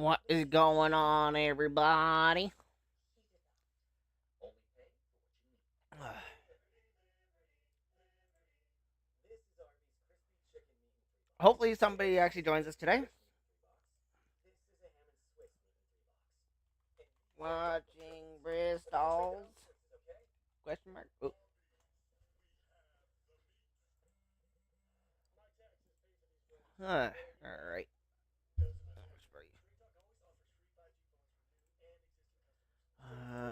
What is going on, everybody? Hopefully, somebody actually joins us today. Watching Bristol's question mark. Ooh. All right. Uh,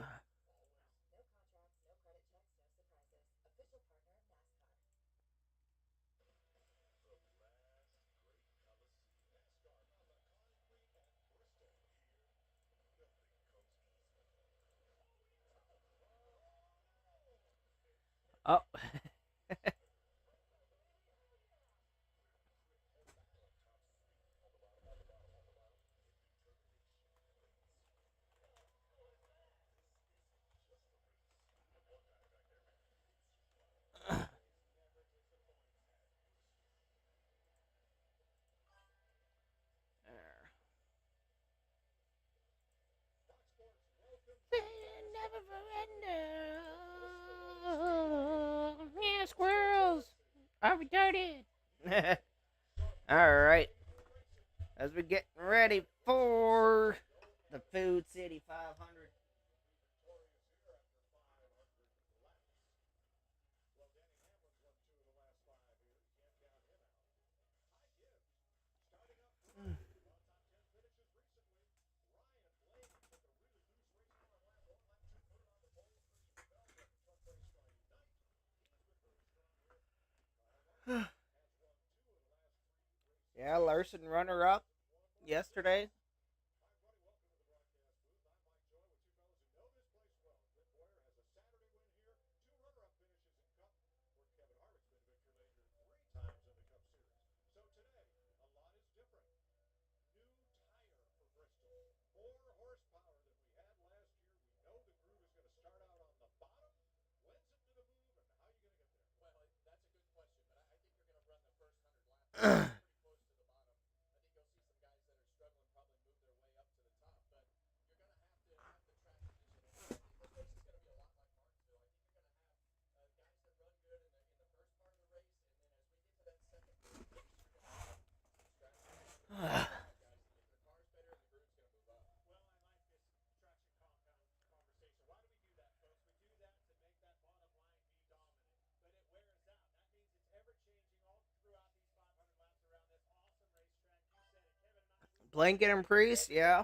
oh. Never surrender. Yeah, squirrels. Are we dirty? All right. As we're getting ready for the Food City 500. Yeah, Larson runner up yesterday. Blanket and Priest, yeah.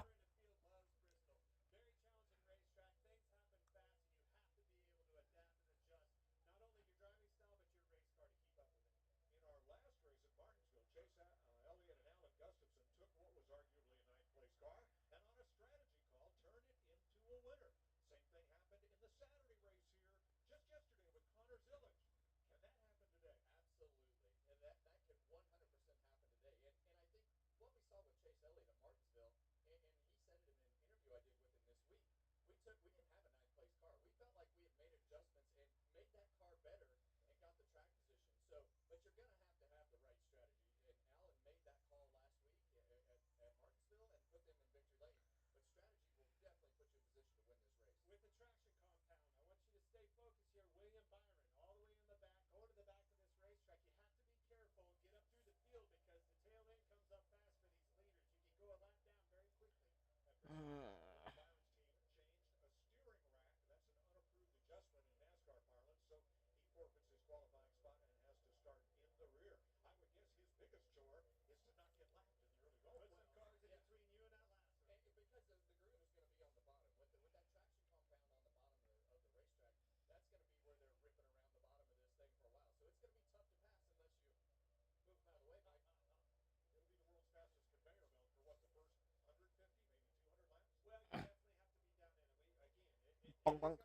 Bong, bong.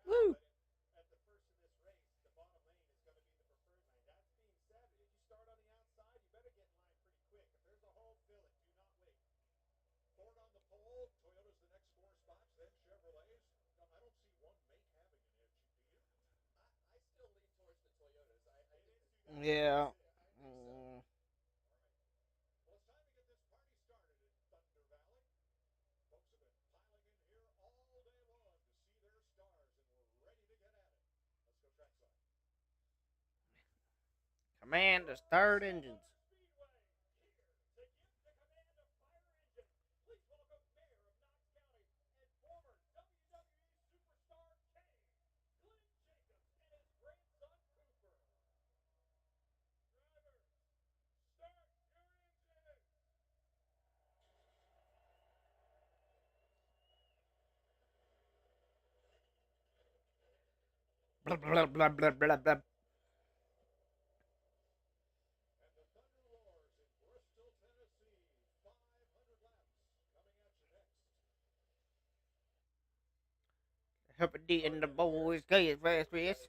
Woo! Yeah. Mm. Command to start engines. Blah blah blah blah blah blah. Hippity and the boys go as fast as.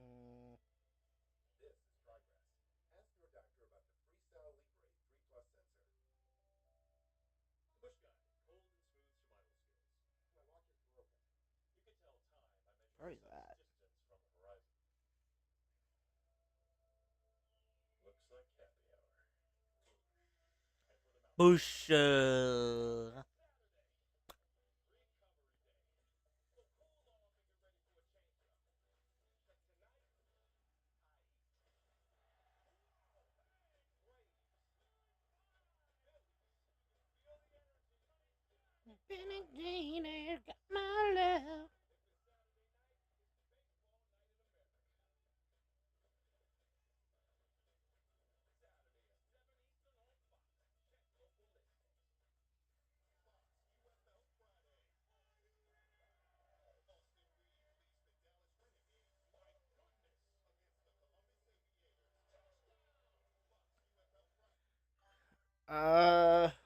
Mm. Where is that? Bush. Got my love.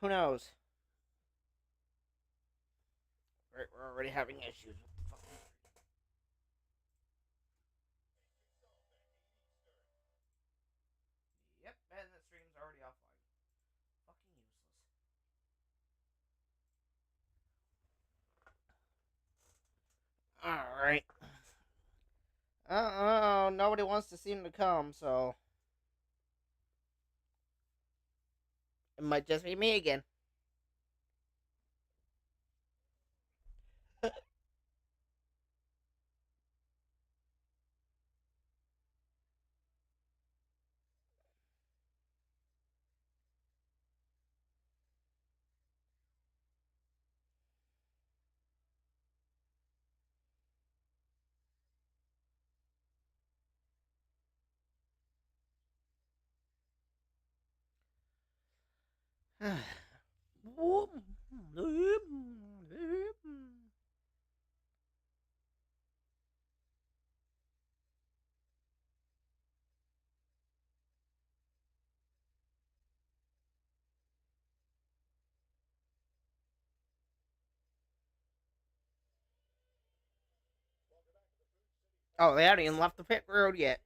Who knows? We're already having issues. Yep, and the stream's already offline. Fucking useless. Alright. Oh, nobody wants to seem to come, so it might just be me again. Oh, they haven't even left the pit road yet.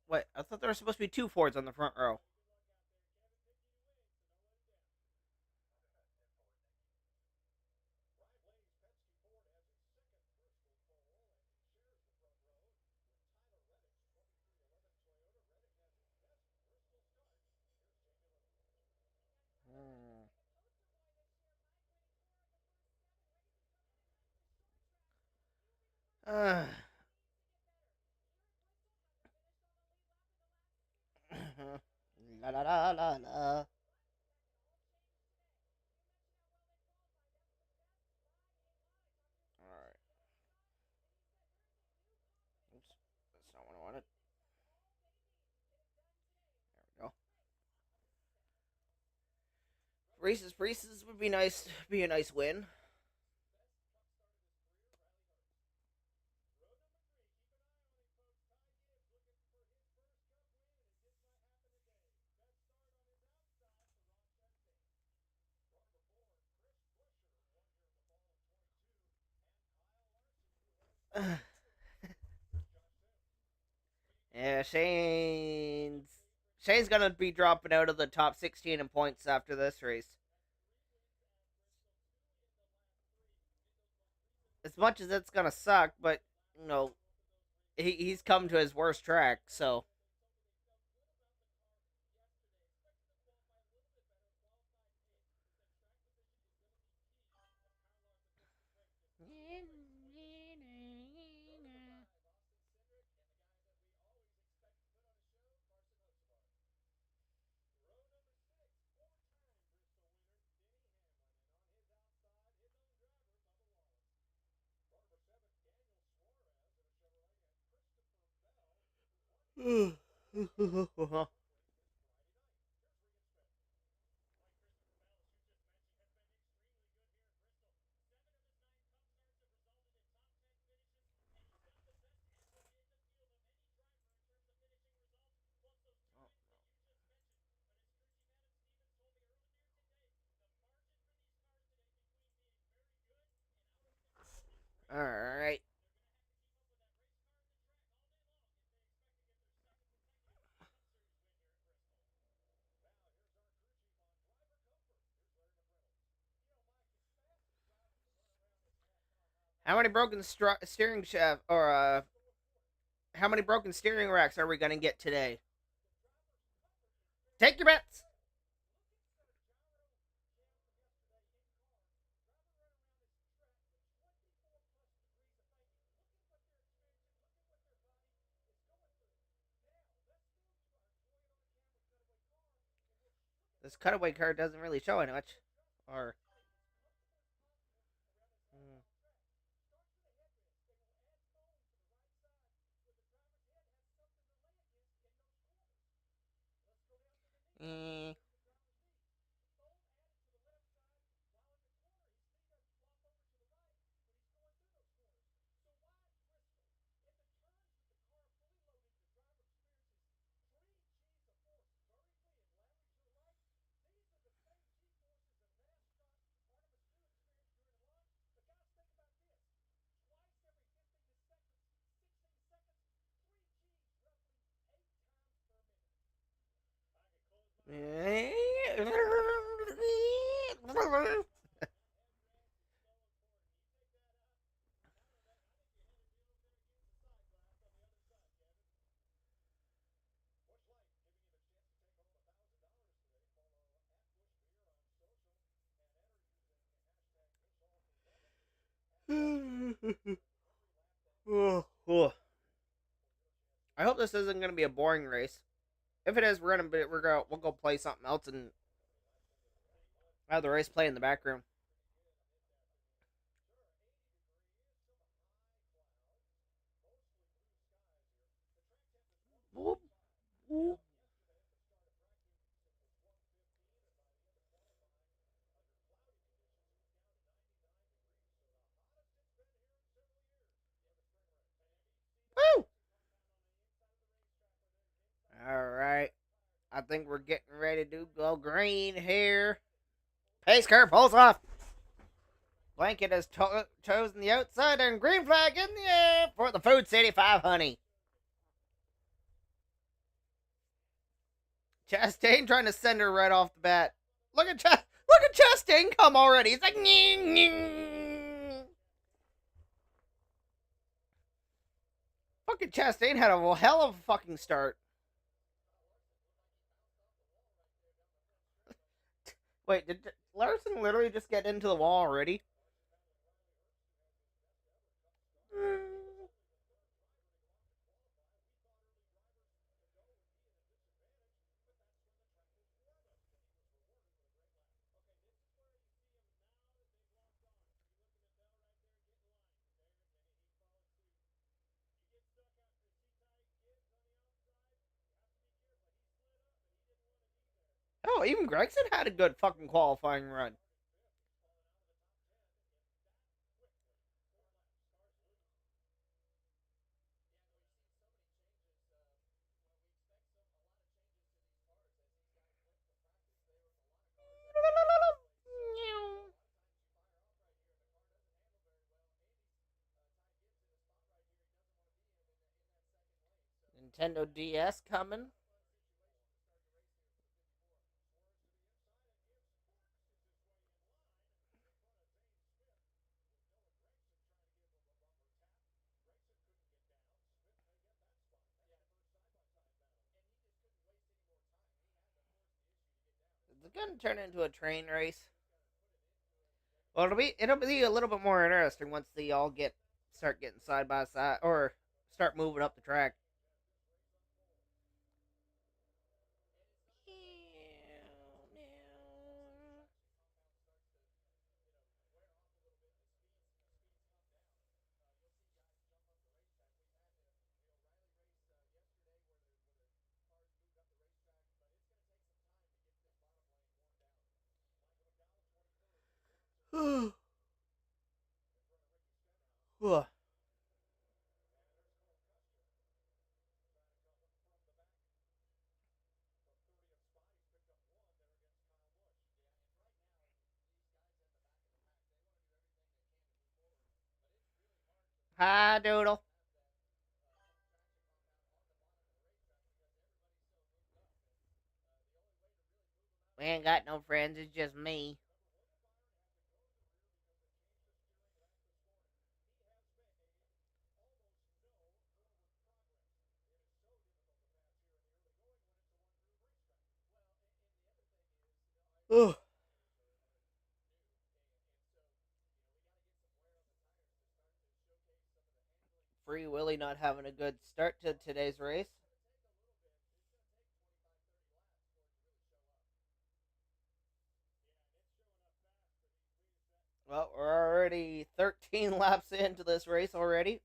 Wait, I thought there were supposed to be two Fords on the front row. Hmm. Uh, la la la la la. All right. Reese's Pieces would be nice. Be a nice win. Yeah, Shane's gonna be dropping out of the top 16 in points after this race. As much as it's gonna suck, but you know he's come to his worst track, so. All right. How many broken steering shaft or how many broken steering racks are we gonna get today? Take your bets. This cutaway car doesn't really show it much. Or. Mm. I hope this isn't going to be a boring race. If it is, we'll go play something else and have the race play in the background. Whoop, whoop. Woo! All right. I think we're getting ready to go green here. Pace car pulls off. Blanket has chosen the outside and green flag in the air for the Food City 500. Chastain trying to send her right off the bat. Look at Chastain come already. He's like, nying, nying. Fucking Chastain had a hell of a fucking start. Wait, did Larson literally just get into the wall already? Hell, even Gregson had a good fucking qualifying run. Nintendo DS coming. It's gonna turn into a train race. Well, it'll be a little bit more interesting once they all start getting side by side or start moving up the track. Hi, Doodle. We ain't got no friends. It's just me. Ugh. Free Willy not having a good start to today's race. Well, we're already 13 laps into this race already.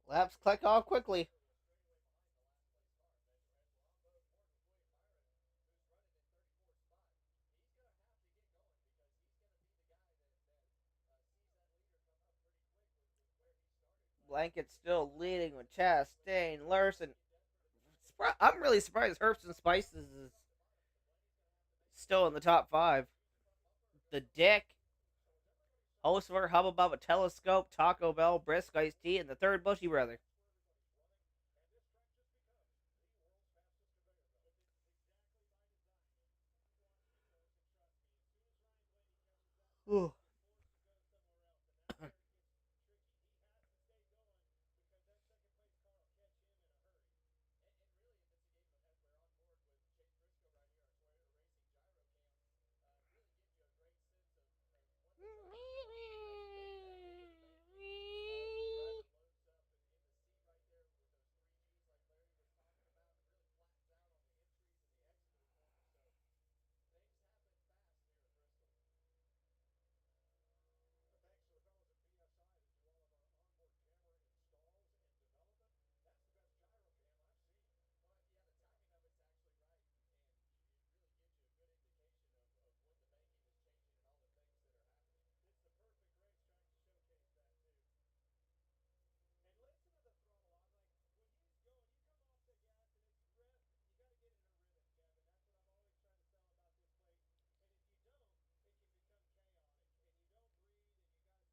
Laps click off quickly. Blanket still leading with Chastain, Larson. I'm really surprised Herbs and Spices is still in the top five. The Dick, Hostler, Hubba Bubba Telescope, Taco Bell, Brisk Iced Tea, and the third Bushy Brother. Ooh.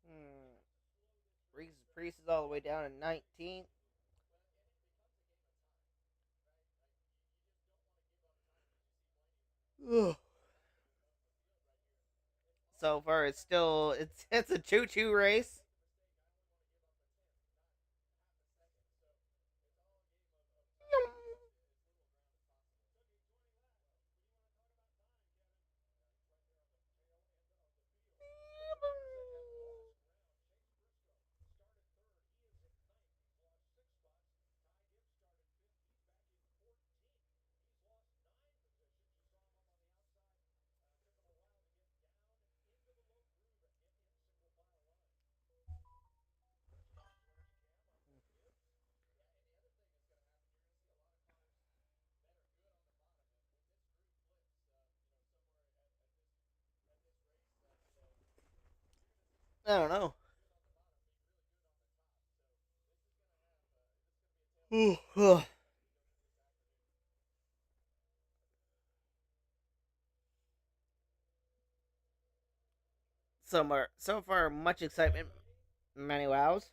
Hmm. Priest is all the way down in 19th. Ugh. So far, it's a choo-choo race. I don't know. So far, much excitement, many wows.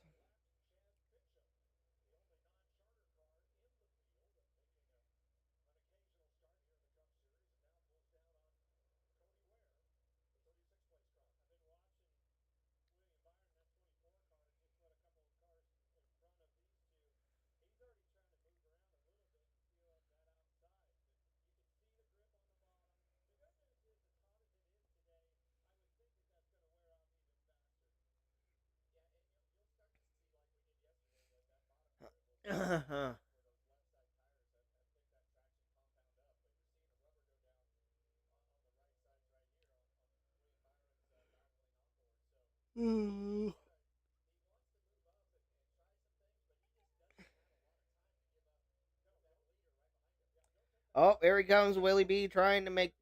Oh, here he comes, Willie B, trying to make.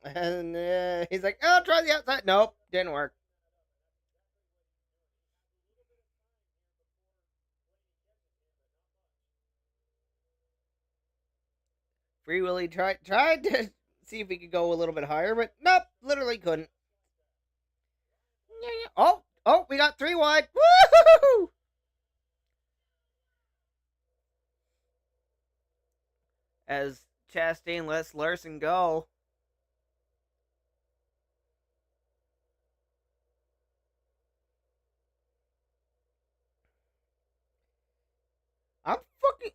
And he's like, "Oh, try the outside." Nope, didn't work. Free Willie tried to see if he could go a little bit higher, but nope, literally couldn't. Yeah, yeah. Oh, we got three wide. Woo! As Chastain lets Larson go. I'm fucking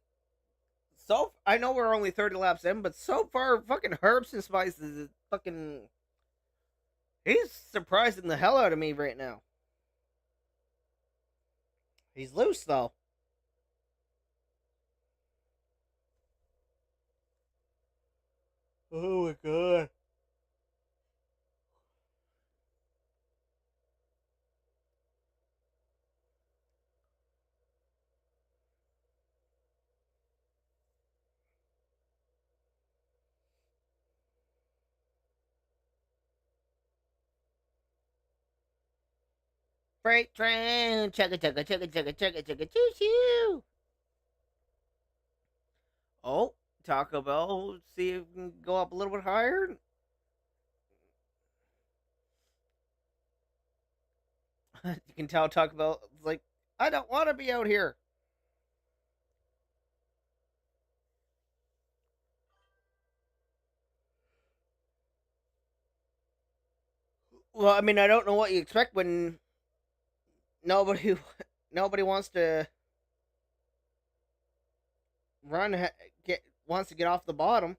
I know we're only 30 laps in, but so far, fucking Herbs and Spices is fucking. He's surprising the hell out of me right now. He's loose though. Oh my god. Freight train, chugga chugga chugga chugga chugga chugga choo choo. Oh, Taco Bell. See if we can go up a little bit higher. You can tell Taco Bell is like, I don't want to be out here. Well, I mean, I don't know what you expect when nobody nobody wants to run get wants to get off the bottom.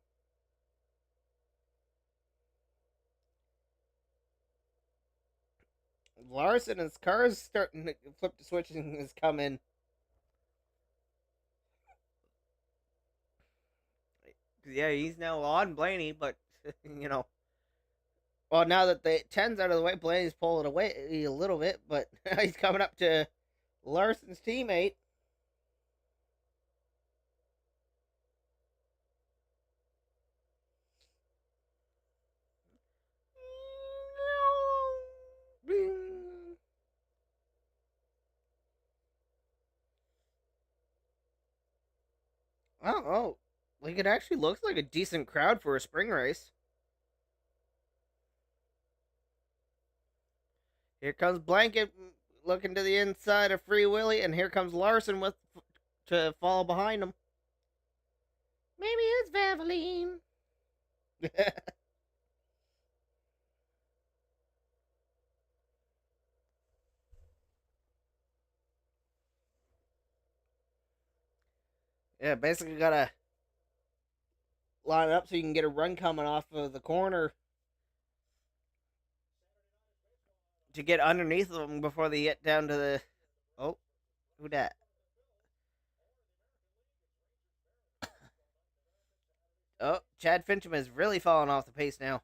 Larson, his car is starting to flip the switch and is coming. Yeah, he's now on Blaney, but you know, well, now that the 10's out of the way, Blaney's pulling away a little bit, but he's coming up to Larson's teammate. Oh, like it actually looks like a decent crowd for a spring race. Here comes Blanket looking to the inside of Free Willy, and here comes Larson with to follow behind him. Maybe it's Vaseline. Yeah, basically gotta line it up so you can get a run coming off of the corner to get underneath them before they get down to the. Oh, who that? Oh, Chad Fincham is really falling off the pace now.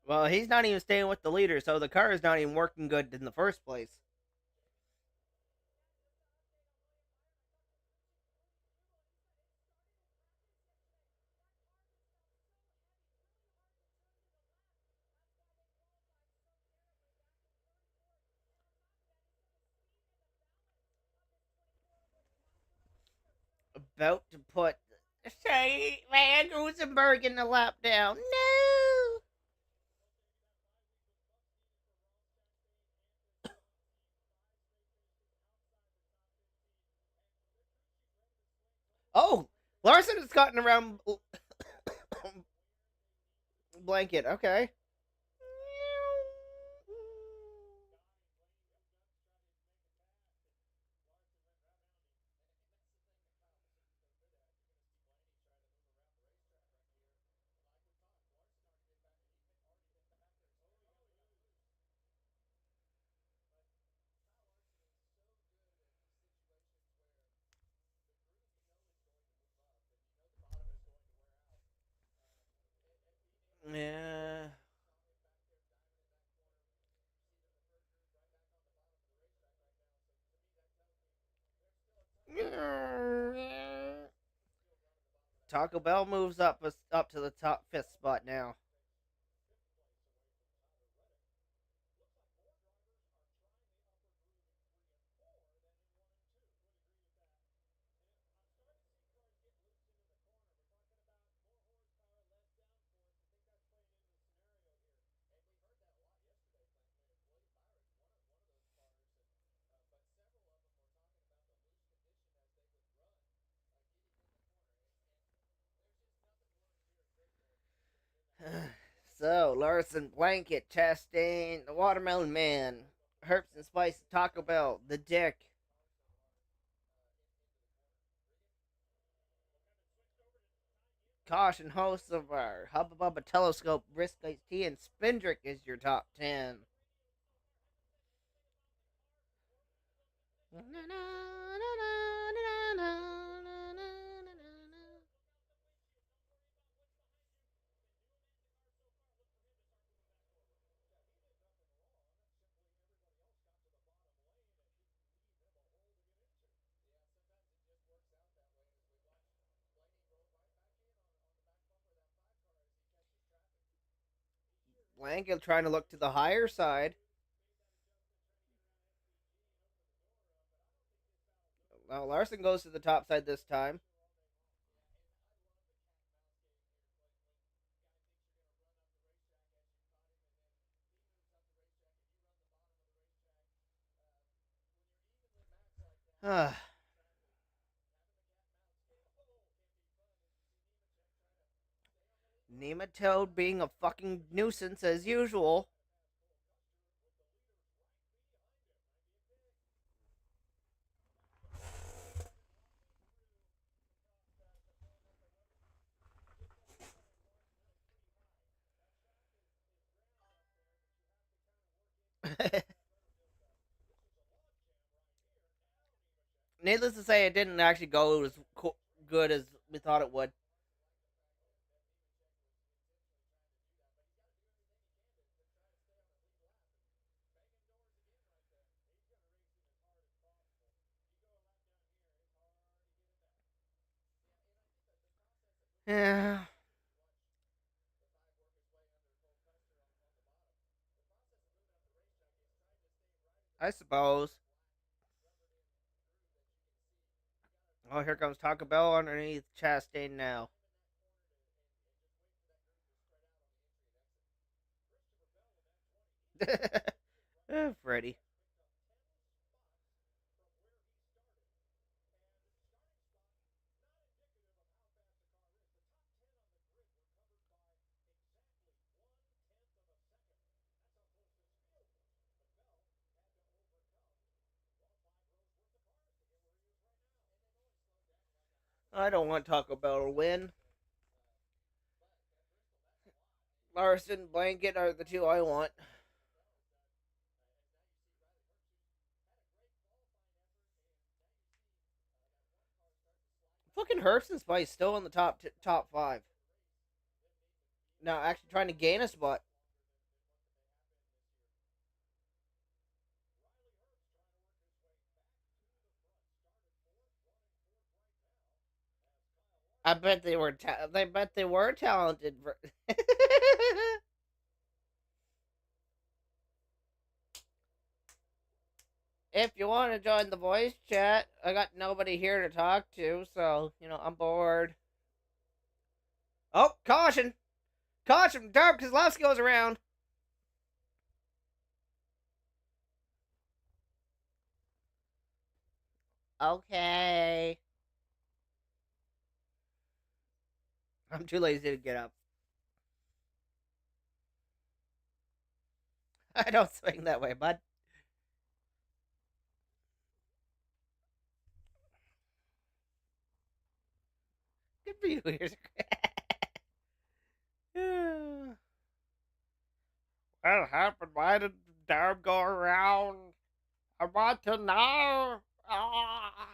Well, he's not even staying with the leader, so the car is not even working good in the first place. About to put say Van Rosenberg in the lap down. No. Oh, Larson has gotten around blanket. Okay. Yeah. Taco Bell moves up to the top fifth spot now. So Larson, Blanket, Chastain, the Watermelon Man, Herbs and Spice, Taco Bell, the Dick, Caution, hosts of our Hubba Bubba Telescope, Brisk Iced Tea, and Spindrick is your top 10. Blanket trying to look to the higher side. Well, Larson goes to the top side this time. Nematode being a fucking nuisance as usual. Needless to say, it didn't actually go as good as we thought it would. Yeah, I suppose. Oh, here comes Taco Bell underneath Chastain now. Freddy. I don't want Taco Bell to win. Larson, Blanket are the two I want. Fucking Herbs and Spice still in the top five. Now, actually trying to gain a spot. I bet they were. They bet they were talented. If you want to join the voice chat, I got nobody here to talk to, so I'm bored. Oh, caution! Caution! Dark Kozlowski goes around. Okay. I'm too lazy to get up. I don't swing that way, bud. Good for you. Here's what happened? Why did the dam go around? I want to know. Ah.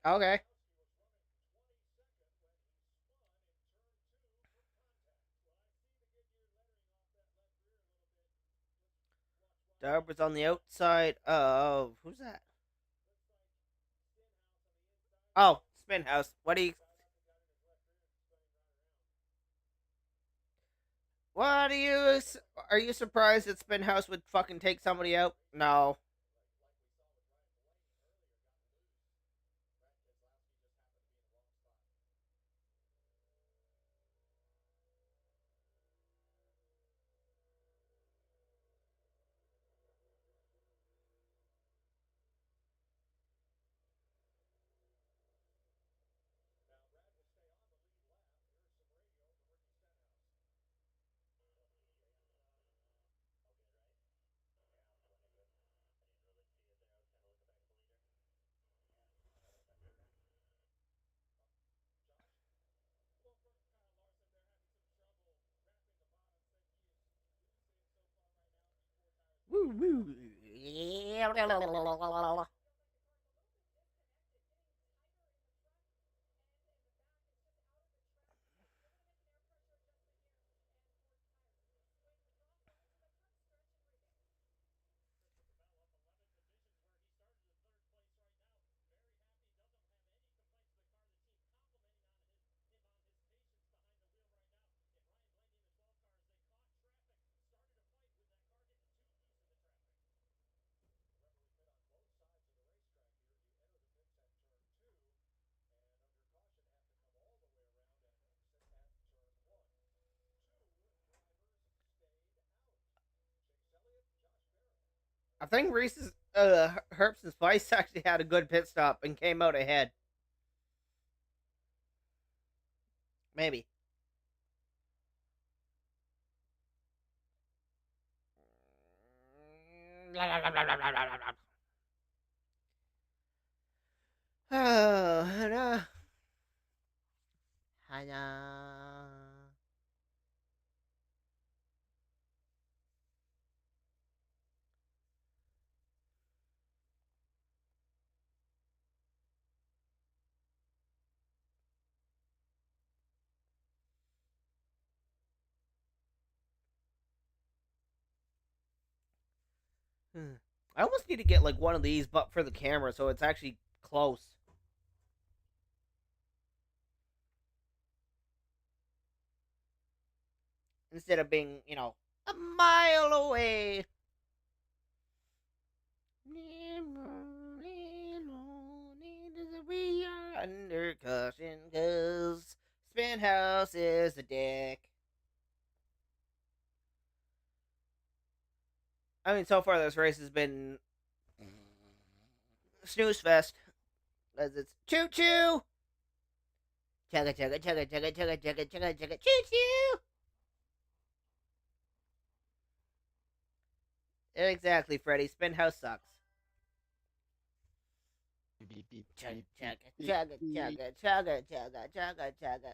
Okay. Darb was on the outside of who's that? Oh, Spin House. What do you? What do you? Are you surprised that Spin House would fucking take somebody out? No. Woo woo. I think Reese's Herps and Spice actually had a good pit stop and came out ahead. Maybe. Oh, no. I almost need to get like one of these, but for the camera, so it's actually close instead of being, a mile away. We are under caution because Spin House is a dick. I mean, so far this race has been snooze fest. As it's choo choo, chugga chugga chugga chugga chugga chugga chugga chugga choo choo. Exactly, Freddy. Spin House sucks. Chugga chugga chugga chugga chugga chugga chugga.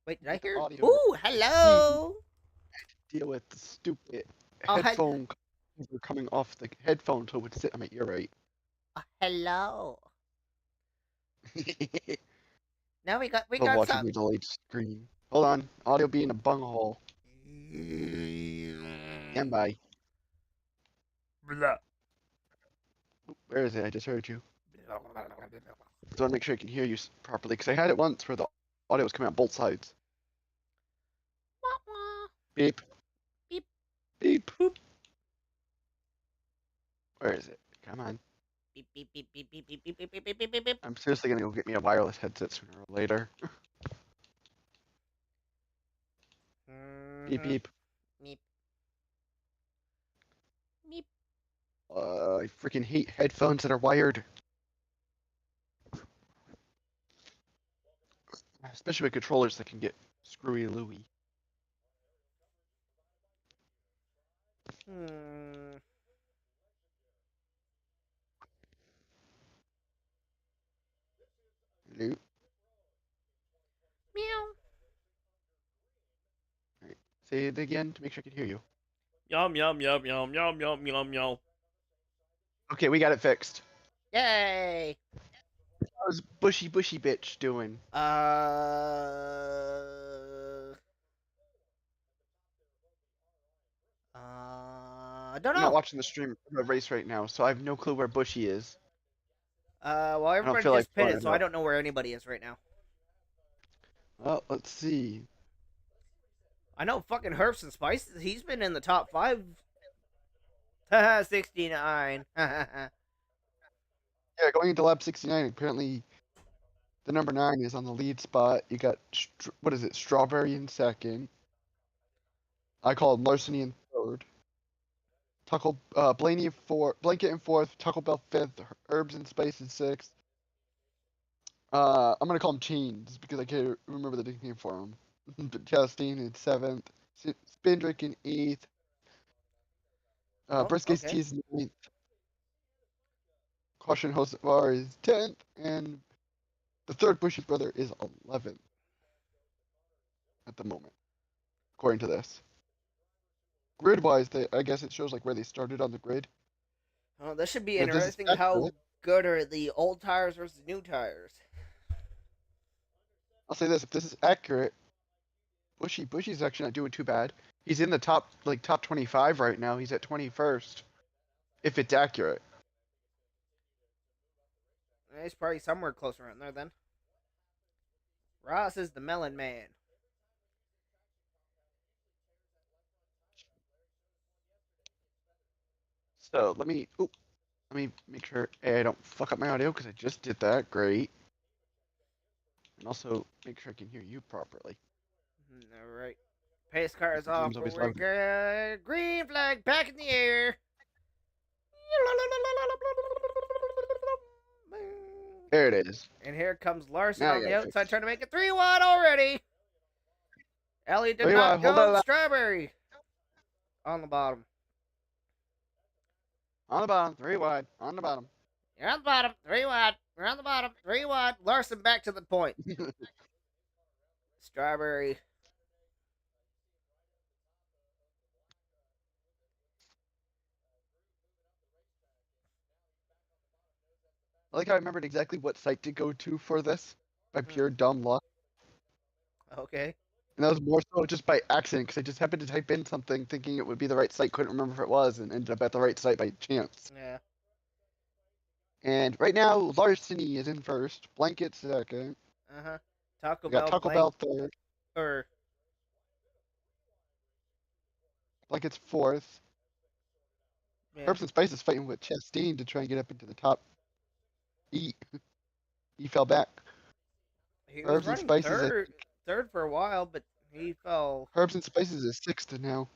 Wait, did I hear? Ooh, hello. Deal with the stupid Oh, headphone coming off the headphone so it would sit on my ear right. Hello. Now we got watching some. the delayed screen. Hold on. Audio being a bunghole. Stand by. Blah. Where is it? I just heard you. I want to make sure I can hear you properly because I had it once where the audio was coming out both sides. Beep. Beep. Beep. Boop. Where is it? Come on. Beep beep beep beep beep beep beep beep beep beep beep beep beep. I'm seriously gonna go get me a wireless headset sooner or later. Beep beep. Meep. Meep. I freaking hate headphones that are wired. Especially with controllers that can get screwy Louie. Hello? Meow. Alright. Say it again to make sure I can hear you. Yum yum yum yum yum yum yum yum. Okay, we got it fixed. Yay! How's bushy bitch doing? I don't I'm not know. watching the race right now, so I have no clue where Bushy is. Well, I don't everybody feel like just blowing pitted, it so I up. don't know where anybody is right now. Well, let's see. I know fucking Herbs and Spices. He's been in the top 5. 69. Yeah, going into lap 69, apparently the number 9 is on the lead spot. You got, what is it, Strawberry in second. I call him Larceny in third. Blaney in Blanket in fourth. Taco Bell fifth. Herbs and Spices sixth. I'm gonna call him Chains because I can't remember the nickname for him. But Chastain in seventh. Spindrick in eighth. Oh, Brisket's okay. T is ninth. Caution Hosevar is 10th. And the third Bushy brother is 11th at the moment, according to this. Grid-wise, I guess it shows like where they started on the grid. Oh, this should be And if this is interesting. How accurate, good are the old tires versus new tires? I'll say this: if this is accurate, Bushy's actually not doing too bad. He's in the top 25 right now. He's at 21st. If it's accurate. He's probably somewhere close around there then. Ross is the Melon Man. So let me make sure I don't fuck up my audio because I just did that. Great. And also make sure I can hear you properly. All right. Pace car is The off. game's always We're loud. good. Green flag back in the air. There it is. And here comes Larson Now I on got the it outside fixed. trying to make it 3-1 already. Ellie did Wait, not hold go. on. Strawberry on the bottom. On the bottom, 3 wide. On the bottom. You're on the bottom. 3 wide. We're on the bottom. 3 wide. Larson back to the point. Strawberry. I like how I remembered exactly what site to go to for this by pure dumb luck. Okay. And that was more so just by accident because I just happened to type in something thinking it would be the right site, couldn't remember if it was, and ended up at the right site by chance. Yeah. And right now, Larceny is in first, Blanket second. Taco We got Bell Taco blank Bell third, or Blanket's fourth. yeah. Herbs and Spices fighting with Chastain to try and get up into the top 8. He fell back. He was Herbs and running Spices, third for a while, but he fell. Herbs and Spices is sixth now.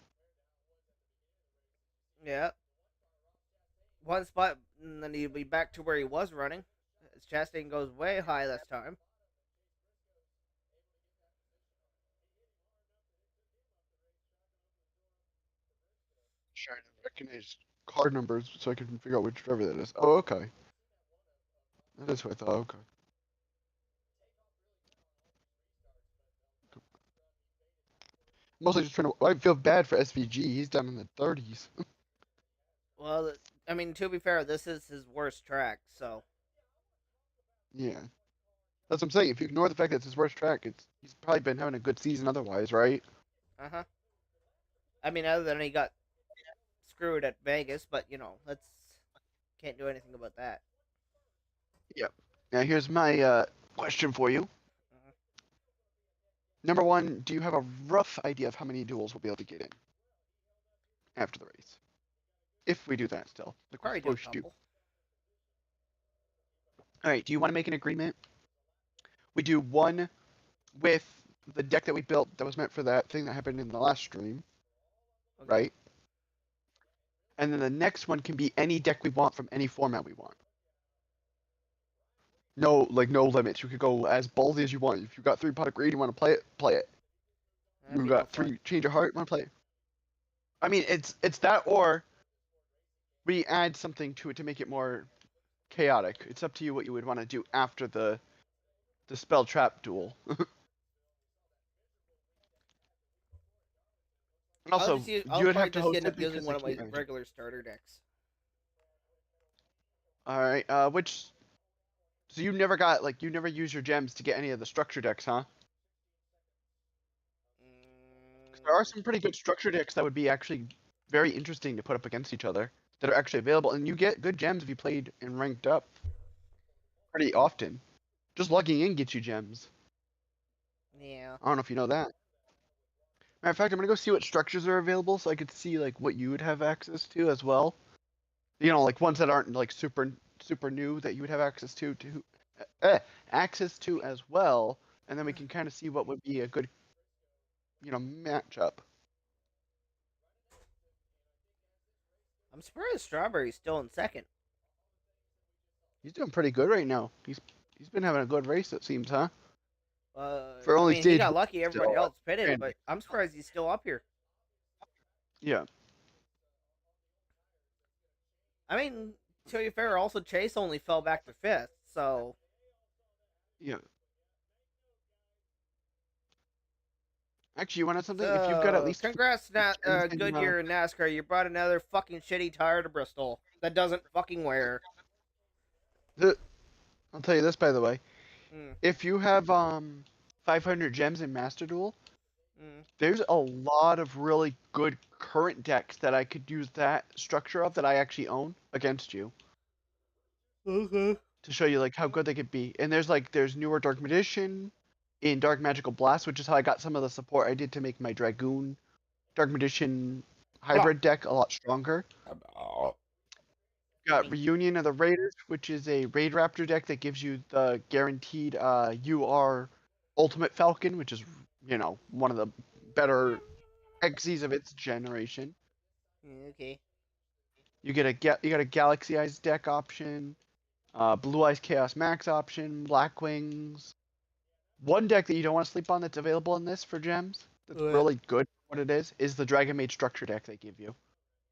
Yeah. One spot, and then he'll be back to where he was running. As Chastain goes way high this time. Trying to recognize car numbers so I can figure out which driver that is. Oh, okay. That is what I thought. Okay. Mostly just trying to. I feel bad for SVG. He's down in the 30s. Well, I mean, to be fair, this is his worst track, so. Yeah. That's what I'm saying. If you ignore the fact that it's his worst track, he's probably been having a good season otherwise, right? Uh huh. I mean, other than he got screwed at Vegas, but let's can't do anything about that. Yep. Now here's my question for you. Mhm. Number one, do you have a rough idea of how many duels we'll be able to get in after the race? If we do that still, like we're Probably do a supposed to. couple. All right, do you want to make an agreement? We do one with the deck that we built that was meant for that thing that happened in the last stream, Okay. right? And then the next one can be any deck we want from any format we want. No, like no limits. You could go as ballsy as you want. If you got 3 pot of greed, you want to play it, play it. That'd You be no got fun. 3 change of heart, want to play it. I mean, it's that, or we add something to it to make it more chaotic. It's up to you what you would want to do after the spell trap duel. And also, I'll you would probably have to just host end it up using because one I of my can't imagine. regular starter decks. All right, which so you never got like you never use your gems to get any of the structure decks, huh? 'Cause there are Mm, some pretty good structure decks that would be actually very interesting to put up against each other that are actually available, and you get good gems if you played and ranked up pretty often. Just logging in gets you gems. yeah. I don't know if you know that. Matter of fact, I'm gonna go see what structures are available so I could see like what you would have access to as well. You know, like ones that aren't like super new that you would have uh, access to as well, and then we can kind of see what would be a good matchup. I'm surprised Strawberry's still in second. He's doing pretty good right now. He's been having a good race, it seems, huh? For I only mean, he stage got one lucky. Everybody still. else pitted, And but I'm surprised he's still up here. yeah, I mean, to be fair, also Chase only fell back to fifth, so yeah. Actually, you want to know something? If you've got at so least congrats, gems in, Goodyear and NASCAR. You brought another fucking shitty tire to Bristol that doesn't fucking wear. I'll tell you this by the way. Mm, If you have 500 gems in Master Duel, mm. there's a lot of really good current decks that I could use that structure of that I actually own against you Okay. to show you like how good they could be. And there's newer Dark Magician in Dark Magical Blast, which is how I got some of the support I did to make my Dragoon Dark Magician Blah. hybrid deck a lot stronger. I Got mean, Reunion of the Raiders, which is a Raid Raptor deck that gives you the guaranteed UR Ultimate Falcon, which is one of the better Xyz of its generation. okay. You got a Galaxy Eyes deck option, Blue Eyes Chaos Max option, Black Wings. One deck that you don't want to sleep on that's available in this for gems that's What? really good. What it is the Dragon Maid structure deck they give you.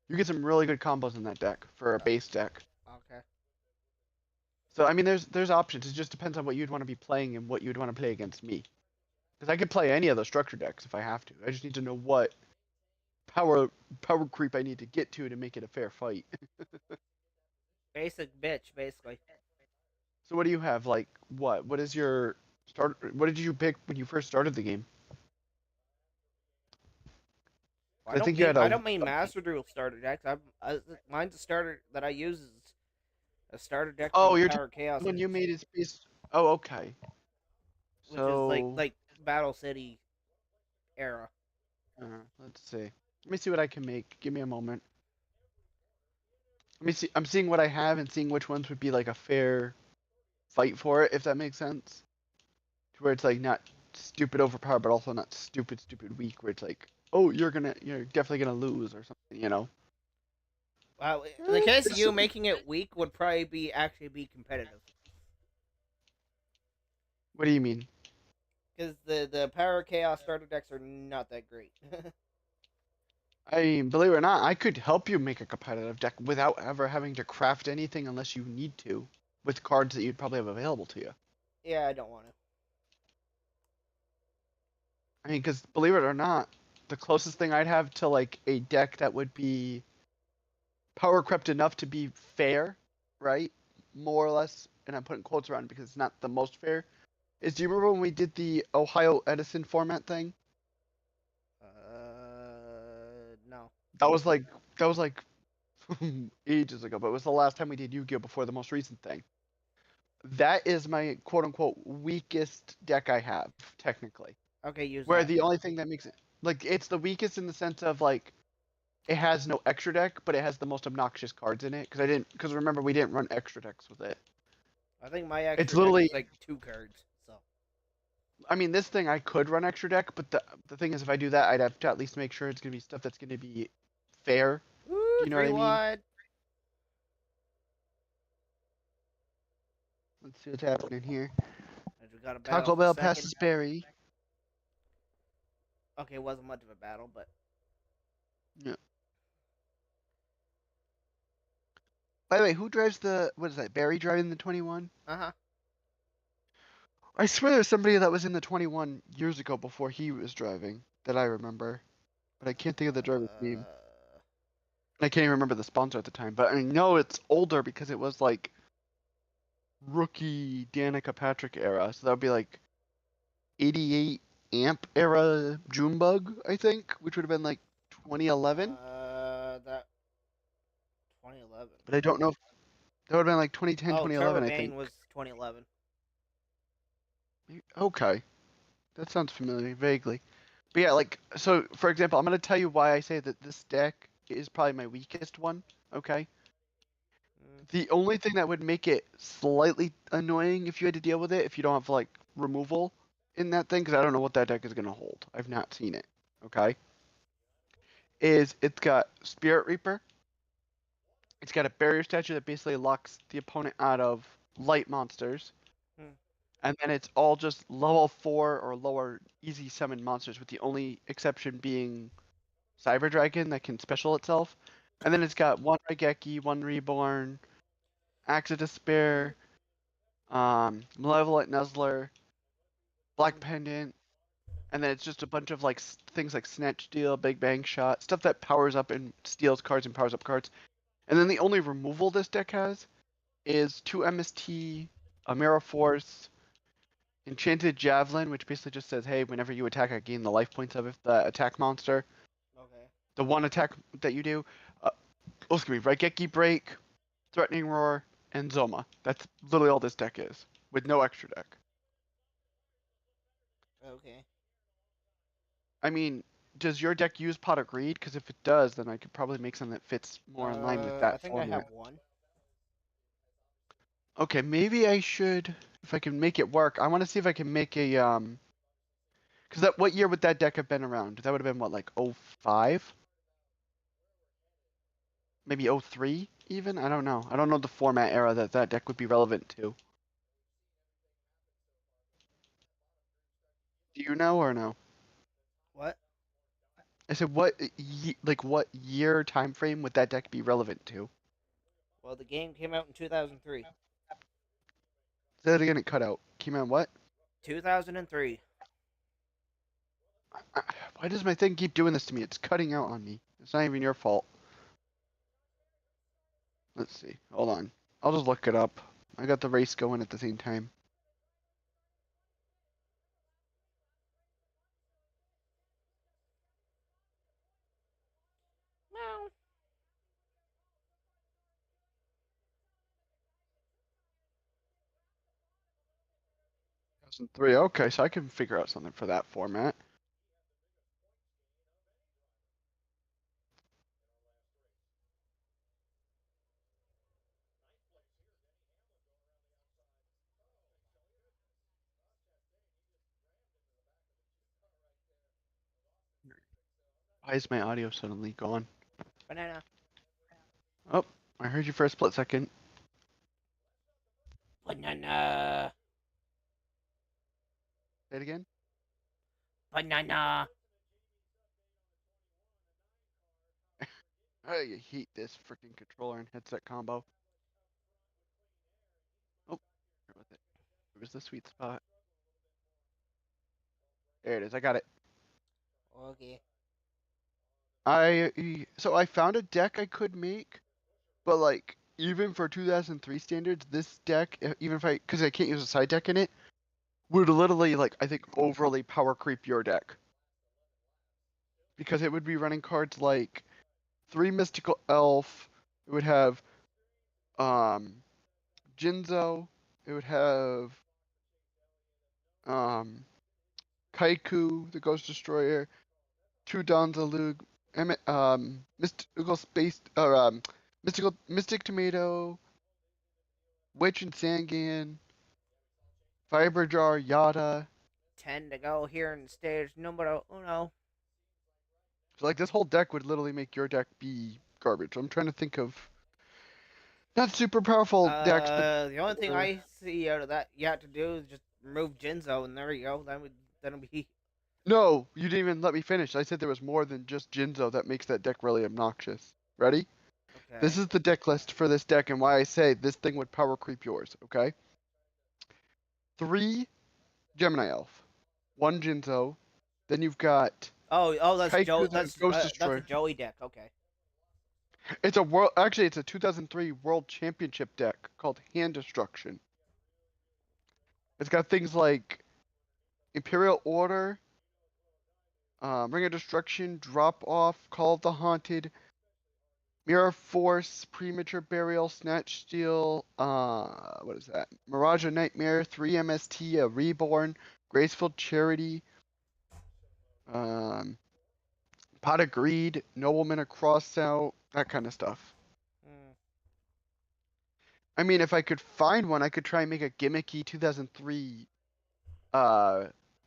You get some really good combos in that deck for a base deck. Okay. So I mean, there's options. It just depends on what you'd want to be playing and what you'd want to play against me. Because I could play any of the structure decks if I have to. I just need to know what power power creep I need to get to make it a fair fight. Basic bitch, basically. So what do you have? Like what? What is your start? What did you pick when you first started the game? I 'Cause I don't think you mean had I a don't mean Master Duel starter decks. Mine's a starter that I use is a starter deck oh from you're Power Chaos when you Age, made it space. Oh okay. which is like So Battle City era. let's see. Let me see what I can make. Give me a moment. Let me see. I'm seeing what I have and seeing which ones would be like a fair fight for it, if that makes sense. To where it's like not stupid overpowered, but also not stupid weak. Where it's like, oh, you're definitely gonna lose or something. Wow, in the case of There's you, some. making it weak would probably be competitive What do you mean? because the Power Chaos starter decks are not that great. I mean, believe it or not, I could help you make a competitive deck without ever having to craft anything unless you need to, with cards that you'd probably have available to you. Yeah, I don't want to. I mean, because believe it or not, the closest thing I'd have to like a deck that would be power crept enough to be fair, right? More or less, and I'm putting quotes around it because it's not the most fair. do you remember when we did the Ohio Edison format thing? No. That was like that was like ages ago, but it was the last time we did Yu-Gi-Oh before the most recent thing. That is my quote unquote weakest deck I have, technically. Okay, use Where that. the only thing that makes it like it's the weakest in the sense of like it has no extra deck, but it has the most obnoxious cards in it. Because remember we didn't run extra decks with it. I think my It's extra deck literally is like 2 cards. So. I mean, this thing I could run extra deck, but the thing is, if I do that, I'd have to at least make sure it's gonna be stuff that's gonna be fair. Do Woo, you know what three I mean? wide. Let's see what's happening here. And we got a battle Taco for Bell second. passes Barry. Okay, it wasn't much of a battle, but Yeah. By the way, who drives the what is that? Barry driving the 21? uh-huh. I swear there's somebody that was in the 21 years ago before he was driving that I remember, but I can't think of the driver's name. I can't even remember the sponsor at the time, but I know it's older because it was like rookie Danica Patrick era, so that would be like 88 amp era Junebug, I think, which would have been like 2011. That 2011. But I don't know if that would have been like 2010, Oh, 2011, I think. Turbobane was 2011. Okay, that sounds familiar, vaguely. But yeah, like, so for example, I'm going to tell you why I say that this deck is probably my weakest one, okay? Mm. The only thing that would make it slightly annoying if you had to deal with it, if you don't have, like, removal in that thing, because I don't know what that deck is going to hold. I've not seen it, okay? Is it's got Spirit Reaper. It's got a barrier statue that basically locks the opponent out of light monsters. Hmm. And then it's all just level 4 or lower easy summon monsters, with the only exception being Cyber Dragon that can special itself. And then it's got one Raigeki, one Reborn, Axe of Despair, Malevolent Nuzzler, Black Pendant, and then it's just a bunch of like things like Snatch Steal, Big Bang Shot, stuff that powers up and steals cards and powers up cards. And then the only removal this deck has is 2 MST, a Mirror Force, Enchanted Javelin, which basically just says, hey, whenever you attack, I gain the life points of the attack monster. Okay. The one attack that you do, excuse me, Raigeki Break, Threatening Roar, and Zoma. That's literally all this deck is, with no extra deck. Okay. I mean, does your deck use Pot of Greed? Because if it does, then I could probably make something that fits more in line with I that think I have format. one. Okay, maybe I should, if I can make it work. I want to see if I can make a because what year would that deck have been around? That would have been what, like 05? Maybe 03 even? I don't know. I don't know the format era that that deck would be relevant to. Do you know or no? What? I said what year time frame would that deck be relevant to? Well, the game came out in 2003. Say that again, it cut out. Came out what? 2003. Why does my thing keep doing this to me? It's cutting out on me. It's not even your fault. Let's see. Hold on. I'll just look it up. I got the race going at the same time. Meow. 2003. Okay, so I can figure out something for that format. Why is my audio suddenly gone? Banana. Oh, I heard you for a split second. Banana. Say it again. Banana. I hate this freaking controller and headset combo. Oh, where was it? Where was the sweet spot? There it is. I got it. Okay. I found a deck I could make, but like even for 2003 standards, this deck, even if because I can't use a side deck in it, would literally, like, I think overly power creep your deck. Because it would be running cards like 3 Mystical Elf, it would have Jinzo, it would have um Kaiku, the Ghost Destroyer, 2 Donzalug, Mystical Space or Mystic Tomato, Witch and Sangan, Fiber Jar, Yada. 10 to go here in stage numero uno. So like this whole deck would literally make your deck be garbage. I'm trying to think of not super powerful decks, but The only thing I see out of that yet to do is just remove Jinzo, and there you go. That'll be no, you didn't even let me finish. I said there was more than just Jinzo that makes that deck really obnoxious. Ready? This okay. is the deck list for this deck and why I say this thing would power creep yours, okay? 3 Gemini Elf, 1 Jinzo, then you've got Oh, that's Joe. Kaiku the Ghost That's a Destroyer. Joey deck. Okay. It's a 2003 World Championship deck called Hand Destruction. It's got things like Imperial Order, Ring of Destruction, Drop Off, Call of the Haunted, Mirror Force, Premature Burial, Snatch Steel, what is that? Mirage of Nightmare, 3 MST, a Reborn, Graceful Charity, um, Pot of Greed, Nobleman of Crossout, that kind of stuff. Mm. I mean, if I could find one, I could try and make a gimmicky 2003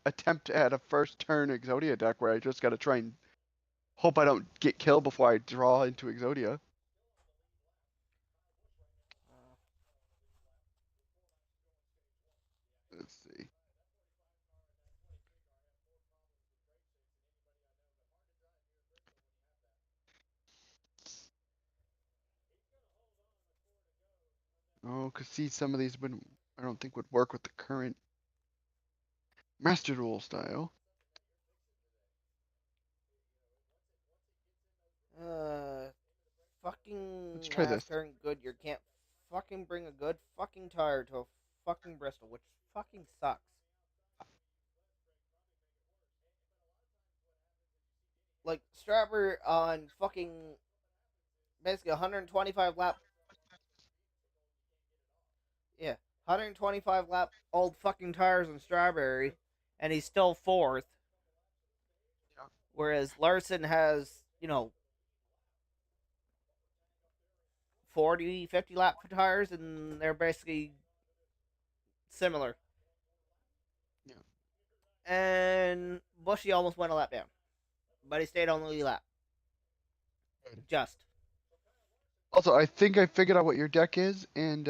attempt at a first turn Exodia deck where I just gotta try and hope I don't get killed before I draw into Exodia. Let's see. Oh, cause see, some of these wouldn't, I don't think would work with the current Master Duel style. Uh, Let's fucking try this. last turn Goodyear can't fucking bring a good fucking tire to a fucking Bristol, which fucking sucks. Like Strapper on fucking basically 125 lap. Yeah, 125 lap old fucking tires on Strawberry, and he's still fourth. Yeah. Whereas Larson has, 40, 50 lap tires, and they're basically similar. Yeah. And Bushy almost went a lap down, but he stayed on the lead lap. Good. Just. Also, I think I figured out what your deck is, and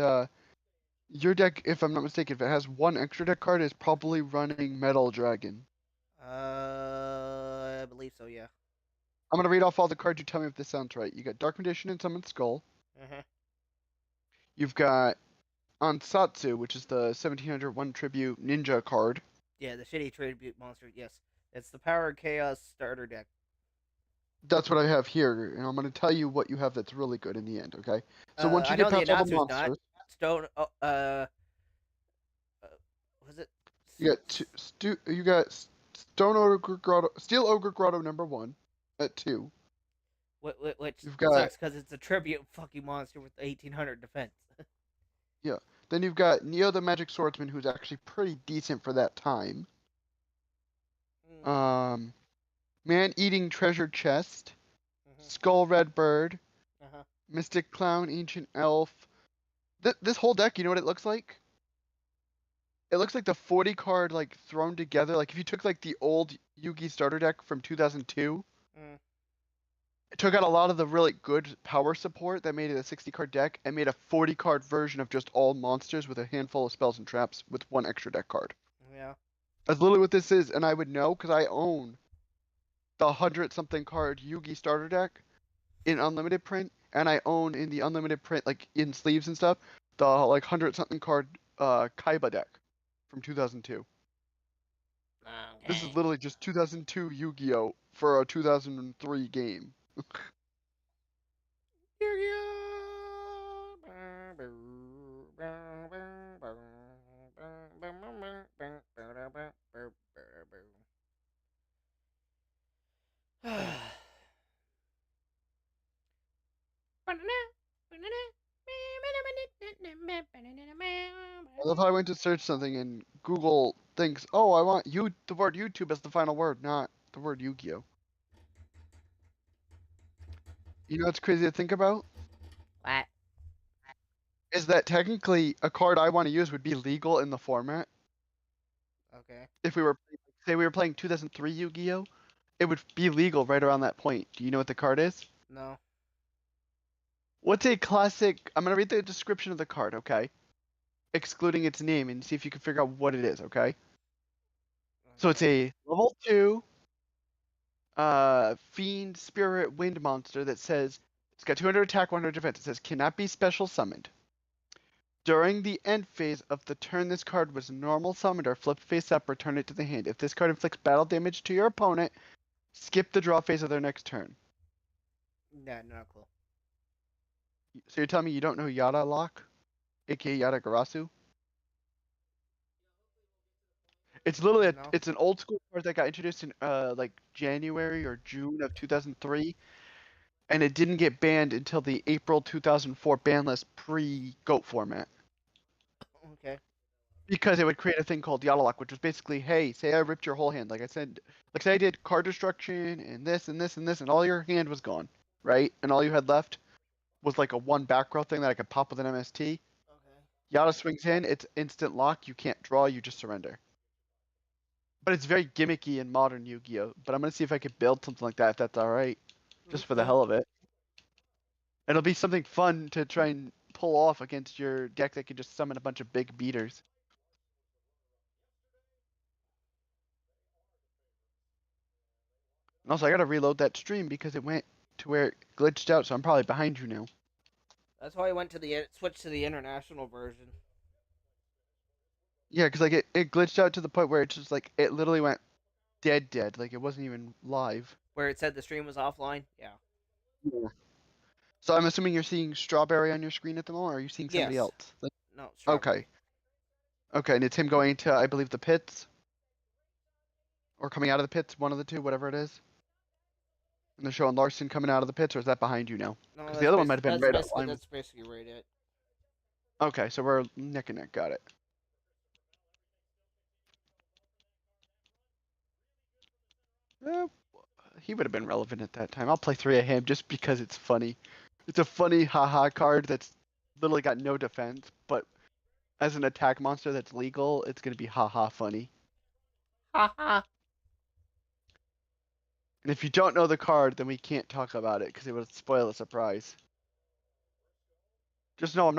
your deck, if I'm not mistaken, if it has 1 extra deck card, is probably running Metal Dragon. I believe so. Yeah. I'm gonna read off all the cards. You tell me if this sounds right. You got Dark Condition and Summoned Skull. Uh-huh. You've got Ansatsu, which is the 1701 tribute ninja card. Yeah, the shitty tribute monster. Yes, it's the Power Chaos starter deck. That's what I have here, and I'm gonna tell you what you have that's really good in the end. Okay. So once you I know get the past all the announcer's not monsters, Stone. Was it? you got Stone Ogre Grotto, Steel Ogre Grotto #1 at 2. Which You've got sucks because it's a tribute fucking monster with 1800 defense. yeah. Then you've got Neo the Magic Swordsman, who's actually pretty decent for that time. Mm. Man Eating Treasure Chest, Mm-hmm. Skull Red Bird, Uh-huh. Mystic Clown, Ancient Elf. This whole deck, you know what it looks like? It looks like the 40 card like thrown together. Like if you took like the old Yugi starter deck from 2002, Mm. it took out a lot of the really good power support that made it a 60 card deck and made a 40 card version of just all monsters with a handful of spells and traps with 1 extra deck card. Yeah. That's literally what this is, and I would know because I own the 100 something card Yugi starter deck in unlimited print, and I own in the unlimited print, like in sleeves and stuff, the like 100 something card Kaiba deck from 2002. This is Okay. literally just 2002 Yu-Gi-Oh for a 2003 game. I love how I went to search something and Google thinks, oh, I want the word YouTube as the final word, not the word Yu-Gi-Oh. You know what's crazy to think about? What? Is that technically a card I want to use would be legal in the format. Okay. If we were, say we were playing 2003 Yu-Gi-Oh, it would be legal right around that point. Do you know what the card is? No. What's a classic? I'm gonna read the description of the card, okay? Excluding its name and see if you can figure out what it is, okay? So it's Okay. a level 2 fiend spirit wind monster that says it's got 200 attack, 100 defense. It says cannot be special summoned. During the end phase of the turn this card was normal summoned or flipped face up, return it to the hand. If this card inflicts battle damage to your opponent, skip the draw phase of their next turn. Yeah, no clue. So you're telling me you don't know Yada Lock, aka Yada Garasu? It's literally No. it's an old school card that got introduced in like January or June of 2003, and it didn't get banned until the April 2004 ban list pre-GOAT format. Okay. Because it would create a thing called Yada Lock, which was basically, hey, say I ripped your whole hand, like I said, like say I did card destruction and this and this and this, and all your hand was gone, right? And all you had left was like a one back row thing that I could pop with an MST. Okay. Yada swings in, it's instant lock, you can't draw, you just surrender. But it's very gimmicky in modern Yu-Gi-Oh! But I'm gonna see if I could build something like that, if that's alright. Just for the Okay. hell of it. It'll be something fun to try and pull off against your deck that can just summon a bunch of big beaters. And also, I gotta reload that stream because it went to where it glitched out, so I'm probably behind you now. That's why I went to the switch to the international version, Yeah, because like it glitched out to the point where it's just like it literally went dead, like it wasn't even live. where it said the stream was offline. Yeah. Yeah. So I'm assuming you're seeing Strawberry on your screen at the moment, or are you seeing somebody Yes. else? Like, No, okay, strawberry. okay, and it's him going to, I believe, the pits, or coming out of the pits, one of the two, whatever it is. And they're showing Larson coming out of the pits, or is that behind you now? No, Because the other one might have been right that's basically right it. Okay, so we're neck and neck. Got it. Uh, he would have been relevant at that time. I'll play 3 of him just because it's funny. It's a funny haha card that's literally got no defense, but as an attack monster that's legal, it's gonna be haha funny. Ha ha. And if you don't know the card, then we can't talk about it because it would spoil the surprise. Just know I'm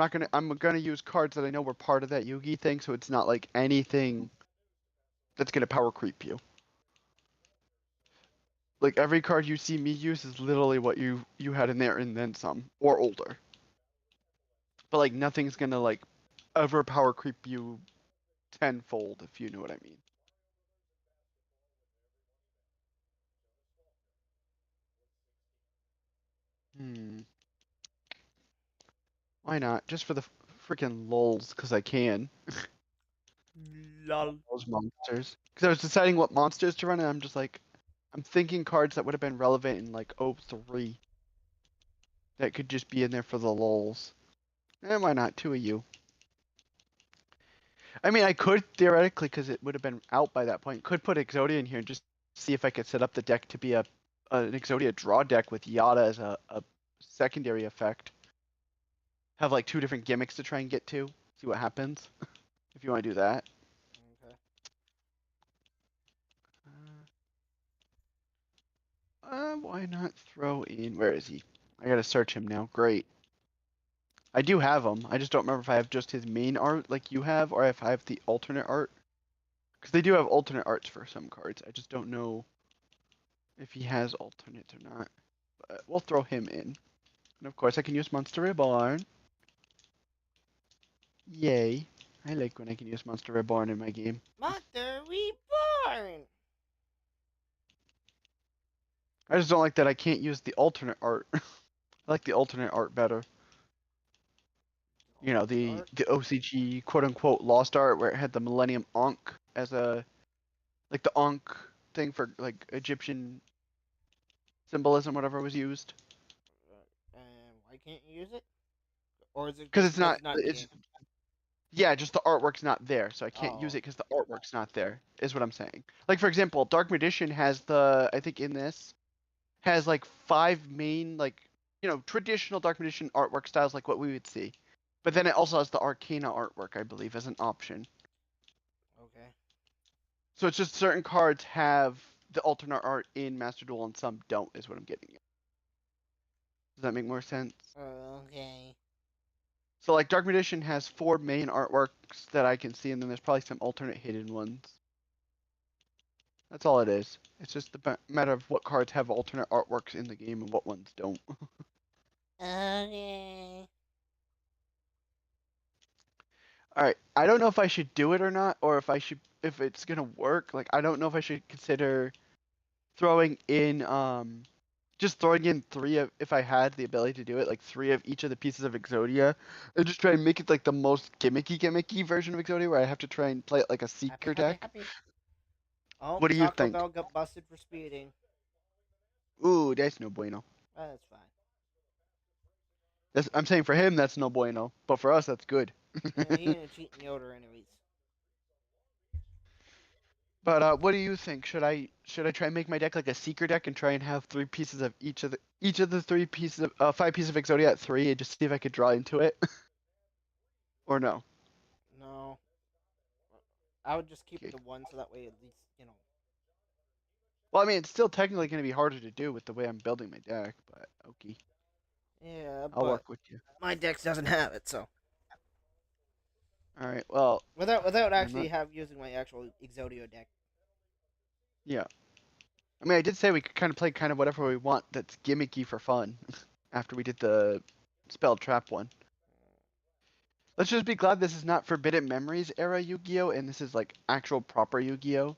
gonna use cards that I know were part of that Yugi thing, so it's not like anything that's gonna power creep you. Like every card you see me use is literally what you had in there and then some, or older. But like nothing's gonna like ever power creep you tenfold, if you know what I mean. Hmm. Why not? Just for the freaking lulz, because I can. Lol. Those monsters. Because I was deciding what monsters to run, and I'm just like, I'm thinking cards that would have been relevant in like '03 that could just be in there for the lulz. And why not? 2 of you. I mean, I could theoretically, because it would have been out by that point, could put Exodia in here and just see if I could set up the deck to be an Exodia draw deck with Yada as a secondary effect. Have like 2 different gimmicks to try and get to. See what happens. If you want to do that. Okay. Why not throw in? Where is he? I gotta search him now. Great. I do have him. I just don't remember if I have just his main art like you have, or if I have the alternate art. Because they do have alternate arts for some cards. I just don't know if he has alternates or not. But we'll throw him in. And of course, I can use Monster Reborn. Yay. I like when I can use Monster Reborn in my game. Monster Reborn. I just don't like that I can't use the alternate art. I like the alternate art better. You know, the OCG quote unquote lost art where it had the Millennium Ankh as a like the Ankh thing for like Egyptian symbolism, whatever was used. Why can't use it, or is it Because just it's because not. it's not in the It's game? yeah, just the artwork's not there, so I can't use Oh, it because the artwork's not there. Is what I'm saying. Like for example, Dark Magician has the I think in this has like 5 main like traditional Dark Magician artwork styles like what we would see, but then it also has the Arcana artwork I believe as an option. okay. So it's just certain cards have the alternate art in Master Duel and some don't. Is what I'm getting at. Does that make more sense? Okay. So like Dark Magician has 4 main artworks that I can see, and then there's probably some alternate hidden ones. That's all it is. It's just the matter of what cards have alternate artworks in the game and what ones don't. Okay. All right, I don't know if I should do it or not, or if it's gonna work. Like I don't know if I should consider throwing in just throwing in three of if I had the ability to do it, like 3 of each of the pieces of Exodia, and just try and make it like the most gimmicky version of Exodia, where I have to try and play it like a Happy, seeker happy, deck. happy. Oh, What do you Taco think? Bell got busted for speeding. Ooh, that's no bueno. That's fine. I'm saying for him that's no bueno, but for us that's good. Yeah, he ain't cheating Yoder anyways. But what do you think? Should I try and make my deck like a seeker deck and try and have 3 pieces of each of the 3 pieces of 5 pieces of Exodia at 3 and just see if I could draw into it, or no? No, I would just keep Okay. the one so that way at least Well, I mean it's still technically going to be harder to do with the way I'm building my deck, but okay, Yeah, I'll but work with you. my deck doesn't have it, so All right. Well, without I'm actually not. have using my actual Exodio deck. Yeah. I mean, I did say we could kind of play kind of whatever we want that's gimmicky for fun after we did the spell trap one. Let's just be glad this is not Forbidden Memories era Yu-Gi-Oh! And this is like actual proper Yu-Gi-Oh!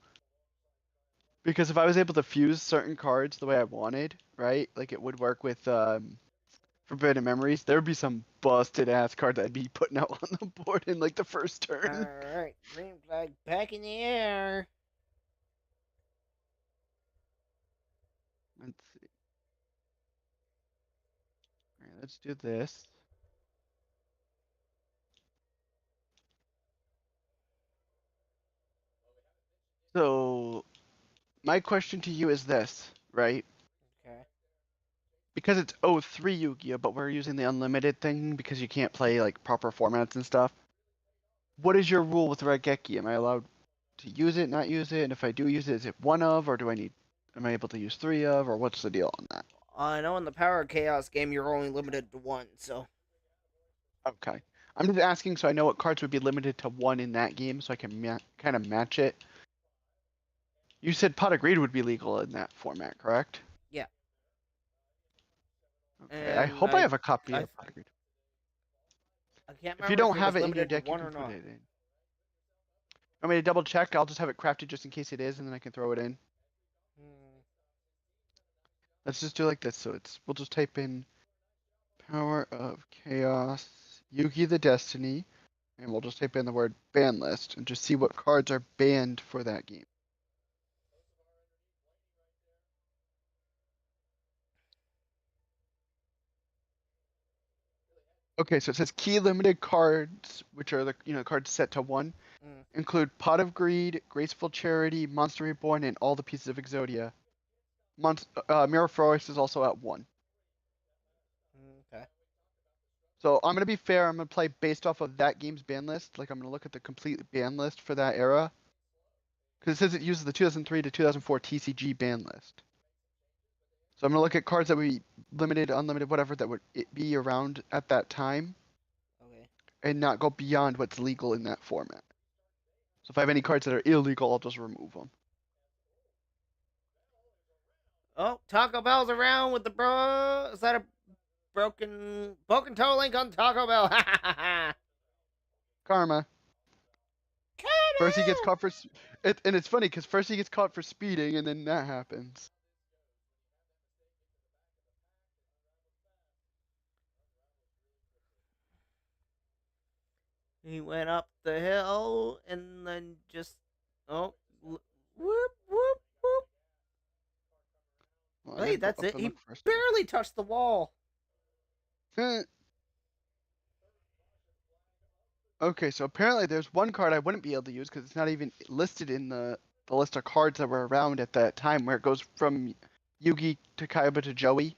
Because if I was able to fuse certain cards the way I wanted, right? Like it would work with Forbidden Memories, there would be some busted ass cards I'd be putting out on the board in like the first All turn. right, green flag back in the air. Let's see. All right, let's do this. So, my question to you is this, right? Okay. Because it's O3 Yu-Gi-Oh, but we're using the unlimited thing because you can't play like proper formats and stuff. What is your rule with Raigeki? Am I allowed to use it, not use it? And if I do use it, is it one of, or am I able to use 3 of, or what's the deal on that? I know in the Power of Chaos game you're only limited to one, so Okay. I'm just asking so I know what cards would be limited to 1 in that game so I can kind of match it. You said Pot of Greed would be legal in that format, correct? yeah. Okay. I And hope I have a copy I of Pot of Greed. I can't If you remember if don't it have was it in your limited to deck, you one can or put not. it in. Want me to double check? I'll just have it crafted just in case it is, and then I can throw it in. Hmm. Let's just do like this. So we'll just type in Power of Chaos, Yugi the Destiny, and we'll just type in the word ban list and just see what cards are banned for that game. Okay, so it says key limited cards, which are the cards set to 1, Mm. include Pot of Greed, Graceful Charity, Monster Reborn, and all the pieces of Exodia. Mirror Forest is also at 1. Okay. So I'm gonna be fair. I'm gonna play based off of that game's ban list. Like I'm gonna look at the complete ban list for that era, because it says it uses the 2003 to 2004 TCG ban list. So I'm gonna look at cards that would be limited, unlimited, whatever that would be around at that time, Okay. and not go beyond what's legal in that format. So if I have any cards that are illegal, I'll just remove them. Oh, Taco Bell's around with the bro. Is that a broken toe link on Taco Bell? Ha ha ha ha! Karma. First he gets Karma! caught for, and it's funny because first he gets caught for speeding, and then that happens. He went up the hill and then just whoop whoop whoop. Well, I Hey, gotta go that's up it. and He look first. barely touched the wall. Okay, so apparently there's one card I wouldn't be able to use because it's not even listed in the list of cards that were around at that time, where it goes from Yugi to Kaiba to Joey,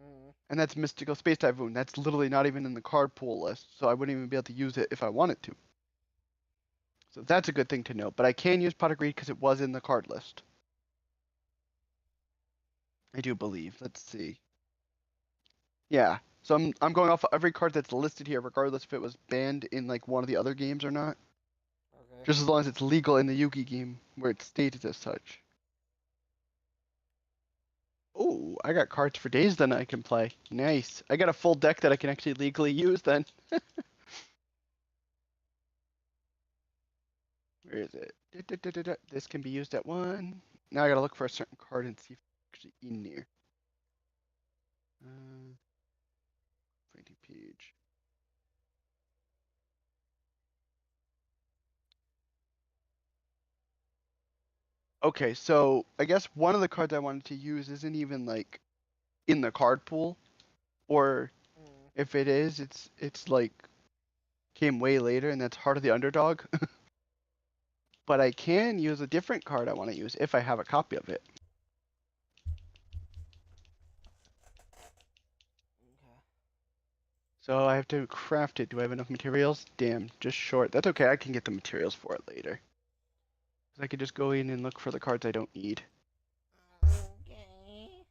Mm. and that's Mystical Space Typhoon. That's literally not even in the card pool list, so I wouldn't even be able to use it if I wanted to. So that's a good thing to know. But I can use Pot of Greed because it was in the card list. I do believe. Let's see. Yeah. So I'm going off of every card that's listed here, regardless if it was banned in like one of the other games or not. Okay. Just as long as it's legal in the Yugi game where it's stated as such. Oh, I got cards for days then I can play. Nice. I got a full deck that I can actually legally use then. Where is it? This can be used at 1. Now I gotta look for a certain card and see if it's actually in there. Finding page. Okay, so I guess one of the cards I wanted to use isn't even like in the card pool, or Mm. if it is, it's like came way later, and that's Heart of the Underdog. But I can use a different card I want to use if I have a copy of it. Okay. So I have to craft it. Do I have enough materials? Damn, just short. That's okay. I can get the materials for it later. 'Cause I could just go in and look for the cards I don't need. Okay.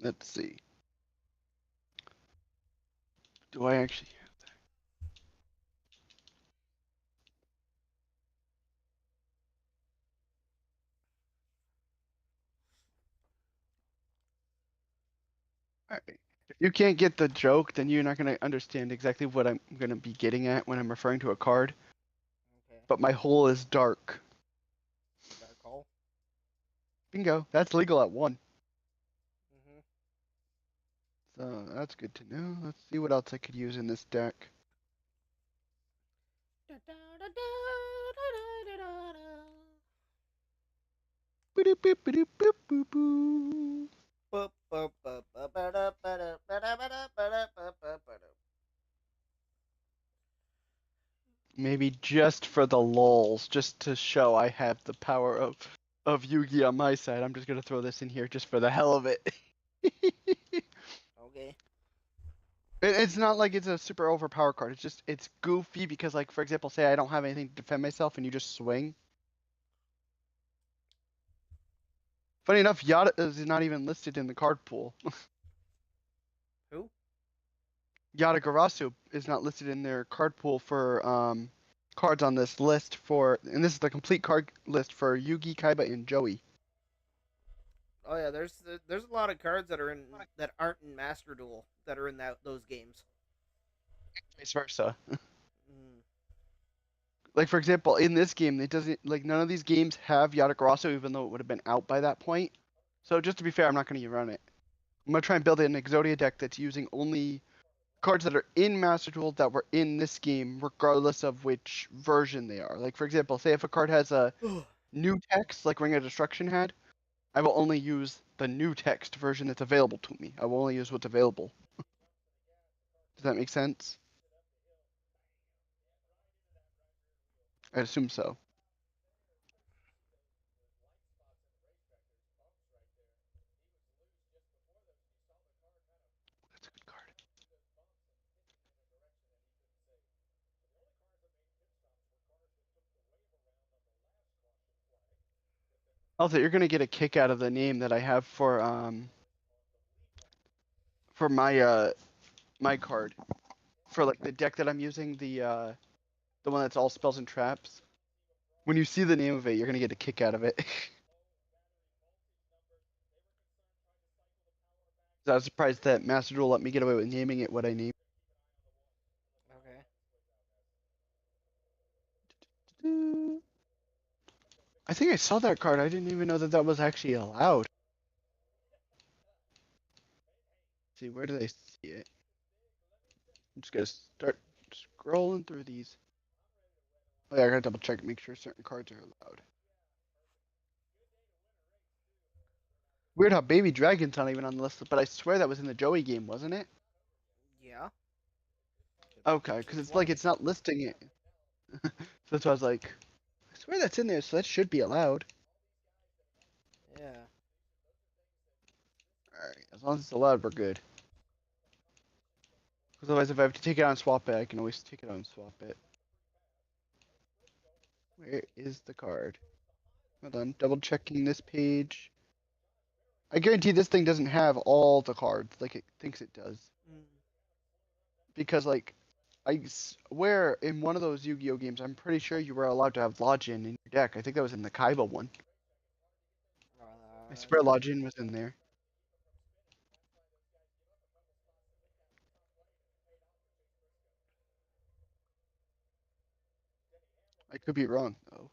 Let's see. Do I actually? Alright. If you can't get the joke, then you're not going to understand exactly what I'm going to be getting at when I'm referring to a card. Okay. But my hole is dark. The dark hole. Bingo. That's legal at 1. Mhm. So that's good to know. Let's see what else I could use in this deck. Da, da, da, da, da, da, da, da. Boop, boop, boop, boop, boop, boop. Boop, boop, boop, boop, ba-da, ba-da, ba-da, ba-da, ba-da, ba-da, ba-da. Maybe just for the lulz, just to show I have the power of Yugi on my side. I'm just gonna throw this in here just for the hell of it. Okay. It's not like it's a super overpowered card. It's just it's goofy because, like, for example, say I don't have anything to defend myself and you just swing. Funny enough, Yada is not even listed in the card pool. Who? Yatagarasu is not listed in their card pool for cards on this list for, and this is the complete card list for Yugi, Kaiba, and Joey. Oh yeah, there's a lot of cards that are in that aren't in Master Duel that are in those games. Vice versa. Mm. Like, for example, in this game, it doesn't, like, none of these games have Yatagarasu, even though it would have been out by that point. So just to be fair, I'm not going to run it. I'm going to try and build an Exodia deck that's using only cards that are in Master Duel that were in this game, regardless of which version they are. Like, for example, say if a card has a new text, like Ring of Destruction had, I will only use the new text version that's available to me. I will only use what's available. Does that make sense? I assume so. That's a good card. Also, you're gonna get a kick out of the name that I have for my card. For like the deck that I'm using, the one that's all spells and traps. When you see the name of it, you're gonna get a kick out of it. I was surprised that Master Duel let me get away with naming it what I named. Okay. I think I saw that card. I didn't even know that that was actually allowed. Let's see, where did I see it? I'm just gonna start scrolling through these. Oh yeah, I gotta double check, make sure certain cards are allowed. Weird how Baby Dragon's not even on the list, but I swear that was in the Joey game, wasn't it? Yeah. Okay, because it's like it's not listing it. So that's why I was like, I swear that's in there, so that should be allowed. Yeah. Alright, as long as it's allowed, we're good. Because otherwise, if I have to take it out and swap it, I can always take it out and swap it. Where is the card? Hold on, double checking this page. I guarantee this thing doesn't have all the cards like it thinks it does. Mm. Because, like, I swear in one of those Yu-Gi-Oh games, I'm pretty sure you were allowed to have Login in your deck. I think that was in the Kaiba one. I swear Login was in there. I could be wrong, though.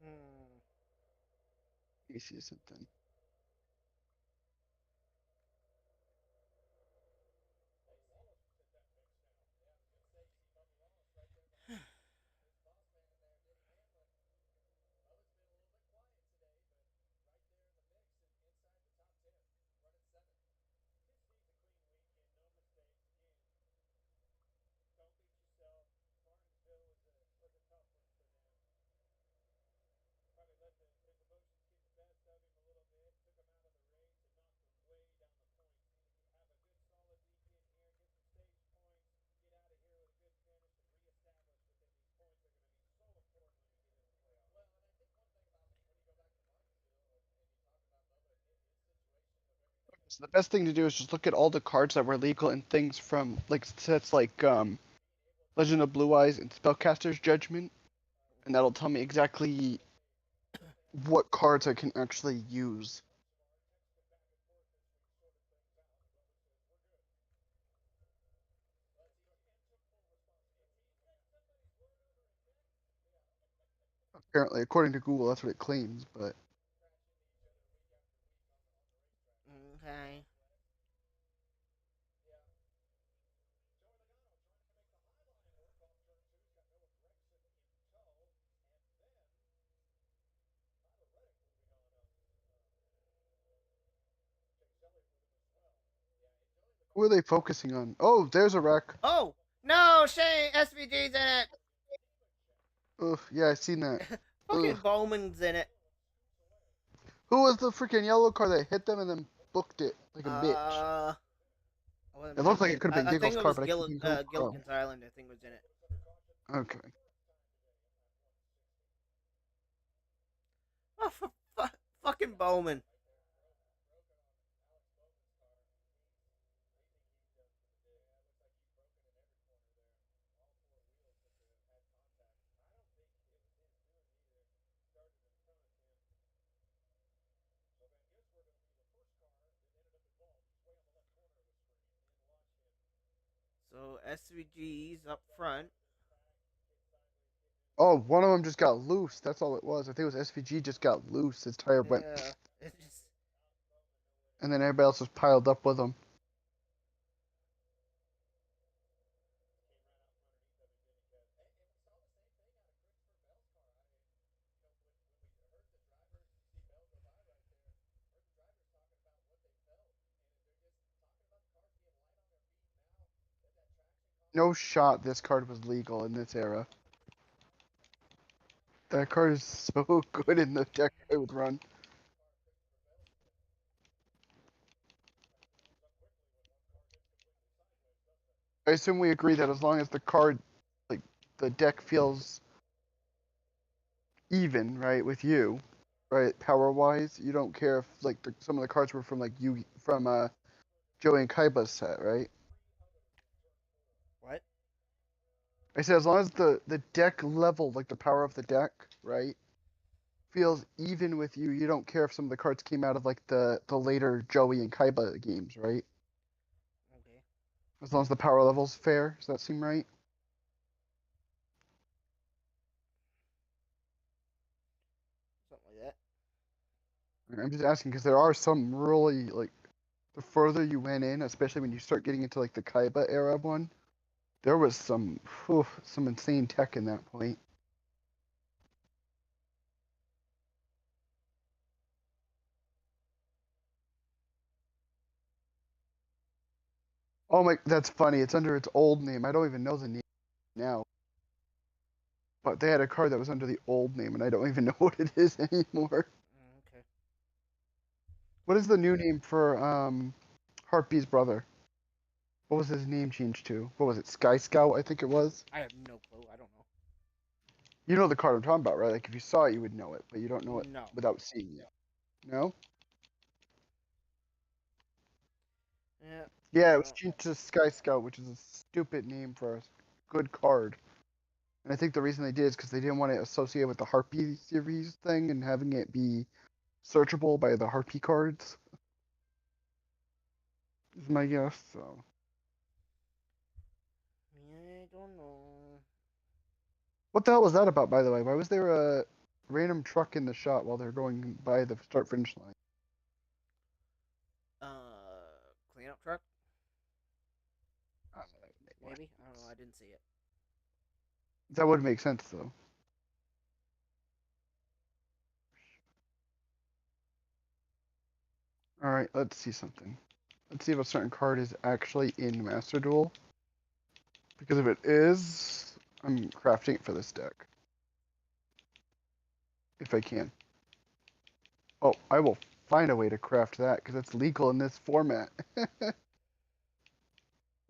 Hmm. Let me see something. So the best thing to do is just look at all the cards that were legal and things from like sets like Legend of Blue Eyes and Spellcaster's Judgment, and that'll tell me exactly what cards I can actually use. Apparently, according to Google, that's what it claims, but Okay. who are they focusing on? Oh, there's a wreck. Oh no, Shane SVG's in it. Ugh, yeah, I seen that. Ugh. Fucking Bowman's in it. Who was the freaking yellow card that hit them and then booked it like a bitch? I wasn't It paying looked like it attention. could have been I think Giggle's it card, was but I can't think who. Oh, Gilligan's Island. I think was in it. okay. Oh, fucking Bowman. So SVG's up front. Oh, one of them just got loose. That's all it was. I think it was SVG just got loose. His tire went, Yeah, it just. and then everybody else was piled up with him. No shot this card was legal in this era. That card is so good in the deck I would run. I assume we agree that as long as the card, like, the deck feels even, right, with you, right, power-wise, you don't care if, like, some of the cards were from, like, Joey and Kaiba's set, right? What? I said as long as the deck level, like the power of the deck, right, feels even with you, you don't care if some of the cards came out of like the later Joey and Kaiba games, right? Okay. As long as the power level's fair, does that seem right? Something like that. I'm just asking because there are some really like the further you went in, especially when you start getting into like the Kaiba era one, there was some insane tech in that point. Oh my, that's funny. It's under its old name. I don't even know the name now. But they had a card that was under the old name, and I don't even know what it is anymore. Okay. What is the new name for Harpy's brother? What was his name changed to? What was it? Sky Scout, I think it was. I have no clue. I don't know. You know the card I'm talking about, right? Like if you saw it, you would know it, but you don't know it No. without seeing it. No? Yeah. Yeah, it was No. changed to Sky Scout, which is a stupid name for a good card. And I think the reason they did is because they didn't want to associate with the Harpy series thing and having it be searchable by the Harpy cards. Is my guess. So I don't know. what the hell was that about, by the way? Why was there a random truck in the shot while they're going by the start finish line? Cleanup truck? Uh, Maybe? I don't know. I didn't see it. that would make sense though. All right, let's see something. Let's see if a certain card is actually in Master Duel. Because if it is, I'm crafting it for this deck. If I can. Oh, I will find a way to craft that because it's legal in this format.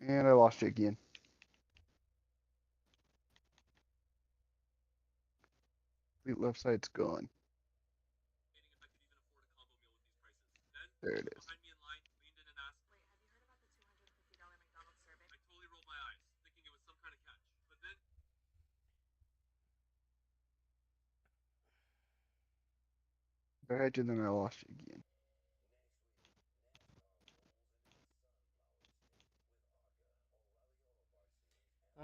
And I lost you again. The left side's gone. There it is. I had you, then I lost you again.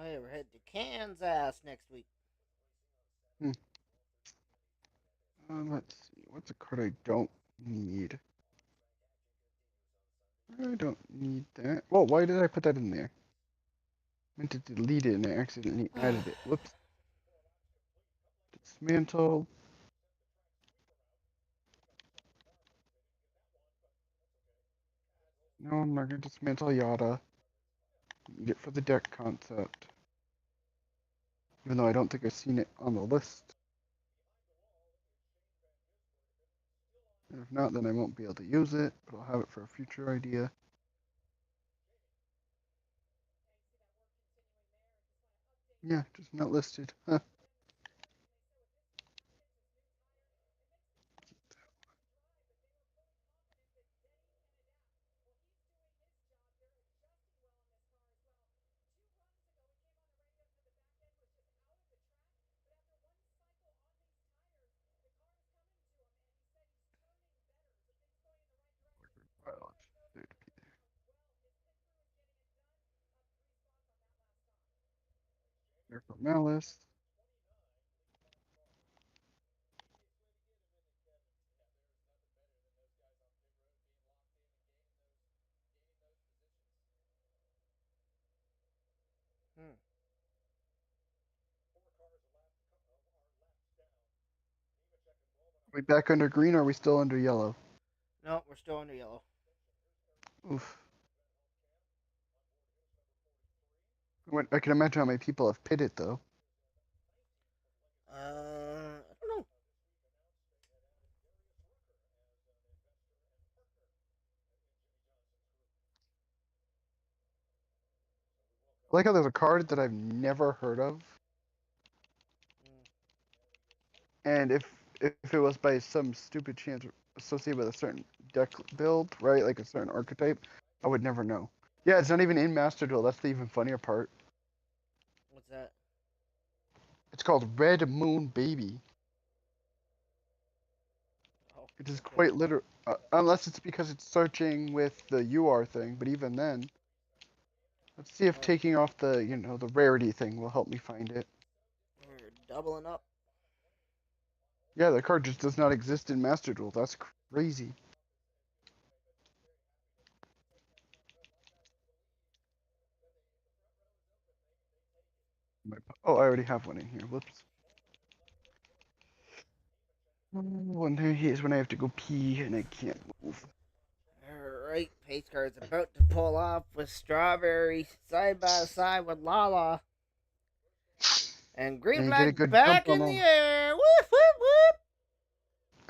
I ever head to Kansas next week. Hmm. Let's see. What's a card I don't need? I don't need that. Well, why did I put that in there? I meant to delete it and I accidentally added it. Whoops. Dismantle. No, I'm not going to dismantle Yada. Need it for the deck concept. Even though I don't think I've seen it on the list. And if not, then I won't be able to use it, but I'll have it for a future idea. Yeah, just not listed. Huh. Well, there to be there for Malice. Hmm. Are we back under green or are we still under yellow? No, we're still under yellow. Oof. I can imagine how many people have pitted though. I don't know. I like how there's a card that I've never heard of, Mm. and if it was by some stupid chance associated with a certain deck build, right, like a certain archetype, I would never know. Yeah, it's not even in Master Duel. That's the even funnier part. What's that? It's called Red Moon Baby. Oh, It is okay. quite literal, unless it's because it's searching with the UR thing. But even then, let's see if Oh, taking off the rarity thing will help me find it. we're doubling up. Yeah, the card just does not exist in Master Duel. That's crazy. Oh, I already have one in here. Whoops. And there he is when I have to go pee and I can't move. Alright, pace car's about to pull off with Strawberry side by side with Lala. And green And you get a flag good jump back on in the them. air. Whoop, whoop, whoop.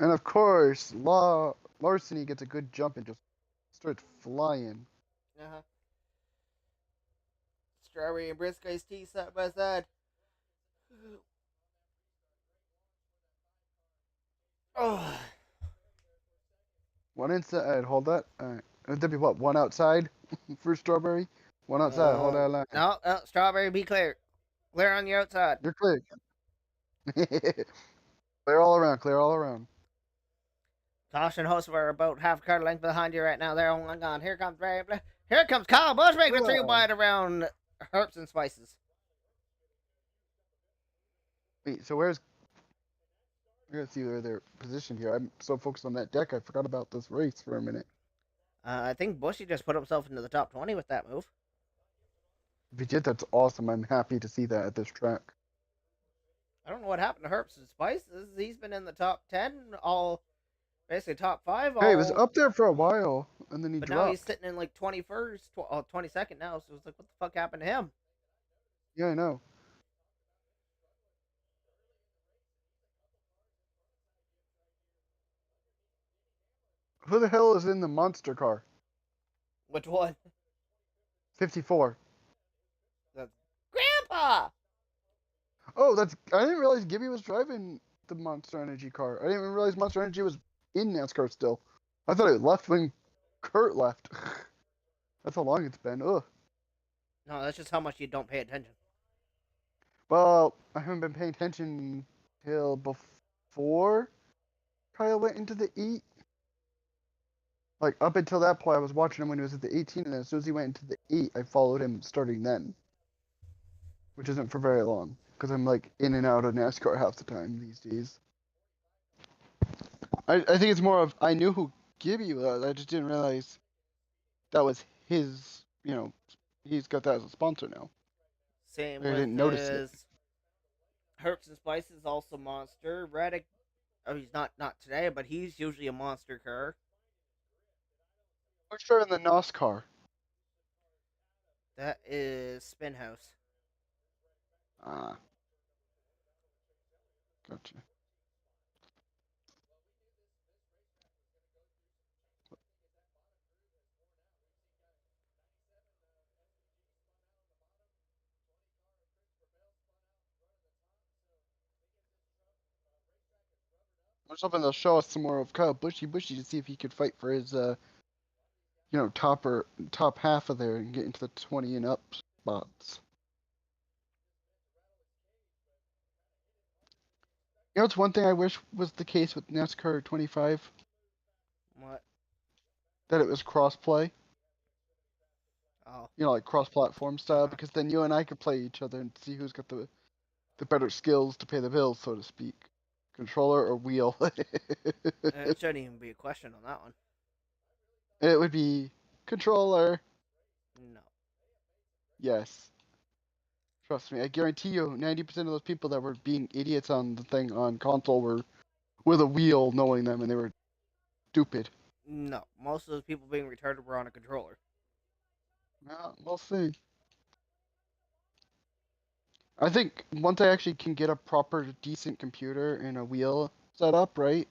And of course, Larceny gets a good jump and just starts flying. Uh-huh. Strawberry and brisk iced tea side by side. Oh. One inside, hold that. That'd be what? One outside for Strawberry? One outside, hold that line. No, no, Strawberry, be clear. Clear on the outside. You're clear. Clear all around, clear all around. Caution, host, we're about half a car length behind you right now. There, oh my god, here comes Here comes Kyle Bush making a three wide around herbs and spices. Wait, so where's... I gotta see where they're positioned here. I'm so focused on that deck, I forgot about this race for a minute. I think Bushy just put himself into the top 20 with that move. If he did, that's awesome. I'm happy to see that at this track. I don't know what happened to herbs and spices. He's been in the top 10 all, basically top 5 all. Hey, he was up there for a while, and then he but dropped. now he's sitting in like 21st, 22nd now. So it's like, what the fuck happened to him? Yeah, I know. Who the hell is in the monster car? Which one? 54. That's Grandpa! Oh, that's... I didn't realize Gibby was driving the Monster Energy car. I didn't even realize Monster Energy was in NASCAR still. I thought it left when Kurt left. That's how long it's been. Ugh. No, that's just how much you don't pay attention. Well, I haven't been paying attention till before Kyle went into the 8. Like, up until that point, I was watching him when he was at the 18, and as soon as he went into the 8, I followed him starting then. Which isn't for very long, because I'm, like, in and out of NASCAR half the time these days. I think it's more of, I knew who Gibby was, I just didn't realize that was his, he's got that as a sponsor now. Same I with didn't notice it. his herbs and spices, also monster. Reddick, oh, he's not today, but he's usually a monster car. Who's driving the NOS car? That is Spinhouse. Ah. Gotcha. I was hoping they'll show us some more of Kyle Bushy to see if he could fight for his, top half of there and get into the 20 and up spots. It's one thing I wish was the case with NASCAR 25, What? that it was cross-play. Oh. Like cross-platform style, because then you and I could play each other and see who's got the better skills to pay the bills, so to speak. Controller or wheel. It shouldn't even be a question on that one. It would be controller. No. Yes. Trust me, I guarantee you 90% of those people that were being idiots on the thing on console were with a wheel knowing them, and they were stupid. No. Most of those people being retarded were on a controller. Well, we'll see. I think once I actually can get a proper, decent computer and a wheel set up, right?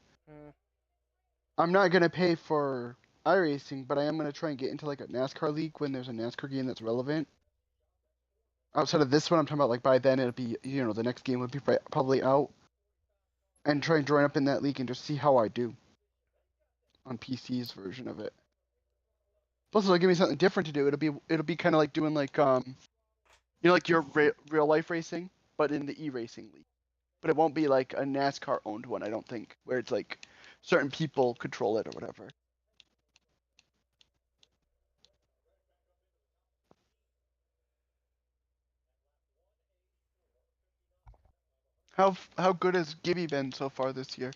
I'm not going to pay for iRacing, but I am going to try and get into like a NASCAR league when there's a NASCAR game that's relevant. Outside of this one, I'm talking about like by then it'll be, the next game would be probably out. And try and join up in that league and just see how I do on PC's version of it. Plus, it'll give me something different to do. It'll be kind of like doing like like your real life racing, but in the e-racing league. But it won't be like a NASCAR owned one, I don't think, where it's like certain people control it or whatever. How good has Gibby been so far this year?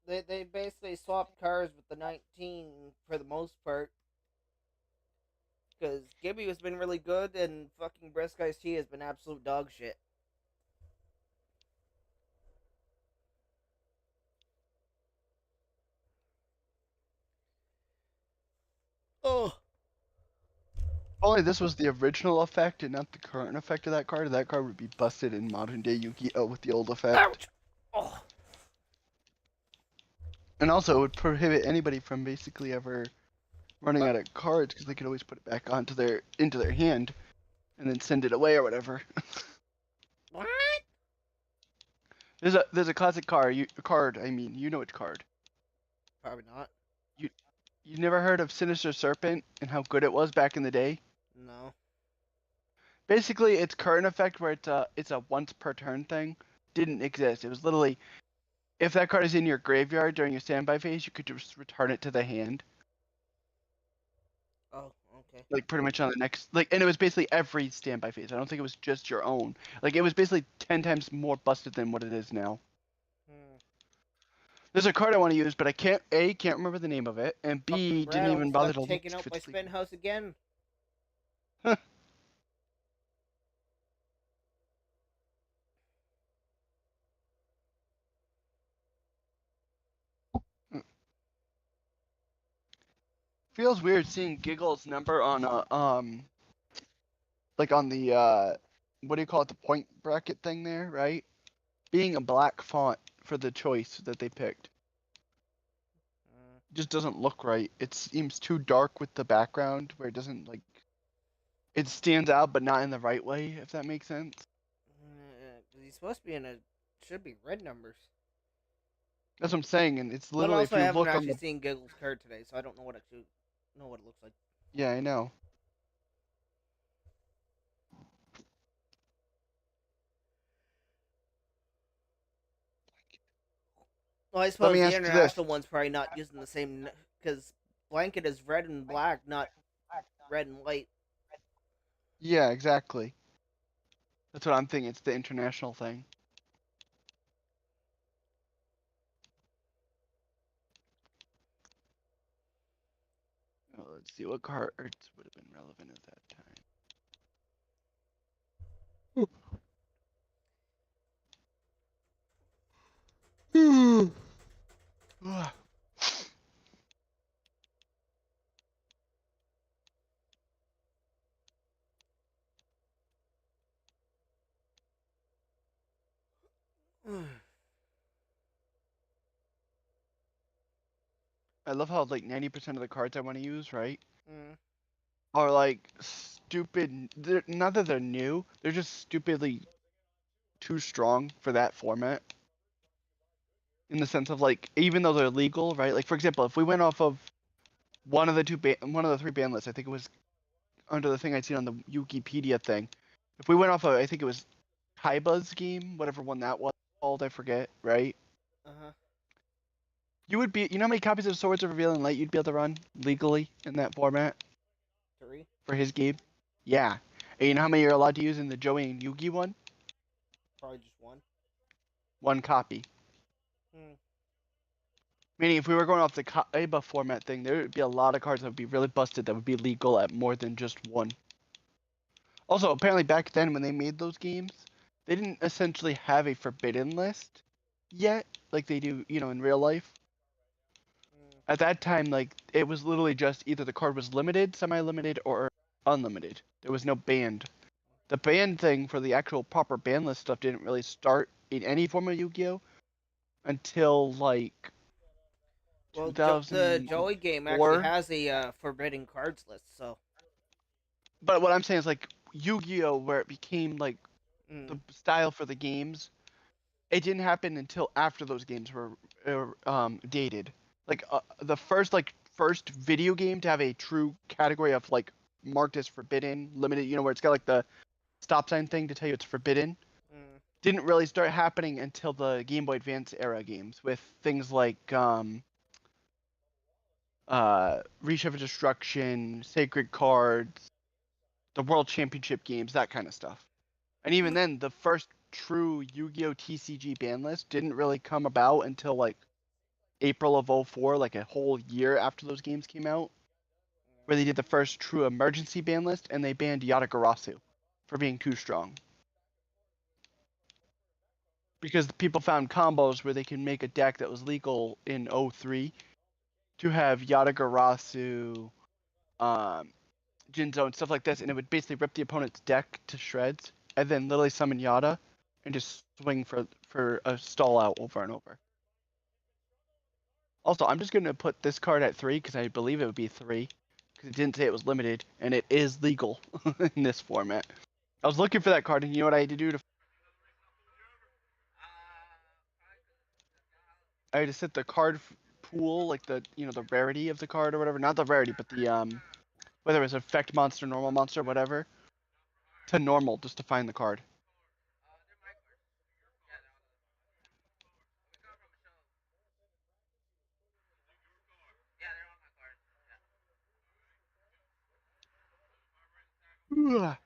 They basically swapped cars with the 19 for the most part. Because Gibby has been really good, and fucking Brisk Iced Tea has been absolute dog shit. Oh. Only this was the original effect and not the current effect of that card would be busted in modern day Yu-Gi-Oh with the old effect. Ouch! Oh. And also, it would prohibit anybody from basically ever running out of cards because they could always put it back into their hand and then send it away or whatever. What? There's a classic card. I mean, you know which card. Probably not. You never heard of Sinister Serpent and how good it was back in the day? No. Basically, its current effect, where it's a once per turn thing, didn't exist. It was literally, if that card is in your graveyard during your standby phase, you could just return it to the hand. Oh, okay. Like pretty much on the next, and it was basically every standby phase. I don't think it was just your own. Like it was basically 10 times more busted than what it is now. There's a card I want to use, but I can't remember the name of it, and B, Fucking Brad didn't even bother got to look taken if out by it's legal. Spin House again. Feels weird seeing Giggle's number on like on the what do you call it, the point bracket thing there, right? Being a black font for the choice that they picked. Just doesn't look right. It seems too dark with the background where it doesn't like it stands out but not in the right way, if that makes sense. He's supposed to be in a should be red numbers. That's what I'm saying, and it's But literally also, if I you haven't look on actually the seen Giggle's card today, so I don't know what it looks like. Yeah, I know. Well, I Let suppose me the ask you this. international one's probably not using the same because blanket is red and black, not red and white. Yeah, exactly. That's what I'm thinking. It's the international thing. Oh, let's see what cards would have been relevant at that time. I love how like 90% of the cards I want to use, right, are like stupid. Not that they're new, they're just stupidly too strong for that format. In the sense of like, even though they're legal, right? Like for example, if we went off of one of the three ban lists, I think it was under the thing I'd seen on the Wikipedia thing. If we went off of, I think it was Kaiba's game, whatever one that was called, I forget, right? You would be, you know how many copies of Swords of Revealing Light you'd be able to run legally in that format? 3. For his game? Yeah. And you know how many you're allowed to use in the Joey and Yugi one? Probably just 1. One copy. Meaning, if we were going off the Kaiba format thing, there would be a lot of cards that would be really busted that would be legal at more than just one. Also, apparently back then when they made those games, they didn't essentially have a forbidden list yet, like they do, in real life. At that time, like, it was literally just either the card was limited, semi-limited, or unlimited. There was no banned. The ban thing for the actual proper ban list stuff didn't really start in any form of Yu-Gi-Oh! Until, like, Well, 2004. the Joey game actually has a forbidden cards list, so. But what I'm saying is, like, Yu-Gi-Oh! Where it became, like, the style for the games, it didn't happen until after those games were dated. Like, the first video game to have a true category of, like, marked as forbidden, limited, where it's got, like, the stop sign thing to tell you it's forbidden, didn't really start happening until the Game Boy Advance era games, with things like, Reach of Destruction, Sacred Cards, the World Championship games, that kind of stuff. And even then, the first true Yu-Gi-Oh! TCG ban list didn't really come about until like April of 04, like a whole year after those games came out. where they did the first true emergency ban list, and they banned Yatagarasu for being too strong. Because people found combos where they can make a deck that was legal in 03 to have Yatagarasu, Jinzo, and stuff like this, and it would basically rip the opponent's deck to shreds, and then literally summon Yata, and just swing for a stall out over and over. Also, I'm just going to put this card at 3, because I believe it would be 3, because it didn't say it was limited, and it is legal in this format. I was looking for that card, and you know what I had to do? I had to set the card pool, like the rarity of the card or whatever. Not the rarity, but the whether it was effect monster, normal monster, whatever, to normal just to find the card. Ugh.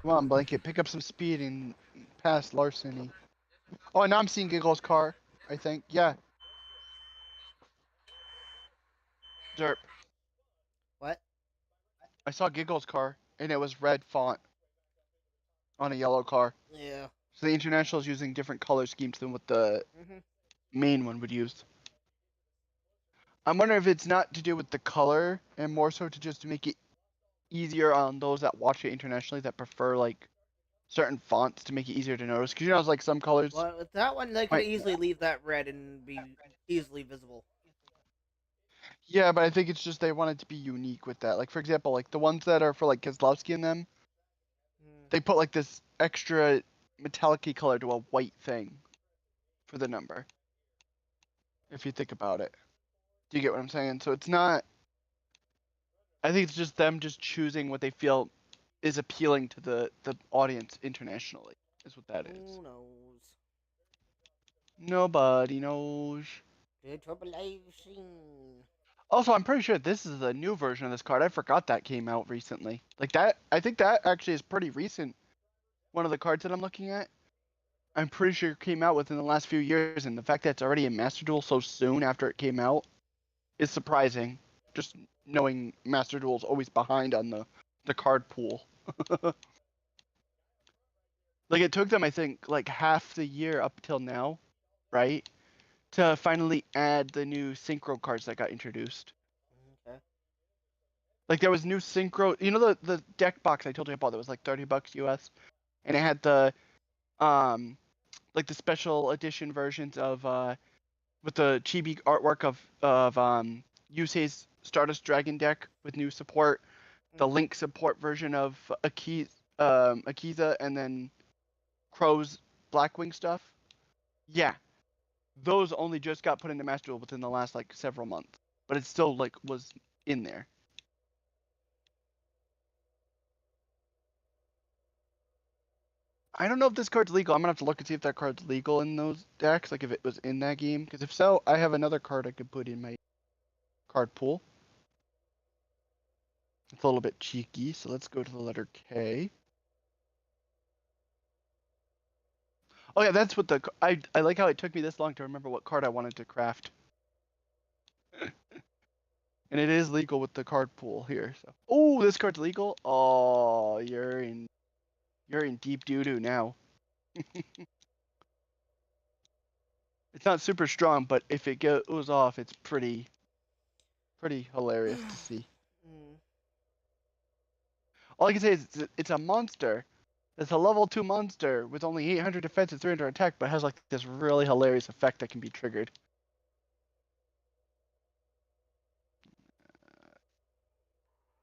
Come on, Blanket, pick up some speed and pass Larceny. Oh, and now I'm seeing Giggle's car, I think. Yeah. Derp. What? I saw Giggle's car, and it was red font on a yellow car. Yeah. So the International is using different color schemes than what the main one would use. I'm wondering if it's not to do with the color, and more so to just make it easier on those that watch it internationally that prefer like certain fonts to make it easier to notice. Because it's like some colors. Well, with that one, they could might... easily leave that red and be easily visible. Yeah, but I think it's just they wanted to be unique with that. Like for example, like the ones that are for like Kozlowski and them, they put like this extra metallic-y color to a white thing for the number. If you think about it, do you get what I'm saying? So it's not. I think it's just them just choosing what they feel is appealing to the audience internationally. Is what that is. Who knows? Nobody knows. The tribulation. Also, I'm pretty sure this is a new version of this card. I forgot that came out recently. Like that, I think that actually is pretty recent. One of the cards that I'm looking at, I'm pretty sure it came out within the last few years, and the fact that it's already in Master Duel so soon after it came out is surprising. Just knowing Master Duel's always behind on the card pool. Like it took them, I think, like half the year up till now, right, to finally add the new synchro cards that got introduced. Okay. Like there was new synchro, the deck box I told you about that was like $30 US, and it had the like the special edition versions of with the chibi artwork of Yusei's Stardust Dragon deck with new support, the Link support version of Akiza, and then Crow's Blackwing stuff. Yeah, those only just got put into Master Duel within the last like several months, but it still like was in there. I don't know if this card's legal. I'm gonna have to look and see if that card's legal in those decks, like if it was in that game. Because if so, I have another card I could put in my card pool. It's a little bit cheeky, so let's go to the letter K. Oh yeah, that's what I like how it took me this long to remember what card I wanted to craft. And it is legal with the card pool here. So, oh, this card's legal. Oh, you're in deep doo doo now. It's not super strong, but if it goes off, it's pretty hilarious to see. All I can say is it's a monster. It's a level 2 monster with only 800 defense and 300 attack, but has like this really hilarious effect that can be triggered.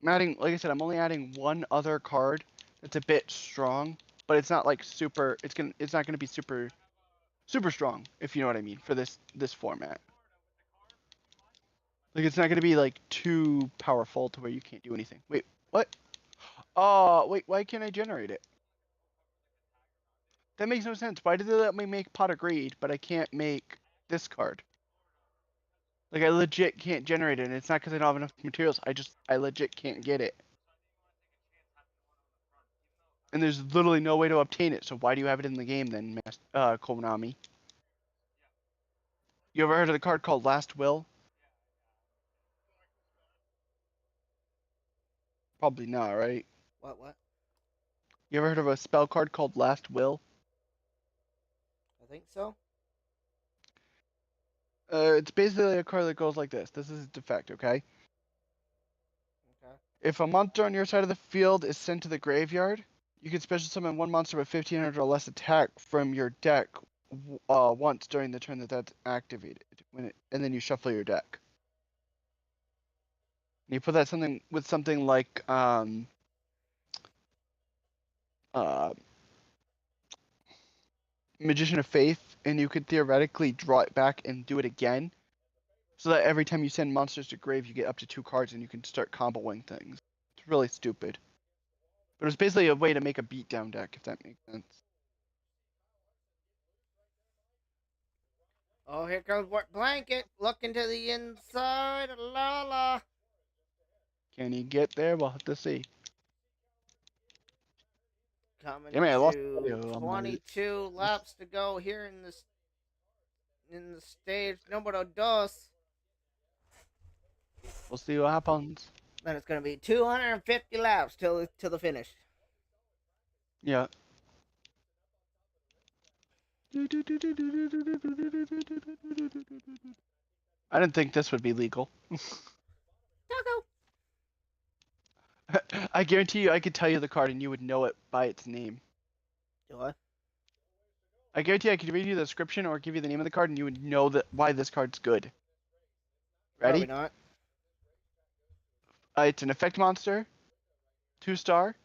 I'm adding, like I said, I'm only adding one other card that's a bit strong, but it's not like super. It's not gonna be super strong, if you know what I mean, for this format. Like it's not gonna be like too powerful to where you can't do anything. Wait, what? Oh, wait, why can't I generate it? That makes no sense. Why did they let me make Pot of Greed, but I can't make this card? Like, I legit can't generate it, and it's not because I don't have enough materials. I legit can't get it. And there's literally no way to obtain it, so why do you have it in the game then, Konami? You ever heard of the card called Last Will? Probably not, right? What? You ever heard of a spell card called Last Will? I think so. It's basically a card that goes like this. This is its effect, okay? Okay. If a monster on your side of the field is sent to the graveyard, you can special summon one monster with 1500 or less attack from your deck once during the turn that's activated. And then you shuffle your deck. And you put that something like Magician of Faith, and you could theoretically draw it back and do it again. So that every time you send monsters to grave, you get up to 2 cards and you can start comboing things. It's really stupid. But it's basically a way to make a beatdown deck, if that makes sense. Oh, here comes what blanket. Looking to the inside. La la. Can he get there? We'll have to see. Coming Damn it, I lost to audio on my... 22 laps to go here in the stage number dos. We'll see what happens. Then it's gonna be 250 laps till the finish. Yeah. I didn't think this would be legal. Taco. I guarantee you I could tell you the card and you would know it by its name. Do I? I guarantee I could read you the description or give you the name of the card and you would know why this card's good. Ready? Probably not. It's an effect monster, 2-star,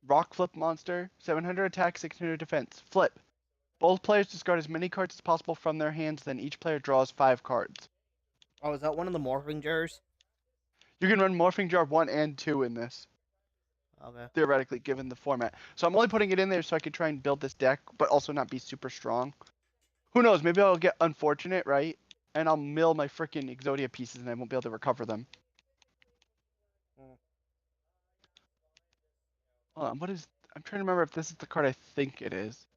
rock flip monster, 700 attack, 600 defense. Flip. Both players discard as many cards as possible from their hands, then each player draws 5 cards. Oh, is that one of the morphing jars? You can run Morphing Jar 1 and 2 in this. Okay. Theoretically, given the format. So I'm only putting it in there so I could try and build this deck, but also not be super strong. Who knows, maybe I'll get Unfortunate, right? And I'll mill my freaking Exodia pieces and I won't be able to recover them. Hold on, I'm trying to remember if this is the card I think it is.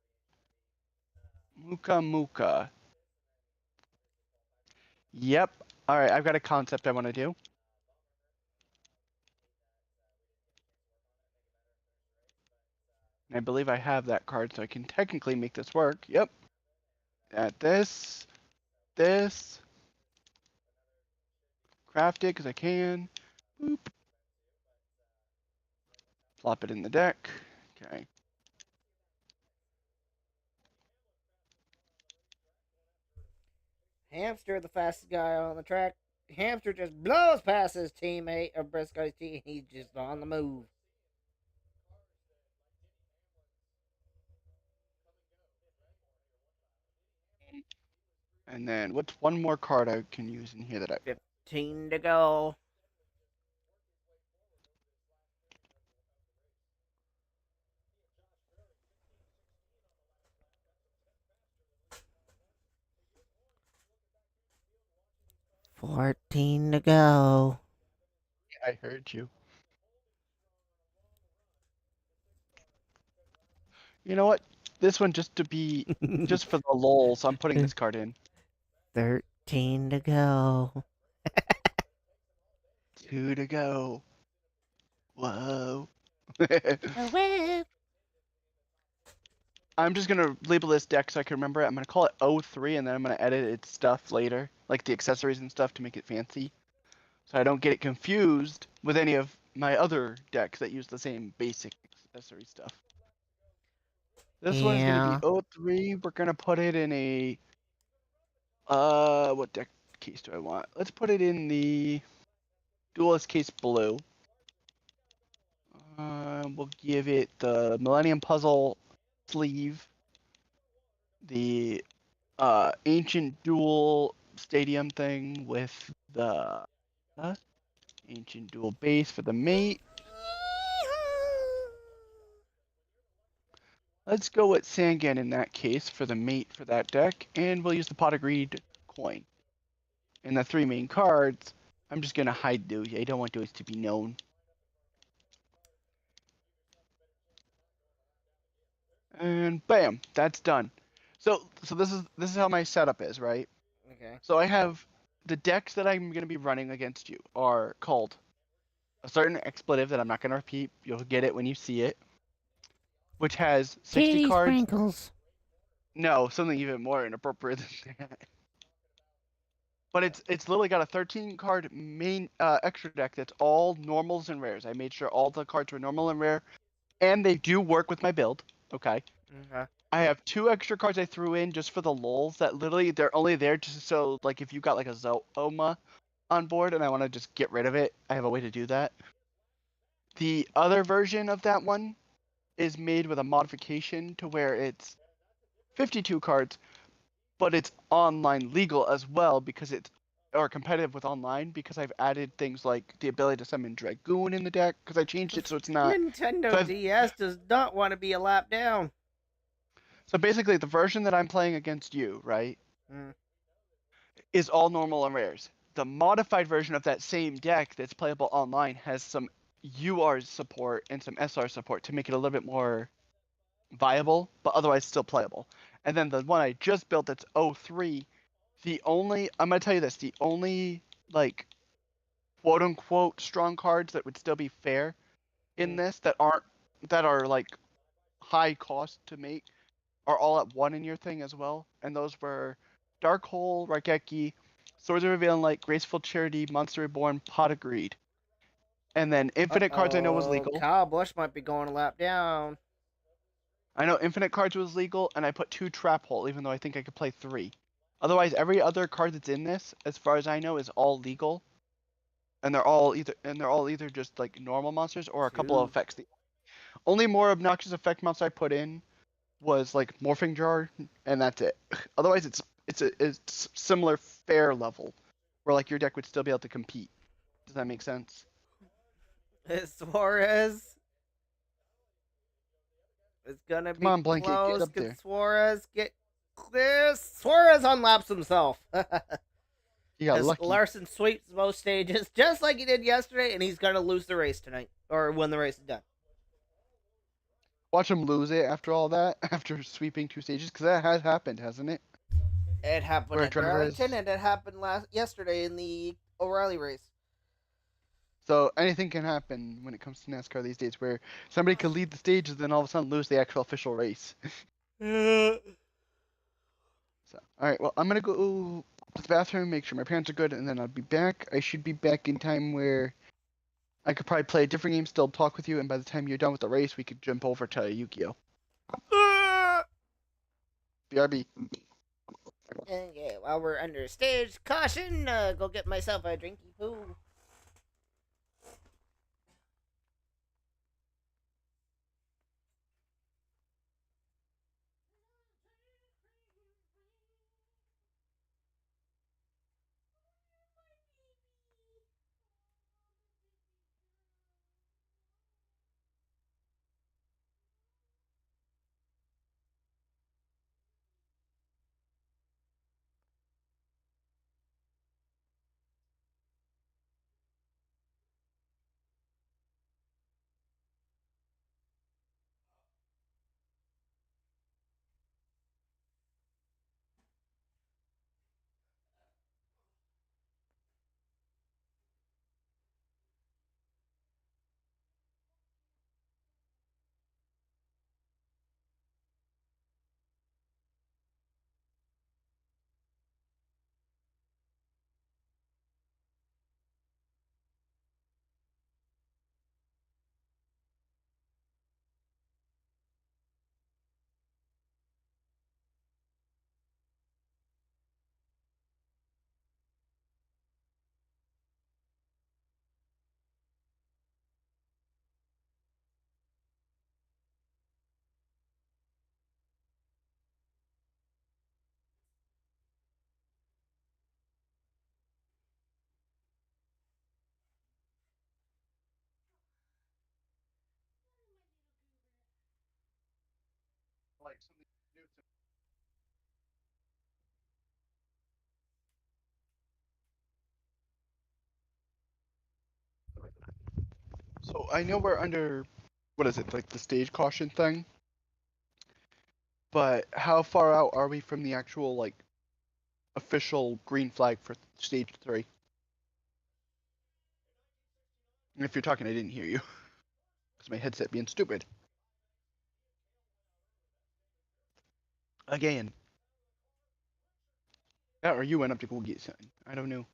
Muka Muka. Yep. Alright, I've got a concept I want to do. And I believe I have that card, so I can technically make this work. Yep. At this. Craft it, because I can. Boop. Plop it in the deck. Okay. Hamster, the fastest guy on the track. Hamster just blows past his teammate or Briscoe's team. He's just on the move. And then what's one more card I can use in here that I... 15 to go. $14 to go. I heard you. You know what? This one just for the lulz, I'm putting this card in. 13 to go. 2 to go. Whoa. I'm just gonna label this deck so I can remember it. I'm gonna call it 03 and then I'm gonna edit its stuff later, like the accessories and stuff to make it fancy. So I don't get it confused with any of my other decks that use the same basic accessory stuff. This one is gonna be 03. We're gonna put it in a what deck case do I want? Let's put it in the Duelist case blue. We'll give it the Millennium Puzzle sleeve, the Ancient Duel Stadium thing with the Ancient Duel base for the mate. Let's go with Sangan in that case for the mate for that deck, and we'll use the Pot of Greed coin. And the 3 main cards, I'm just going to hide those. I don't want those to be known. And bam, that's done. So this is how my setup is, right? Okay. So I have the decks that I'm going to be running against you are called a certain expletive that I'm not going to repeat. You'll get it when you see it, which has 60 Titty cards. sprinkles. No, something even more inappropriate than that. But it's literally got a 13 card main extra deck that's all normals and rares. I made sure all the cards were normal and rare, and they do work with my build. Okay. Okay. I have 2 extra cards I threw in just for the lulz that literally they're only there just so like if you got like a Zoma on board and I want to just get rid of it, I have a way to do that. The other version of that one is made with a modification to where it's 52 cards, but it's online legal as well because it's or competitive with online because I've added things like the ability to summon Dragoon in the deck because I changed it so it's not. Nintendo So, DS does not want to be a lap down. so basically, the version that I'm playing against you, right, Mm. is all normal and rares. The modified version of that same deck that's playable online has some UR support and some SR support to make it a little bit more viable, but otherwise still playable. And then the one I just built that's 03, I'm gonna tell you this, the only like quote unquote strong cards that would still be fair in Mm. this that are like high cost to make are all at 1 in your thing as well. And those were Dark Hole, Raigeki, Swords of Reveal and Light, Graceful Charity, Monster Reborn, Pot of Greed. And then Infinite Cards I know was Uh-oh. legal. Kyle Busch might be going a lap down. I know Infinite Cards was legal, and I put 2 Trap Hole, even though I think I could play 3. Otherwise, every other card that's in this, as far as I know, is all legal, and they're all either just like normal monsters or a couple of Two. effects. The only more obnoxious effect mounts I put in was like Morphing Jar, and that's it. Otherwise, it's similar fair level, where like your deck would still be able to compete. Does that make sense? Suarez is gonna Come be on, Blanket, get close. up Can there. Suarez get this? Suarez unlaps himself. You got As lucky. Larson sweeps most stages, just like he did yesterday, and he's gonna lose the race tonight, or when the race is done. Watch him lose it after all that, after sweeping 2 stages, because that has happened, hasn't it? It happened Where a at driver Darlington, is. and it happened yesterday in the O'Reilly race. So anything can happen when it comes to NASCAR these days, where somebody could lead the stage and then all of a sudden lose the actual official race. So, all right, well, I'm gonna go to the bathroom, make sure my parents are good, and then I'll be back. I should be back in time where I could probably play a different game, still talk with you, and by the time you're done with the race, we could jump over to Yu-Gi-Oh. BRB. Okay, while we're under stage caution, go get myself a drinky poo. So I know we're under, what is it, like the stage caution thing? But how far out are we from the actual, like, official green flag for stage 3? And if you're talking, I didn't hear you. Because my headset being stupid. Again. Yeah, or you went up to go get something. I don't know.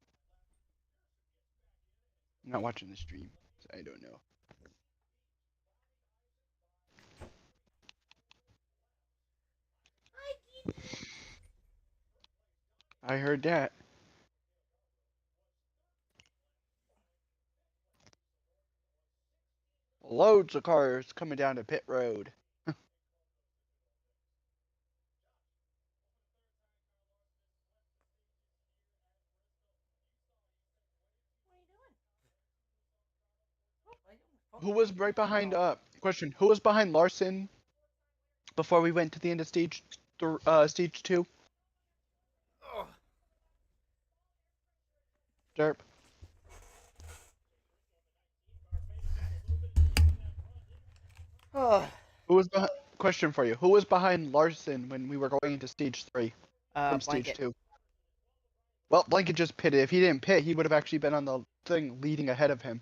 I'm not watching the stream, so I don't know. I heard that. Loads of cars coming down to pit road. Who was right behind, question, who was behind Larson before we went to the end of stage 2? Derp. Who was behind, question for you, who was behind Larson when we were going into stage 3 from stage Blanket. 2? Well, Blanket just pitted. If he didn't pit, he would have actually been on the thing leading ahead of him.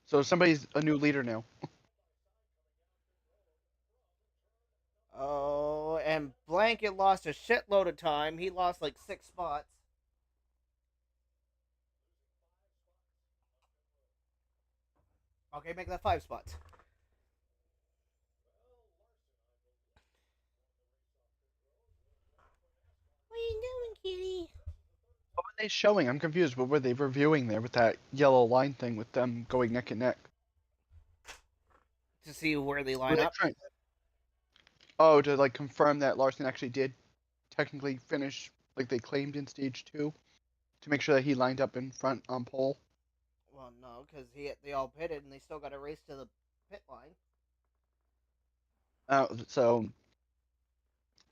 So somebody's a new leader now. Oh, and Blanket lost a shitload of time. He lost like 6 spots. Okay, make that 5 spots. What are you doing, kitty? What were they showing? I'm confused. What were they reviewing there with that yellow line thing with them going neck and neck? To see where they Were line they up. trying? Oh, to like confirm that Larson actually did technically finish like they claimed in stage 2, to make sure that he lined up in front on pole. Well, no, because they all pitted and they still got a race to the pit line. So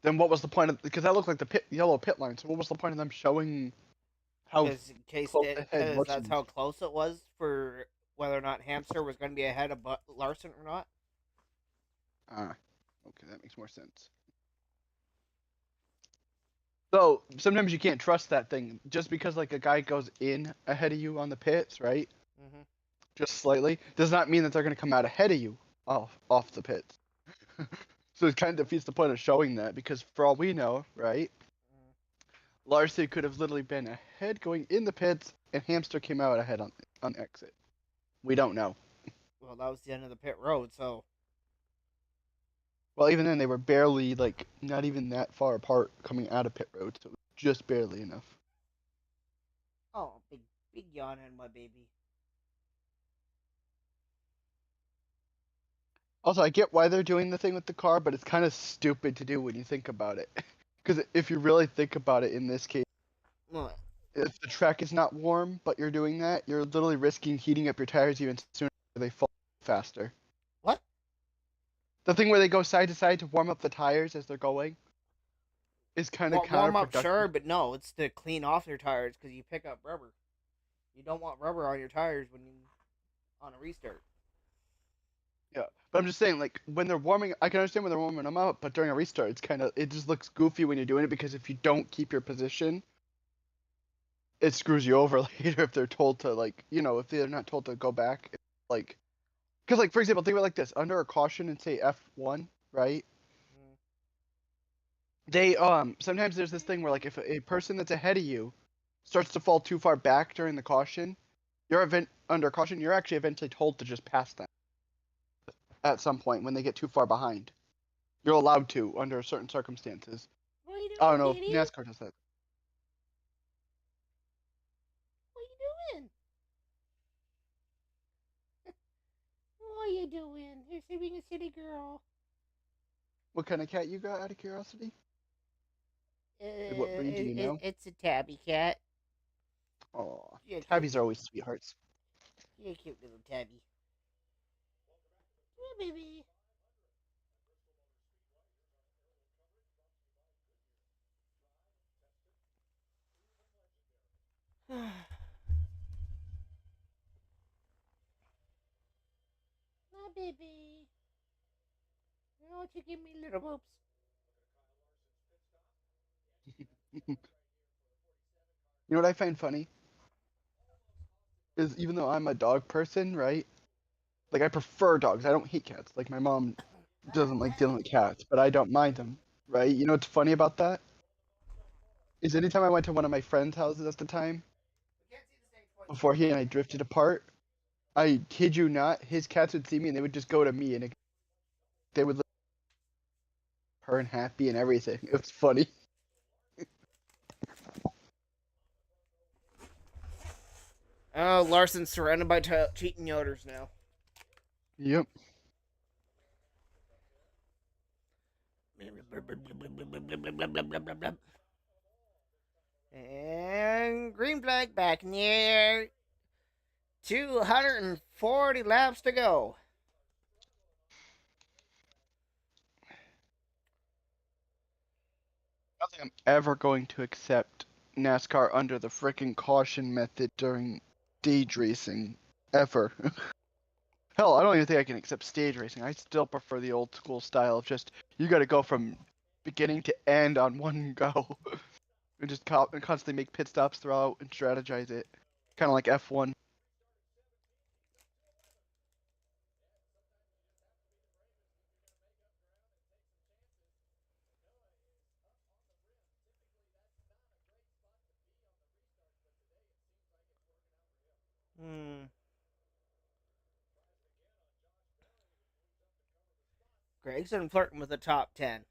then what was the point of, because that looked like the yellow pit line, so what was the point of them showing how Because in case close ahead because Larson that's was? how close it was for whether or not Hamster was going to be ahead of Larson or not. Ah, okay, that makes more sense. So sometimes you can't trust that thing just because like a guy goes in ahead of you on the pits, right? Mm-hmm. Just slightly does not mean that they're going to come out ahead of you off the pits. So it kind of defeats the point of showing that, because for all we know, right? Larcy could have literally been ahead going in the pits, and Hamster came out ahead on exit. We don't know. Well, that was the end of the pit road, so. Well, even then, they were barely, like, not even that far apart coming out of pit road, so just barely enough. Oh, big yawn in my baby. Also, I get why they're doing the thing with the car, but it's kind of stupid to do when you think about it. Because if you really think about it in this case, What? if the track is not warm, but you're doing that, you're literally risking heating up your tires even sooner so they fall faster. What? The thing where they go side to side to warm up the tires as they're going is kind of Warm up, counterproductive. sure, but no, it's to clean off your tires because you pick up rubber. You don't want rubber on your tires when you on a restart. Yeah, but I'm just saying, like, when they're warming, I can understand when they're warming them up, but during a restart, it just looks goofy when you're doing it, because if you don't keep your position, it screws you over later if they're told to, like, if they're not told to go back, like, because, like, for example, think of it like this: under a caution in say F1, right? Mm. They sometimes there's this thing where, like, if a person that's ahead of you starts to fall too far back during the caution, under caution, you're actually eventually told to just pass them at some point when they get too far behind. You're allowed to under certain circumstances. What are you I don't doing, know if kitty? NASCAR does that. What are you doing? What are you doing? You're saving a city girl. What kind of cat you got, out of curiosity? Like, what breed do you know? It's a tabby cat. Oh, Yeah, tabbies are always sweethearts. You're a cute little tabby. Come here, baby. baby. Why don't you give me little boobs? You know what I find funny is even though I'm a dog person, right? Like I prefer dogs. I don't hate cats. Like my mom doesn't like dealing with cats, but I don't mind them, right? You know what's funny about that? Is anytime I went to one of my friends' houses at the time, before he and I drifted apart, I kid you not, his cats would see me and they would just go to me and they would look at her and happy and everything. It was funny. Oh, Larson's surrounded by cheating yoders now. Yep. And green flag back in the air. 240 laps to go. I don't think I'm ever going to accept NASCAR under the frickin' caution method during stage racing. Ever. Hell, I don't even think I can accept stage racing. I still prefer the old school style of just you got to go from beginning to end on one go, and just and constantly make pit stops throughout and strategize it, kind of like F1. Hmm. Gregson flirting with the top 10.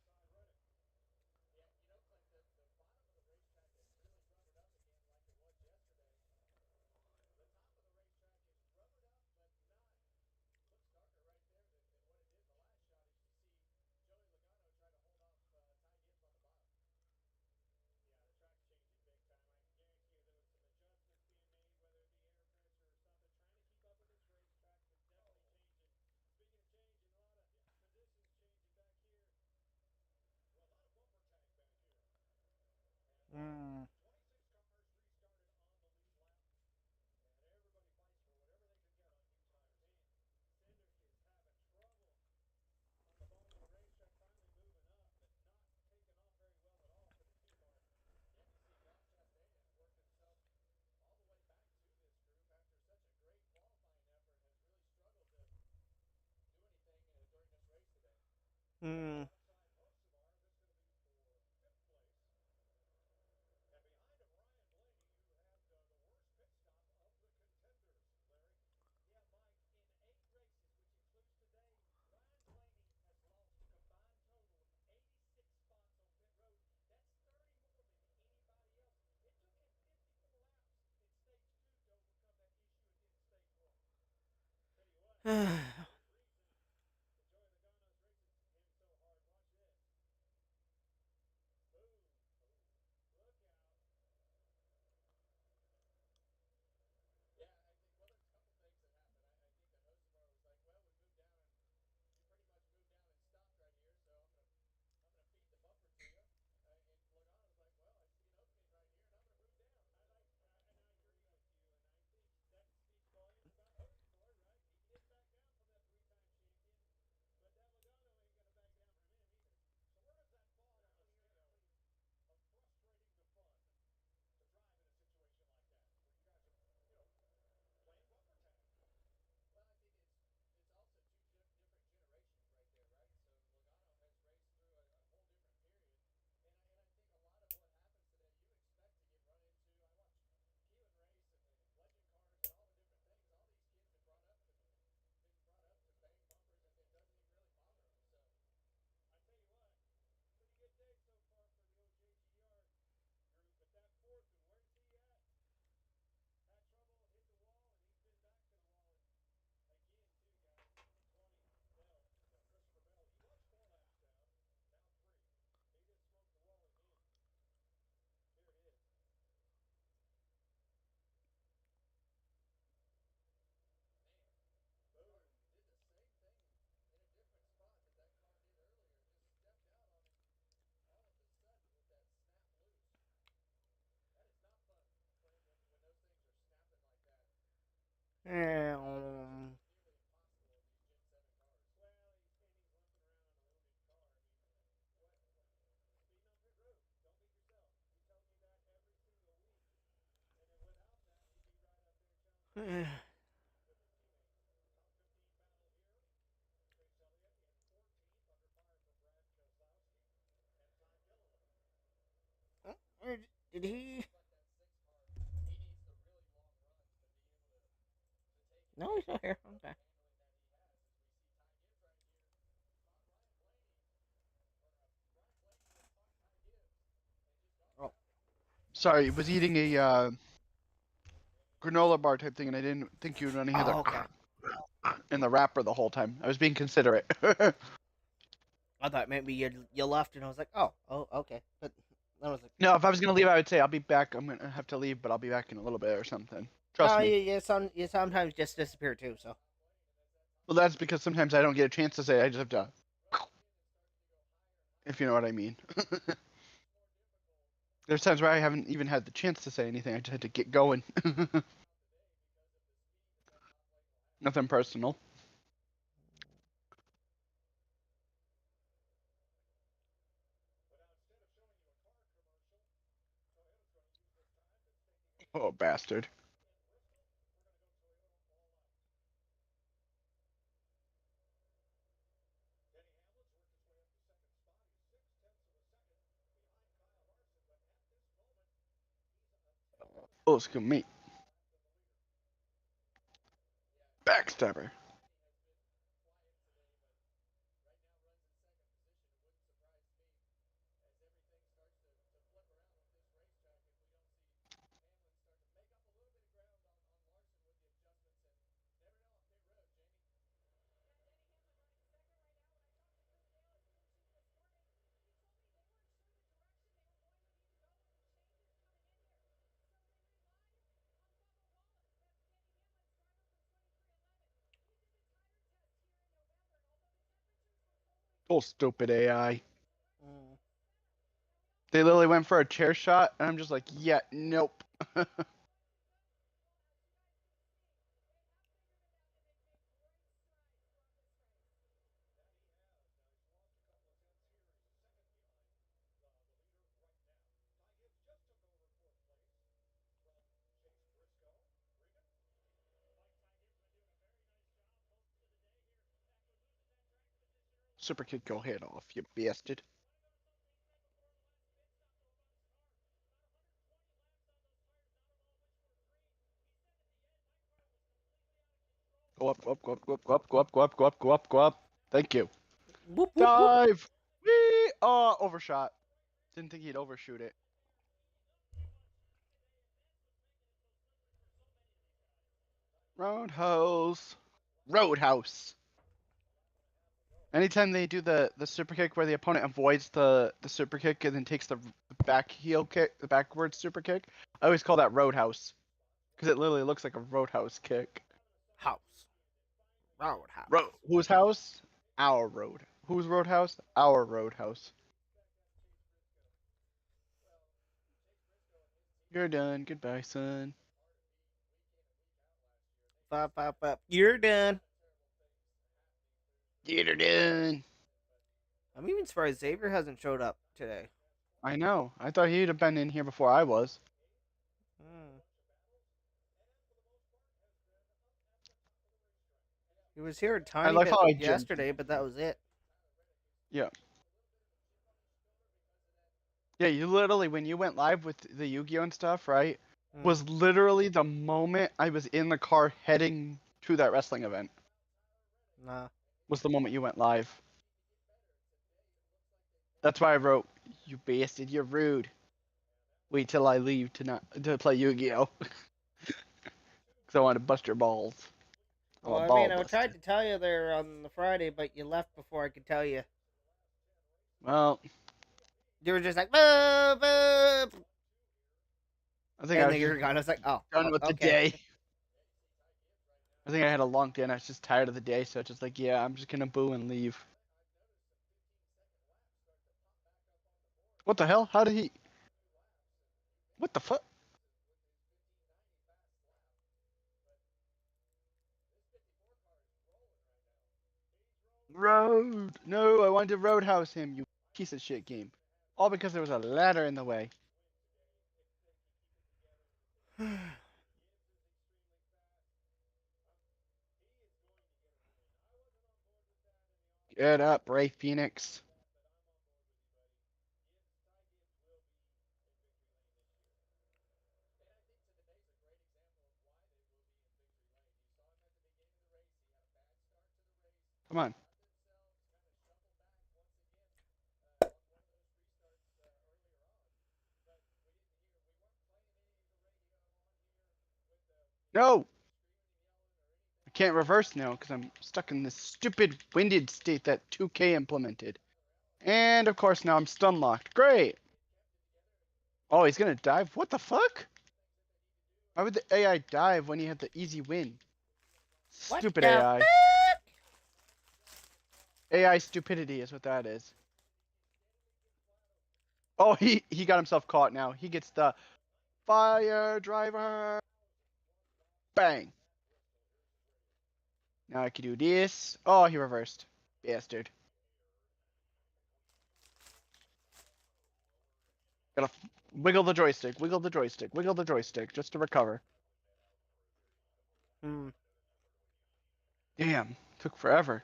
Hmm. Hmm. Or did he? No, he's not here. Okay. Oh. Sorry, was eating a granola bar type thing, and I didn't think you would only hear Oh, okay. in the wrapper the whole time. I was being considerate. I thought maybe you left, and I was like, oh, okay. But I was like, No, if I was gonna leave, I would say I'll be back. I'm gonna have to leave, but I'll be back in a little bit or something. Trust no, me. you sometimes just disappear too. So. Well, that's because sometimes I don't get a chance to say. I just have to, if you know what I mean. There's times where I haven't even had the chance to say anything. I just had to get going. Nothing personal. Oh, bastard. Oh, excuse me. Backstabber. Oh, stupid AI. Mm. They literally went for a chair shot, and I'm just like, yeah, nope. Super kick your head off, you bastard. Go up, go up, go up, go up, go up, go up, go up, go up, go up, go up. Thank you. Whoop whoop whoop. Dive! Whee! Oh, overshot. Didn't think he'd overshoot it. Roadhouse. Roadhouse. Anytime they do the super kick where the opponent avoids the super kick and then takes the back heel kick, the backwards super kick, I always call that roadhouse because it literally looks like a roadhouse kick. House. Roadhouse. Whose house? Our road. Whose roadhouse? Our roadhouse. You're done. Goodbye, son. Pop, pop, pop. You're done. You're done. I'm even surprised Xavier hasn't showed up today. I know. I thought he'd have been in here before I was. Hmm. He was here a I tiny like bit how I jumped. yesterday, but that was it. Yeah. Yeah, you literally, when you went live with the Yu-Gi-Oh! And stuff, right? Hmm. Was literally the moment I was in the car heading to that wrestling event. Nah. Was the moment you went live. That's why I wrote, "You bastard, you're rude. Wait till I leave to play Yu-Gi-Oh!" Because I want to bust your balls. I'm Well, a I ball mean, I tried buster. to tell you there on the Friday, but you left before I could tell you. Well, You were just like, boo, boo, I think I and was then you just were gone. I was like, oh, done with the okay. day. I think I had a long day and I was just tired of the day, so I was just like, yeah, I'm just gonna boo and leave. What the hell? How did he? What the fuck? Road! No, I wanted to roadhouse him, you piece of shit game. All because there was a ladder in the way. Get up, Ray Phoenix. Come on. No! I can't reverse now because I'm stuck in this stupid winded state that 2K implemented. And of course now I'm stun locked. Great! Oh, he's gonna dive? What the fuck? Why would the AI dive when he had the easy win? What Stupid the AI. fuck? AI stupidity is what that is. Oh, he got himself caught now. He gets the fire driver. Bang. Now I can do this. Oh, he reversed. Bastard. Gotta wiggle the joystick, wiggle the joystick, wiggle the joystick just to recover. Hmm. Damn, took forever.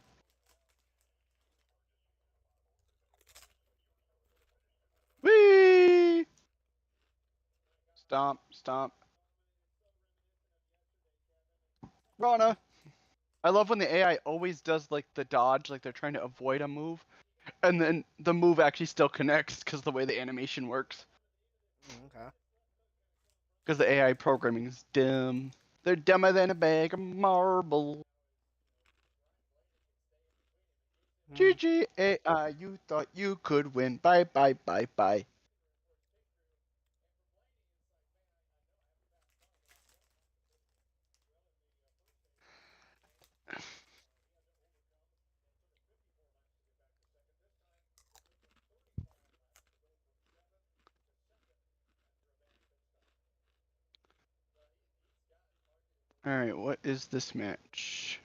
Whee! Stomp, stomp. Rana. I love when the AI always does like the dodge, like they're trying to avoid a move, and then the move actually still connects because the way the animation works. Okay. Because the AI programming is dumb. They're dumber than a bag of marble. GG AI, you thought you could win. Bye, bye, bye, bye. Alright, what is this match?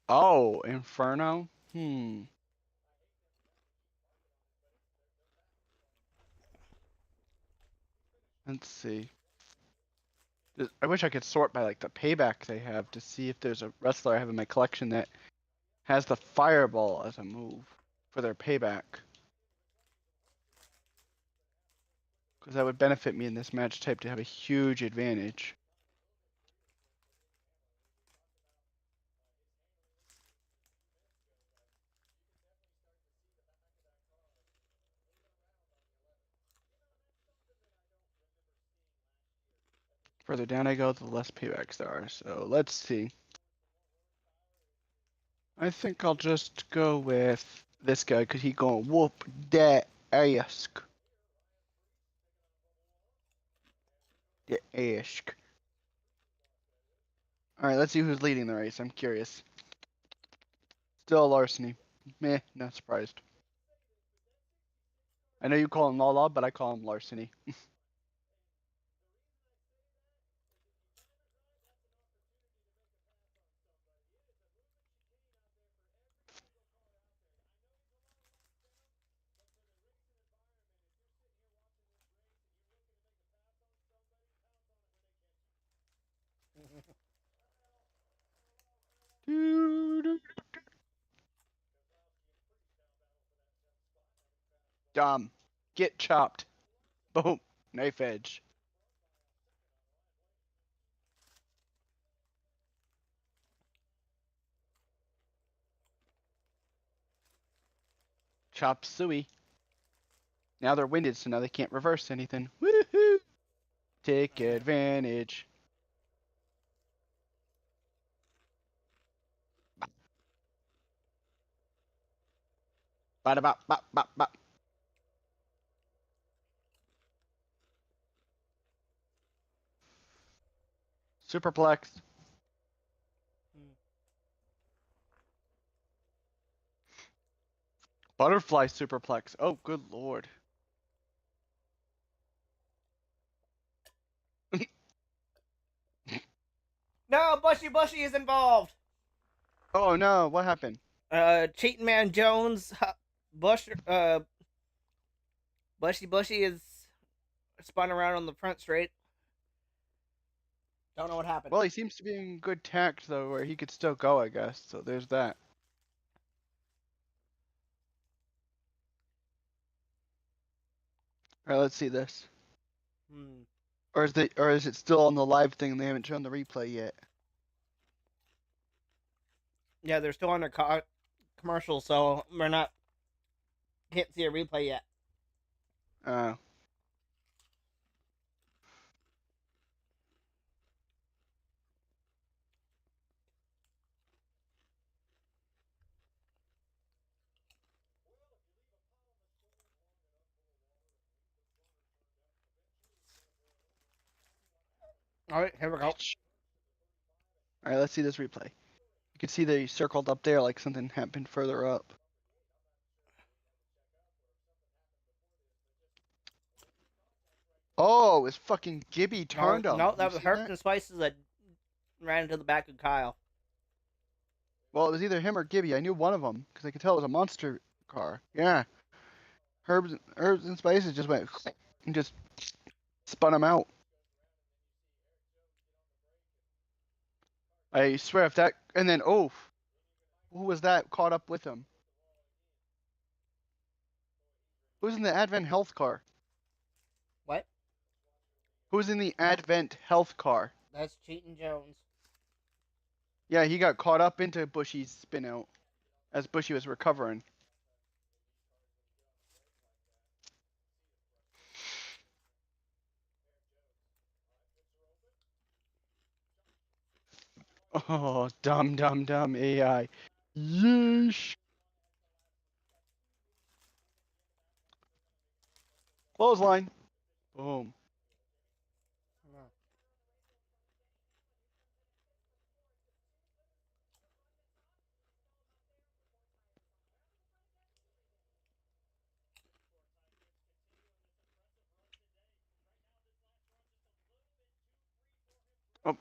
Oh, Inferno? Let's see. I wish I could sort by like the payback they have to see if there's a wrestler I have in my collection that has the fireball as a move for their payback. Because that would benefit me in this match type to have a huge advantage. Further down I go, the less paybacks there are. So let's see. I think I'll just go with this guy because he gonna whoop that ass. The ass. Alright, let's see who's leading the race. I'm curious. Still larceny. Meh, not surprised. I know you call him Lala, but I call him larceny. Dumb. Get chopped. Boom. Knife edge. Chop suey. Now they're winded, so now they can't reverse anything. Woohoo! Take advantage. Bada bop bop bop bop. Superplex. Butterfly superplex. Oh, good lord. No, Bushy is involved. Oh no, what happened? Cheating Man Jones, Bush, Bushy is spun around on the front straight. Don't know what happened. Well, he seems to be in good tact though, where he could still go, I guess. So there's that. All right, let's see this. Hmm. Or is it still on the live thing and they haven't shown the replay yet? Yeah, they're still under commercial, so we're not can't see a replay yet. Uh, All right, here we go. all right, let's see this replay. You can see they circled up there like something happened further up. Oh, it's fucking Gibby turned him. No, that You was seen Herbs that? and Spices that ran into the back of Kyle. Well, it was either him or Gibby. I knew one of them because I could tell it was a monster car. Yeah. Herbs and Spices just went and just spun him out. I swear if that and then oh, who was that caught up with him? Who's in the Advent Health car? What? Who's in the Advent Health car? That's Cheatin' Jones. Yeah, he got caught up into Bushy's spin out as Bushy was recovering. Oh, dumb AI. Yeesh. Clothesline. Boom. Oh,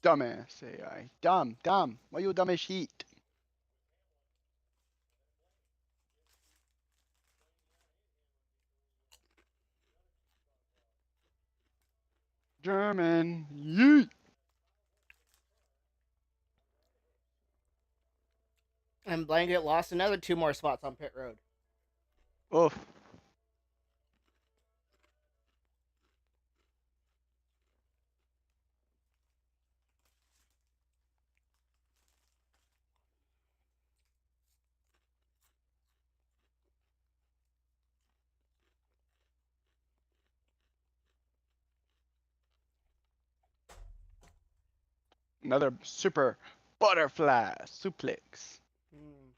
dumbass AI. Dumb. Why you dumb as shit? German. Yeet. And Blanket lost another 2 more spots on pit road. Oof. Another super butterfly suplex. Hmm.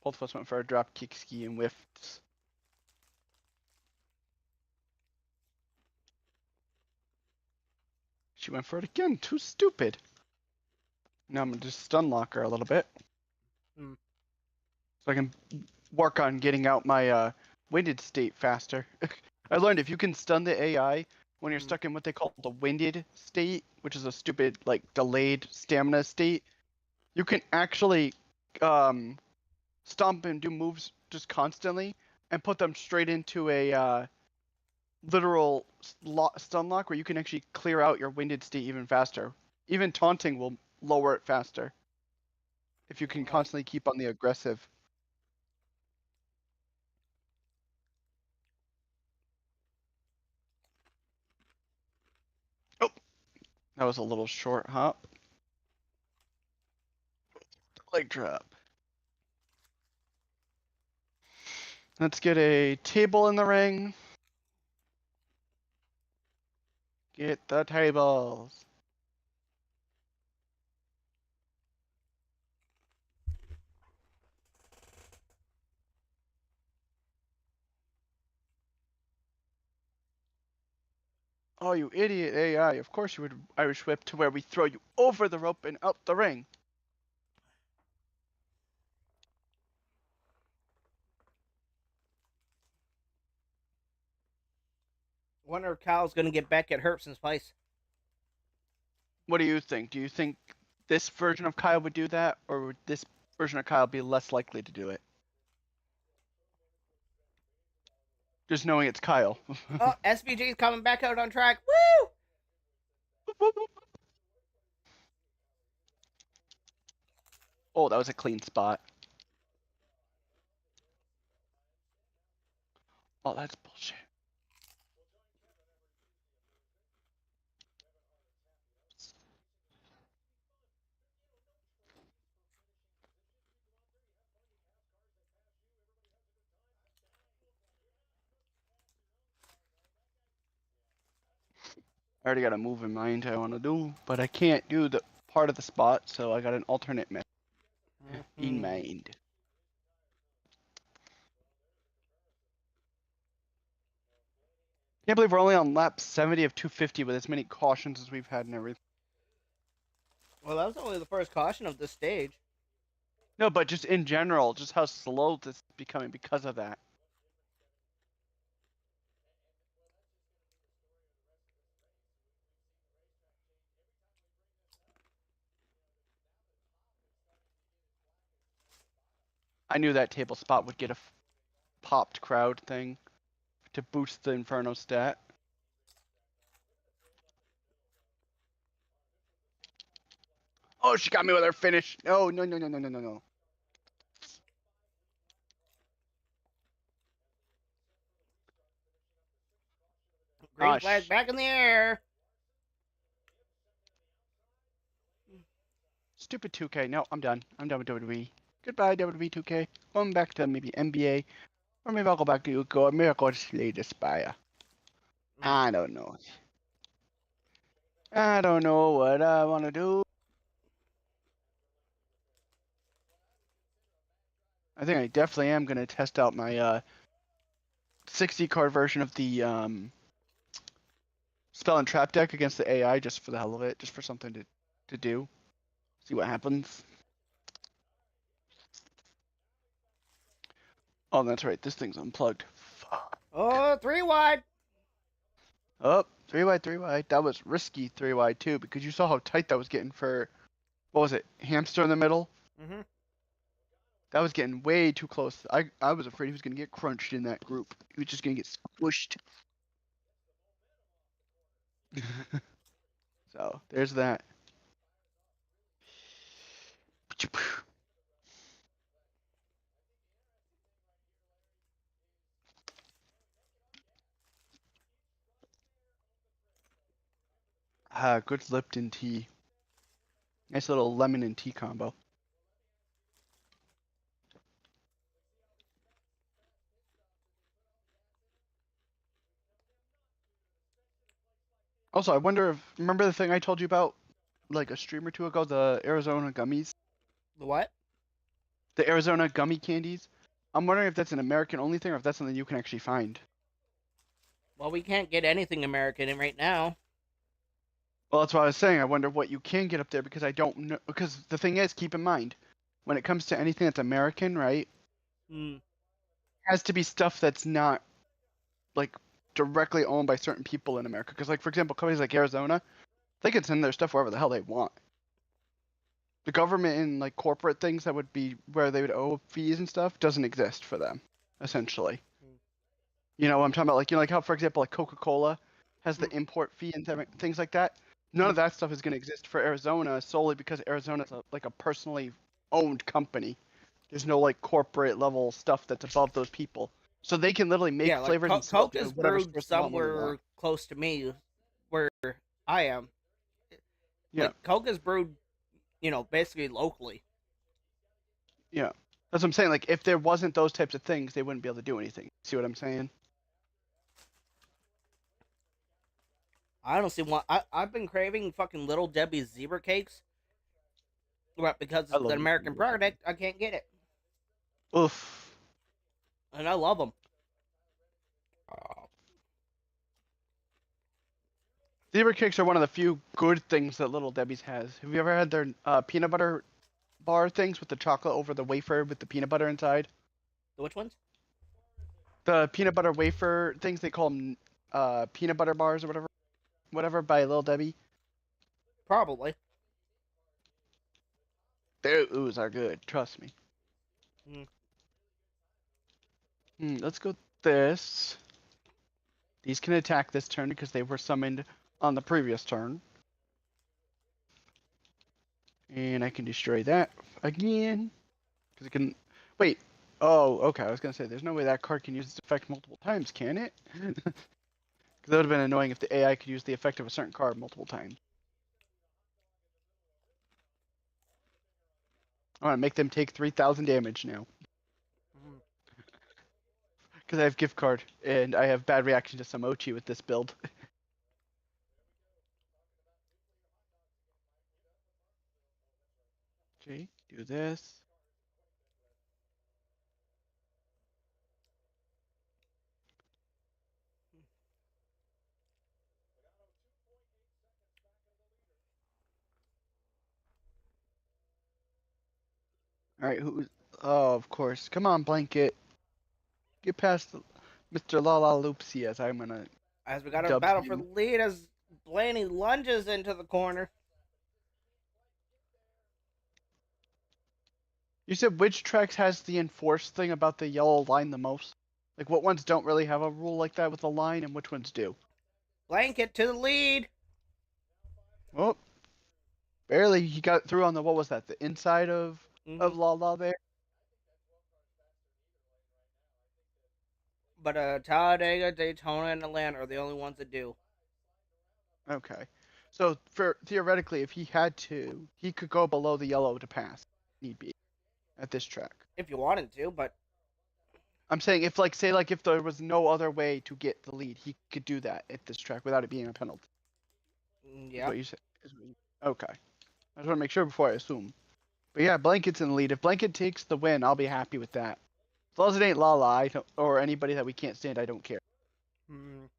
Both of us went for a drop kick ski and whiffed. She went for it again. Too stupid. Now I'm gonna just stun lock her a little bit. Hmm. So I can work on getting out my winded state faster. I learned if you can stun the AI when you're stuck in what they call the winded state, which is a stupid like delayed stamina state, you can actually stomp and do moves just constantly and put them straight into a literal stun lock where you can actually clear out your winded state even faster. Even taunting will lower it faster if you can constantly keep on the aggressive. Oh, that was a little short hop. Leg drop. Let's get a table in the ring. Get the tables. Oh, you idiot AI. Of course you would Irish whip to where we throw you over the rope and out the ring. Wonder if Kyle's gonna get back at Herbson's place. What do you think? Do you think this version of Kyle would do that, or would this version of Kyle be less likely to do it? Just knowing it's Kyle. Oh, SVG's coming back out on track. Woo! Oh, that was a clean spot. Oh, that's bullshit. I already got a move in mind I want to do, but I can't do the part of the spot, so I got an alternate method in mind. Can't believe we're only on lap 70 of 250 with as many cautions as we've had and everything. Well, that was only the first caution of this stage. No, but just in general, just how slow this is becoming because of that. I knew that table spot would get a popped crowd thing to boost the Inferno stat. Oh, she got me with her finish. No, no, no, no, no, no, no, no. Green flag back in the air. Stupid 2K. No, I'm done. I'm done with WWE. Goodbye, WWE 2K. Going back to maybe NBA. Or maybe I'll go back to Uko. Or maybe I'll go to Slay the Spire. I don't know. I don't know what I want to do. I think I definitely am going to test out my 60 card version of the Spell and Trap deck against the AI just for the hell of it. Just for something to do. See what happens. Oh, that's right. This thing's unplugged. Fuck. Oh, 3 wide. Oh, 3 wide, 3 wide. That was risky 3 wide too, because you saw how tight that was getting for, what was it, Hamster in the middle? Mm-hmm. That was getting way too close. I was afraid he was going to get crunched in that group. He was just going to get squished. So, there's that. Good Lipton tea. Nice little lemon and tea combo. Also, I wonder if, remember the thing I told you about like a stream or two ago, the Arizona gummies? The what? The Arizona gummy candies? I'm wondering if that's an American only thing or if that's something you can actually find. Well, we can't get anything American in right now. Well, that's what I was saying. I wonder what you can get up there because I don't know. Because the thing is, keep in mind, when it comes to anything that's American, right? Has to be stuff that's not like directly owned by certain people in America. Because, like, for example, companies like Arizona, they can send their stuff wherever the hell they want. The government and like corporate things that would be where they would owe fees and stuff doesn't exist for them, essentially. You know what I'm talking about? Like, you know, like how, for example, like Coca-Cola has the import fee and things like that. None of that stuff is going to exist for Arizona solely because Arizona's like a personally owned company. There's no like corporate level stuff that's above those people. So they can literally make Yeah, like flavors and sell Coke to is whatever brewed source they want when they somewhere want. close to me, where I am. Yeah. Like, Coke is brewed, basically locally. Yeah. That's what I'm saying. Like, if there wasn't those types of things, they wouldn't be able to do anything. See what I'm saying? I honestly want. I've been craving fucking Little Debbie's zebra cakes, but because it's an American product, I can't get it. Oof. And I love them. Zebra cakes are one of the few good things that Little Debbie's has. Have you ever had their peanut butter bar things with the chocolate over the wafer with the peanut butter inside? Which ones? The peanut butter wafer things, they call them peanut butter bars or whatever by Lil Debbie. Probably. Those are good, trust me. Mm. Let's go this. These can attack this turn because they were summoned on the previous turn. And I can destroy that again. Because it can... Wait. Oh, okay. I was going to say, there's no way that card can use its effect multiple times, can it? Because that would have been annoying if the AI could use the effect of a certain card multiple times. I want to make them take 3,000 damage now. Mm. Because I have gift card, and I have bad reaction to Samochi with this build. Okay, do this. Alright, who's... Oh, of course. Come on, Blanket. Get past Mr. Lala Loopsy as I'm gonna As we got a dub battle for the you. lead as Blaney lunges into the corner. You said which tracks has the enforced thing about the yellow line the most? Like, what ones don't really have a rule like that with a line, and which ones do? Blanket to the lead. Oh, barely. He got through on the, what was that? The inside Mm-hmm. of Lala there? But Talladega, Daytona, and Atlanta are the only ones that do. Okay. So, for theoretically, if he had to, he could go below the yellow to pass. Need be. At this track. If you wanted to, but I'm saying if, like, say, like, if there was no other way to get the lead, he could do that at this track without it being a penalty. Is yeah. what you said. Okay. I just want to make sure before I assume. But yeah, Blanket's in the lead. If Blanket takes the win, I'll be happy with that. As long as it ain't Lala, I don't, or anybody that we can't stand, I don't care. Mm.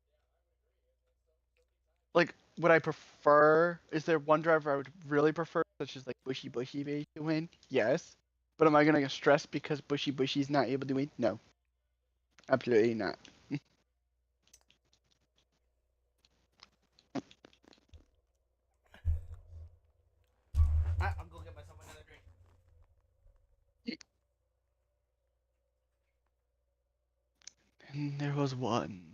Like, would I prefer? Is there one driver I would really prefer, such as like Bushy Baby to win? Yes. But am I gonna get stressed because Bushy's not able to win? No, absolutely not. I'll go get myself another drink. And there was one.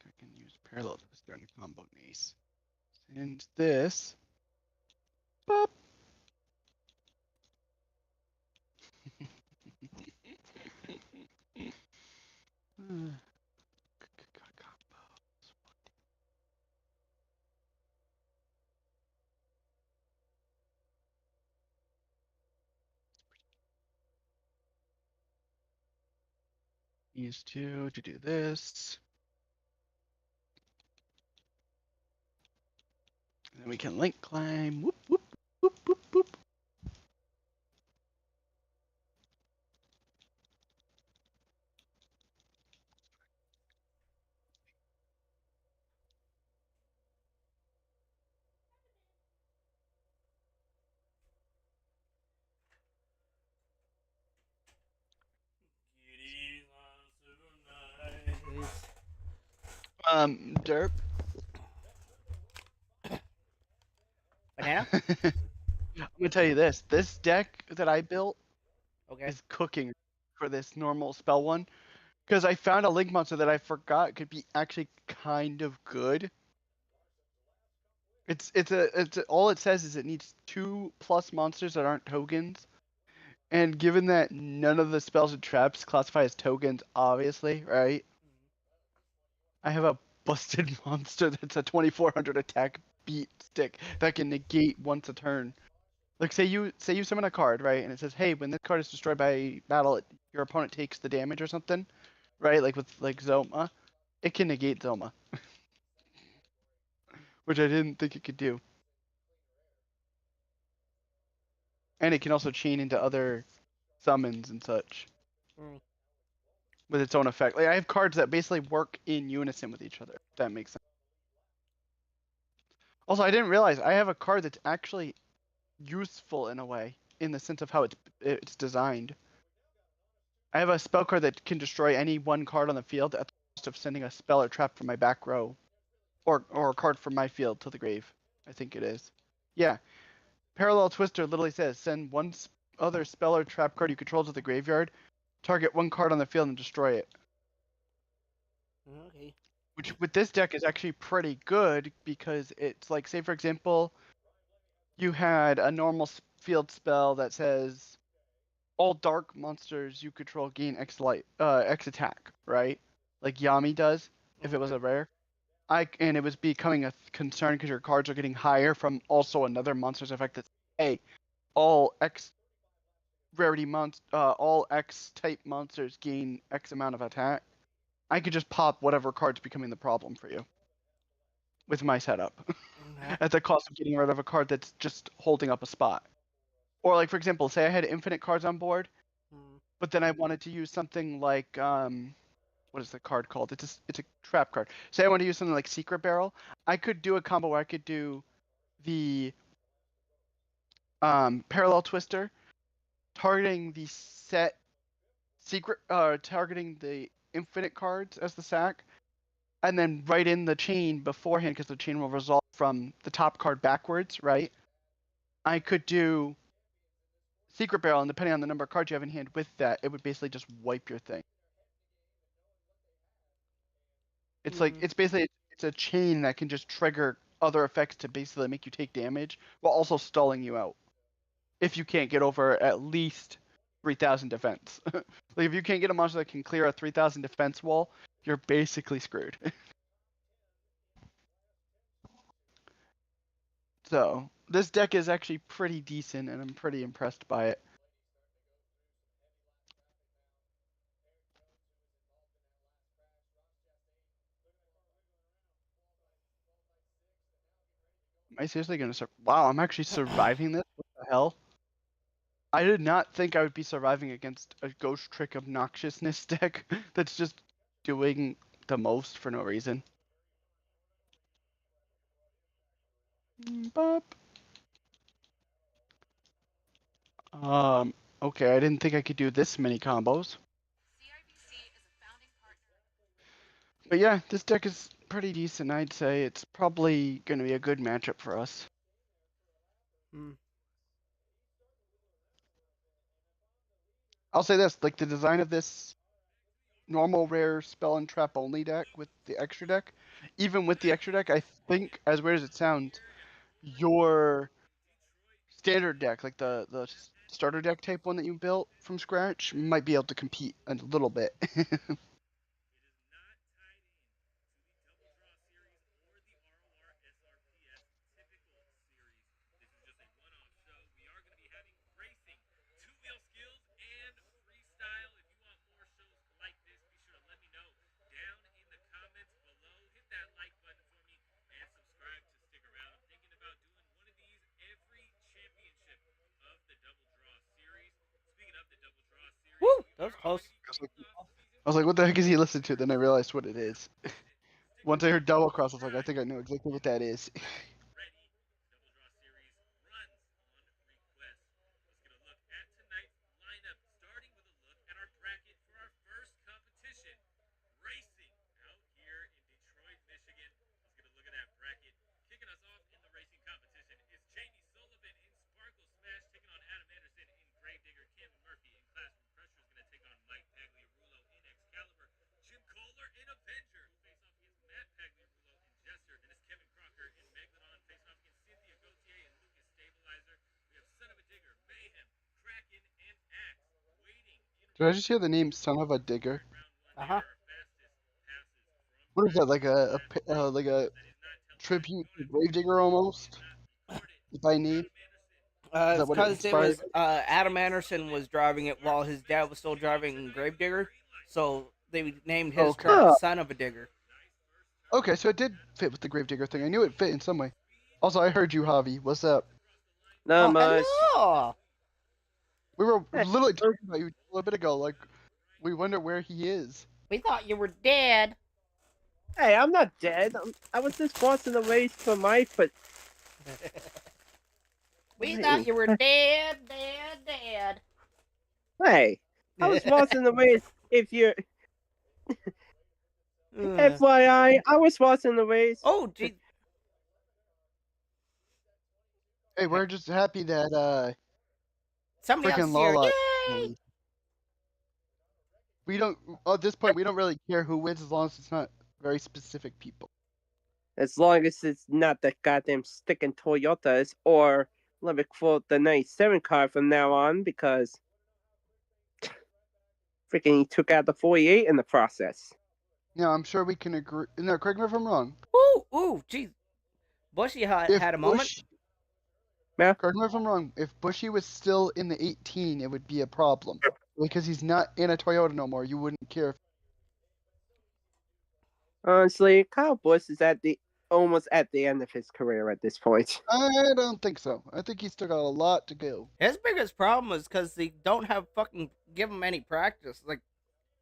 I can use parallel to start a combo ace. And this. Boop. These two to do this. And then we can link climb. Whoop, whoop, whoop, whoop, whoop. Derp. Banana? I'm gonna tell you this. This deck that I built Okay. is cooking for this normal spell one. Because I found a link monster that I forgot could be actually kind of good. All it says is it needs 2+ monsters that aren't tokens. And given that none of the spells and traps classify as tokens, obviously, right? I have a busted monster that's a 2400 attack beat stick that can negate once a turn. Like say you summon a card, right? And it says, "Hey, when this card is destroyed by battle, your opponent takes the damage or something." Right? Like with like Zoma, it can negate Zoma, which I didn't think it could do. And it can also chain into other summons and such Mm. with its own effect. Like I have cards that basically work in unison with each other. If that makes sense. Also, I didn't realize I have a card that's actually useful in a way, in the sense of how it's designed. I have a spell card that can destroy any one card on the field at the cost of sending a spell or trap from my back row, or a card from my field to the grave. I think it is. Yeah, Parallel Twister literally says send one other spell or trap card you control to the graveyard, target one card on the field and destroy it. Okay. Which with this deck is actually pretty good because it's like, say for example, you had a normal field spell that says all dark monsters you control gain X attack, right? Like Yami does if it was Okay. a rare. And it was becoming a concern because your cards are getting higher from also another monster's effect that's, hey, all X rarity all X type monsters gain X amount of attack. I could just pop whatever card's becoming the problem for you with my setup Okay. at the cost of getting rid of a card that's just holding up a spot. Or like for example, say I had infinite cards on board, Mm. but then I wanted to use something like what is the card called? It's a trap card. Say I want to use something like Secret Barrel. I could do a combo where I could do the Parallel Twister, targeting the set secret, targeting the infinite cards as the sack, and then write in the chain beforehand because the chain will resolve from the top card backwards, right? I could do Secret Barrel, and depending on the number of cards you have in hand with that, it would basically just wipe your thing. It's like Mm. it's basically it's a chain that can just trigger other effects to basically make you take damage while also stalling you out. If you can't get over at least 3,000 defense. Like if you can't get a monster that can clear a 3,000 defense wall, you're basically screwed. So this deck is actually pretty decent, and I'm pretty impressed by it. Am I seriously gonna Wow, I'm actually surviving this? What the hell? I did not think I would be surviving against a Ghost Trick Obnoxiousness deck that's just doing the most for no reason. Bop. Okay, I didn't think I could do this many combos. But yeah, this deck is pretty decent, I'd say. It's probably going to be a good matchup for us. Mm. I'll say this, like the design of this normal rare spell and trap only deck with the extra deck, even with the extra deck, I think, as weird as it sounds, your standard deck, like the starter deck type one that you built from scratch, might be able to compete a little bit. Woo! That was close. I was like, what the heck is he listening to? Then I realized what it is. Once I heard double cross, I was like, I think I know exactly what that is. Did I just hear the name Son of a Digger? Uh-huh. What is that, like a tribute to Gravedigger almost? By name? Is that It's what it because it inspired? was Adam Anderson was driving it while his dad was still driving Gravedigger, so they named his Okay. truck Son of a Digger. Okay, so it did fit with the Gravedigger thing. I knew it fit in some way. Also, I heard you, Javi. What's up? Not Oh, much. hello! We were Hey, literally talking about you a little bit ago. Like, we wonder where he is. We thought you were dead. hey, I'm not dead. I was just watching the race for my foot. We thought you were dead, dead, dead. Hey, I was watching the race. If you're FYI, I was watching the race. Oh, gee. Hey, we're just happy that Somebody else freaking is here. Lala. Yay! We don't at this point. We don't really care who wins as long as it's not very specific people. As long as it's not the goddamn sticking Toyotas, or let me quote the 97 car from now on, because freaking he took out the 48 in the process. Yeah, I'm sure we can agree. No, correct me if I'm wrong. Ooh, geez. Bushy had a moment. Yeah. Correct me if I'm wrong. If Bushy was still in the 18, it would be a problem. Because he's not in a Toyota no more. You wouldn't care. Honestly, Kyle Busch is almost at the end of his career at this point. I don't think so. I think he's still got a lot to go. His biggest problem is because they don't have fucking give him any practice. Like,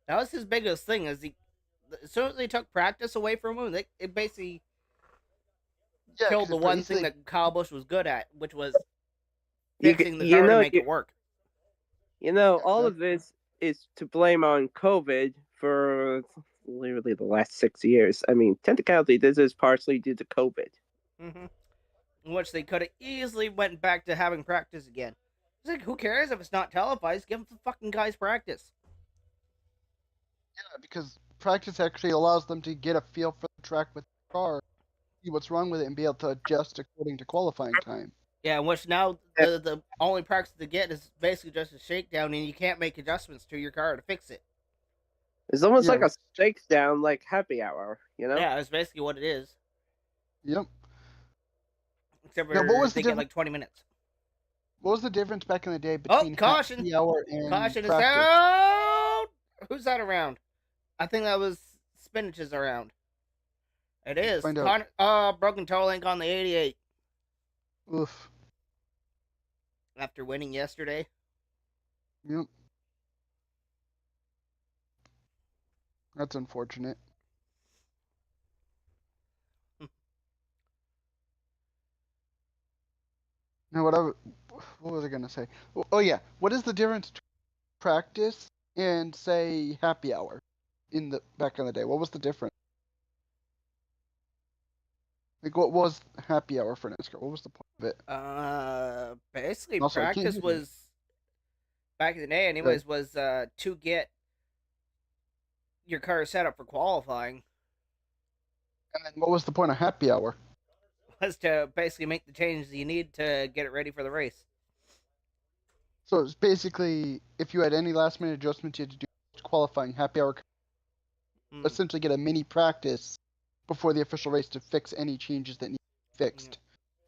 that was his biggest thing. As soon as they took practice away from him, it basically killed the one thing that Kyle Busch was good at, which was fixing the car to make it work. All of this is to blame on COVID for literally the last 6 years. I mean, technically, this is partially due to COVID. Mm-hmm. In which they could have easily went back to having practice again. It's like, who cares if it's not televised? Give the fucking guys practice. Yeah, because practice actually allows them to get a feel for the track with the car, see what's wrong with it, and be able to adjust according to qualifying time. Yeah, which now the only practice to get is basically just a shakedown, and you can't make adjustments to your car to fix it. It's almost like a shakedown, like happy hour, Yeah, that's basically what it is. Yep. Except for they get like 20 minutes. What was the difference back in the day between happy hour and caution practice? Is out! Who's that around? I think that was Spinach is around. It is. Find out. Broken toe link on the 88. Oof. After winning yesterday. Yep. That's unfortunate. Now, what was I gonna say? Oh yeah, what is the difference between practice and say happy hour in the back in the day? What was the difference? Like, what was happy hour for NASCAR? What was the point of it? Basically, Also, practice was back in the day, anyways, was to get your car set up for qualifying. And then, what was the point of happy hour? Was to basically make the changes you need to get it ready for the race. So it's basically, if you had any last minute adjustments you had to do qualifying, happy hour, essentially get a mini practice before the official race to fix any changes that need to be fixed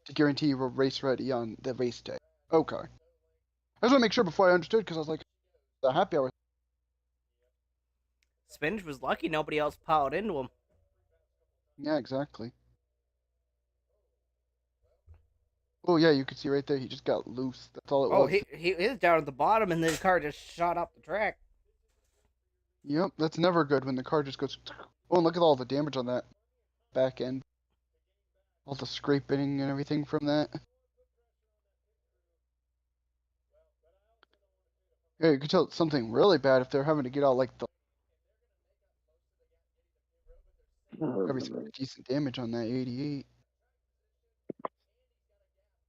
to guarantee you were race ready on the race day. Okay. I just want to make sure before I understood, because I was like, the happy hour. Spinach was lucky nobody else piled into him. Yeah, exactly. Oh yeah, you could see right there, he just got loose. That's all it was. Oh, he is down at the bottom, and the car just shot up the track. Yep, that's never good when the car just goes... Oh, and look at all the damage on that back end. All the scraping and everything from that. Yeah, you could tell it's something really bad if they're having to get out like the... Probably some decent damage on that 88.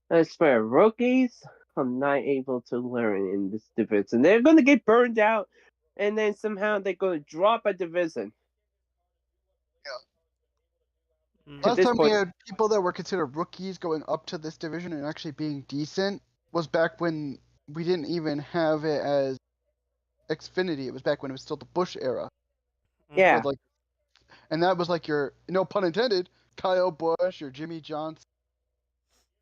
I swear, rookies are not able to learn in this division. They're going to get burned out, and then somehow they're going to drop a division. Yeah. Last time we had people that were considered rookies going up to this division and actually being decent was back when we didn't even have it as Xfinity. It was back when it was still the Bush era. Yeah. Like, and that was like your, no pun intended, Kyle Busch, your Jimmy Johnson.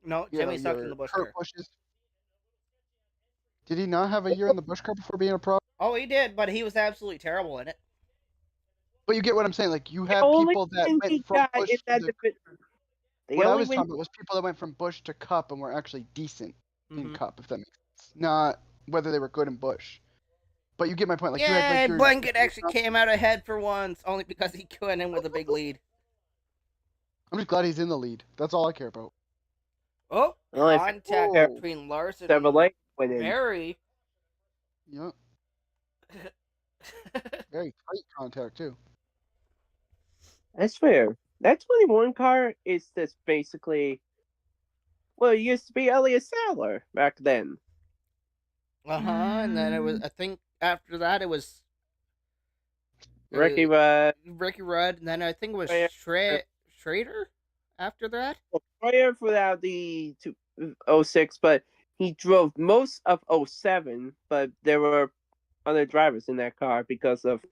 No, Jimmy sucked in the Busch Kurt car. Bushes. Did he not have a year in the Busch car before being a pro? Oh, he did, but he was absolutely terrible in it. But you get what I'm saying. Like, you have only people that thing went he from got Busch in to that the. divi- the What I only was win- talking about was people that went from Busch to Cup and were actually decent in Mhm. Cup, if that makes sense. Not whether they were good in Busch. But you get my point. Like, you had Yeah, like your. Blanket actually came out ahead for once, only because he went in with a big lead. I'm just glad he's in the lead. That's all I care about. Oh, Only contact Oh. between Larson Chevrolet and went in. Mary. Yeah, very tight contact too. That's fair. That 21 car is just basically, well, it used to be Elliott Sadler back then. And then it was, I think after that it was Ricky Rudd. Ricky Rudd, and then I think it was Schrader after that. Prior without the 06, but he drove most of 07, but there were other drivers in that car because of,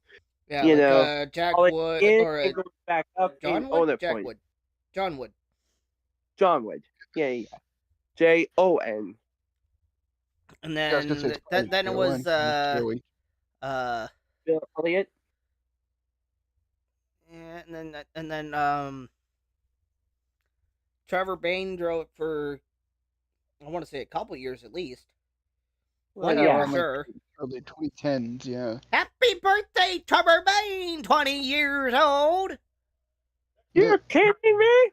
Yeah, you like know, Jack all it Wood in or and goes back up in John Wood, owner Jack point. Wood, John Wood. John Wood. Yeah. JON. And Yeah, I was then gonna say it's then it was Joey. Bill Elliott. yeah, and then Trevor Bain drove it for, I want to say, a couple years at least. Well, 1 year yeah. for sure. Early 2010s, yeah. Happy birthday, Trevor Bain! 20 years old. You're kidding me?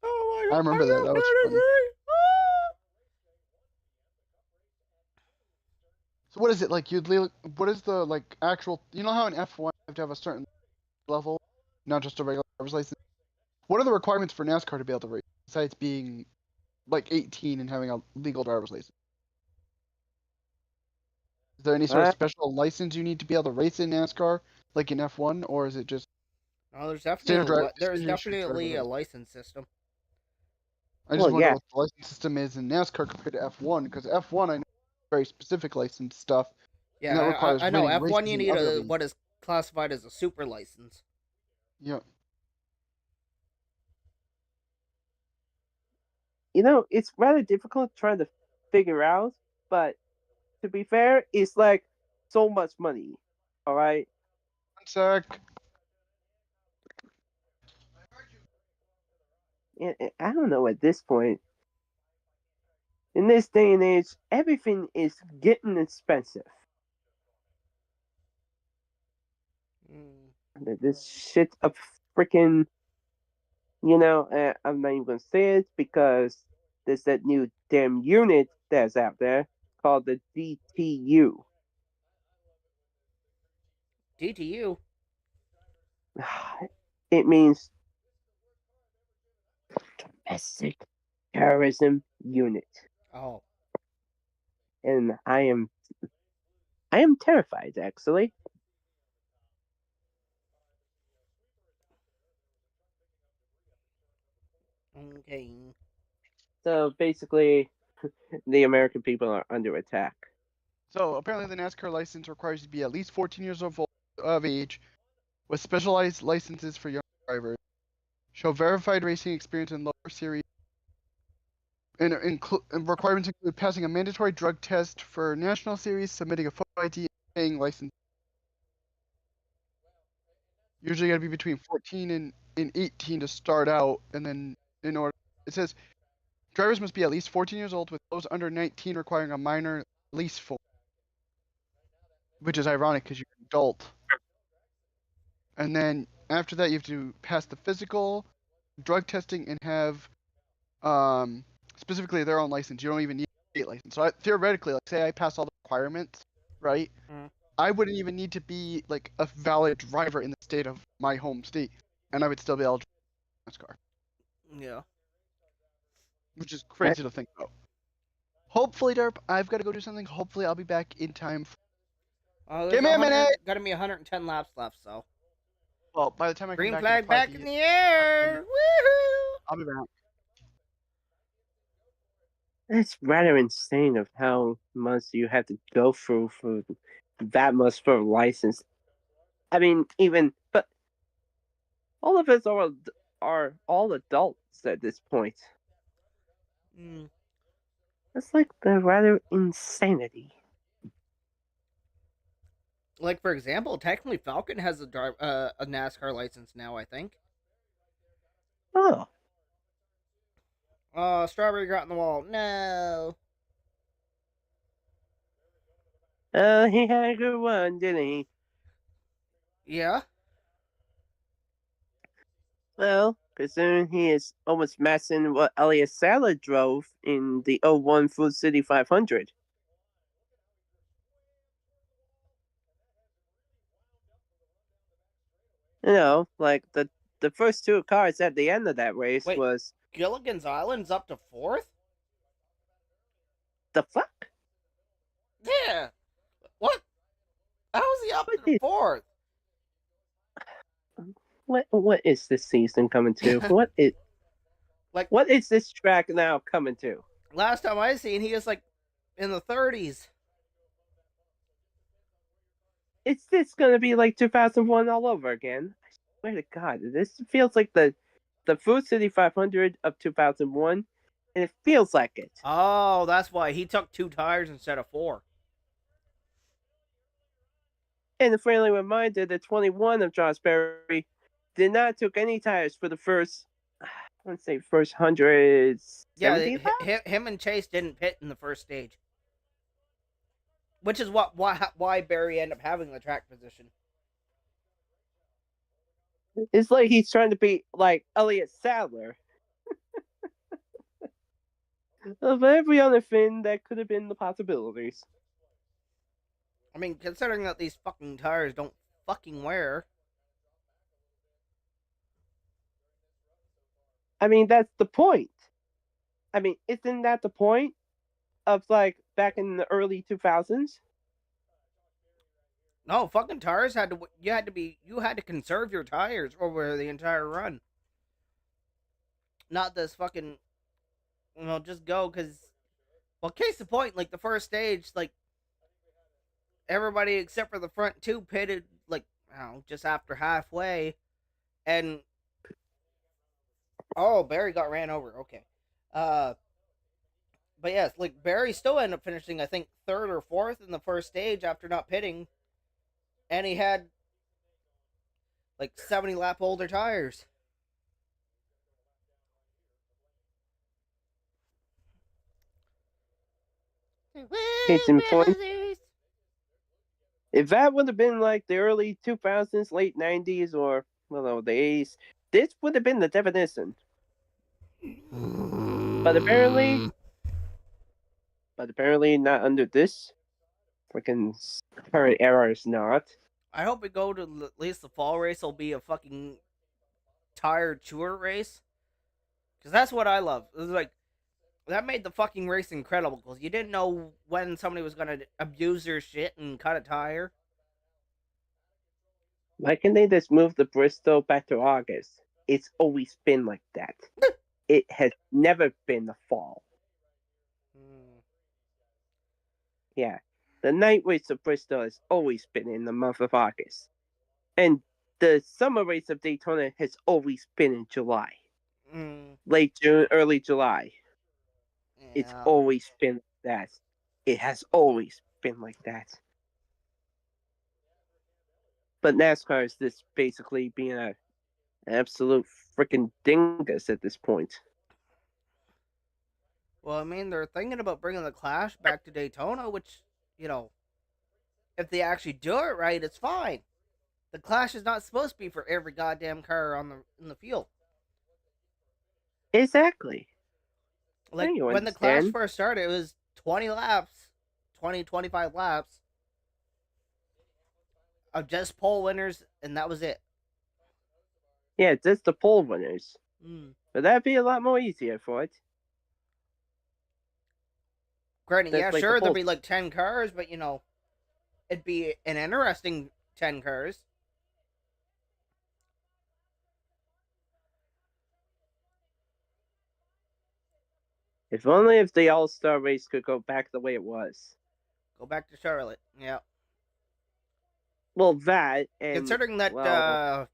Oh my I remember that. That was funny. So what is it like? What is the like actual? You know how in F1 you have to have a certain level, not just a regular driver's license. What are the requirements for NASCAR to be able to race besides being like 18 and having a legal driver's license? Is there any sort of special license you need to be able to race in NASCAR, like in F1, or is it just? Oh, there's definitely standard definitely a driver license system. I just wonder what the license system is in NASCAR compared to F1, because F1 I know very specific license stuff. Yeah, and that requires I know. winning F1 races you in need other leagues. what is classified as a super license. Yeah. You know, it's rather difficult trying to figure out, but to be fair, it's like so much money. All right. 1 sec. I don't know at this point. In this day and age, everything is getting expensive. This shit of freaking, you know, I'm not even gonna say it because there's that new damn unit that's out there called the DTU. DTU. It means domestic terrorism unit. Oh. And I am terrified actually. Okay. So basically, the American people are under attack. So apparently the NASCAR license requires you to be at least 14 years of age, with specialized licenses for young drivers, show verified racing experience in lower series, and requirements include passing a mandatory drug test for national series, submitting a photo ID, and paying license. Usually got to be between 14 and 18 to start out, and then in order, it says drivers must be at least 14 years old, with those under 19 requiring a minor lease form, which is ironic because you're an adult. And then after that, you have to pass the physical, drug testing, and have specifically their own license. You don't even need a state license. So theoretically, like say I pass all the requirements, right? I wouldn't even need to be like a valid driver in the state of my home state, and I would still be able to drive NASCAR. Yeah. Which is crazy to think about. Hopefully, Derp, I've got to go do something. Hopefully, I'll be back in time. Give me a minute. Got me 110 laps left, so. Well, by the time I Green come flag back in the air. Woohoo! I'll be back. It's rather insane of how much you have to go through for that much for a license. I mean, even but all of us are all adults at this point. Mm. It's like the rather insanity. Like for example, technically Falcon has a NASCAR license now. I think. Oh, Oh, Strawberry got in the wall. No. he had a good one, didn't he? Yeah. Well, considering he is almost matching what Elliot Sadler drove in the '01 Food City 500. You know, like the first two cars at the end of that race Wait, was Gilligan's Island's up to fourth. the fuck? Yeah. What? How is he up What to is fourth? what is this season coming to? Like What is this track now coming to? last time I seen, he was like in the 30s. Is this gonna be like 2001 all over again? I swear to God, this feels like the Food City 500 of 2001, and it feels like it. Oh, that's why he took 2 tires instead of 4. And a friendly reminder: the 21 of Josbury did not took any tires for the first, let's say, first Yeah, 170 laps. him and Chase didn't pit in the first stage, which is why Barry ended up having the track position. It's like he's trying to be like Elliot Sadler. Of every other thing that could have been the possibilities. I mean, considering that these fucking tires don't fucking wear. I mean, that's the point. I mean, isn't that the point of like back in the early 2000s? No, fucking tires you had to conserve your tires over the entire run. Not this fucking, just go because, well, case in point, like the first stage, like everybody except for the front two pitted like, I don't know, just after halfway, and oh, Barry got ran over. Okay, uh, but yes, like Barry still ended up finishing, I think, third or fourth in the first stage after not pitting, and he had like 70 lap older tires. Case in point, if that would have been like the early 2000s, late 90s, or well, no, the 80s, this would have been the definition. But apparently, not under this freaking current era is not. I hope we go to at least the fall race will be a fucking tire tour race, because that's what I love. It was like that made the fucking race incredible because you didn't know when somebody was gonna abuse their shit and cut a tire. Why can't they just move the Bristol back to August? It's always been like that. It has never been the fall. Yeah. The night race of Bristol has always been in the month of August. And the summer race of Daytona has always been in July. Late June, early July. Yeah. It's always been that. It has always been like that. But NASCAR is just basically being an absolute freaking dingus at this point. Well, I mean, they're thinking about bringing the Clash back to Daytona, which, if they actually do it right, it's fine. The Clash is not supposed to be for every goddamn car in the field. Exactly. Like, when the Clash first started, it was 20 laps, 25 laps of just pole winners, and that was it. Yeah, just the pole winners. But that'd be a lot more easier for it. Granted, yeah, like sure, there'd be like 10 cars, but, it'd be an interesting 10 cars. If only if the All-Star race could go back the way it was. Go back to Charlotte. Yeah. Well, that and Considering that,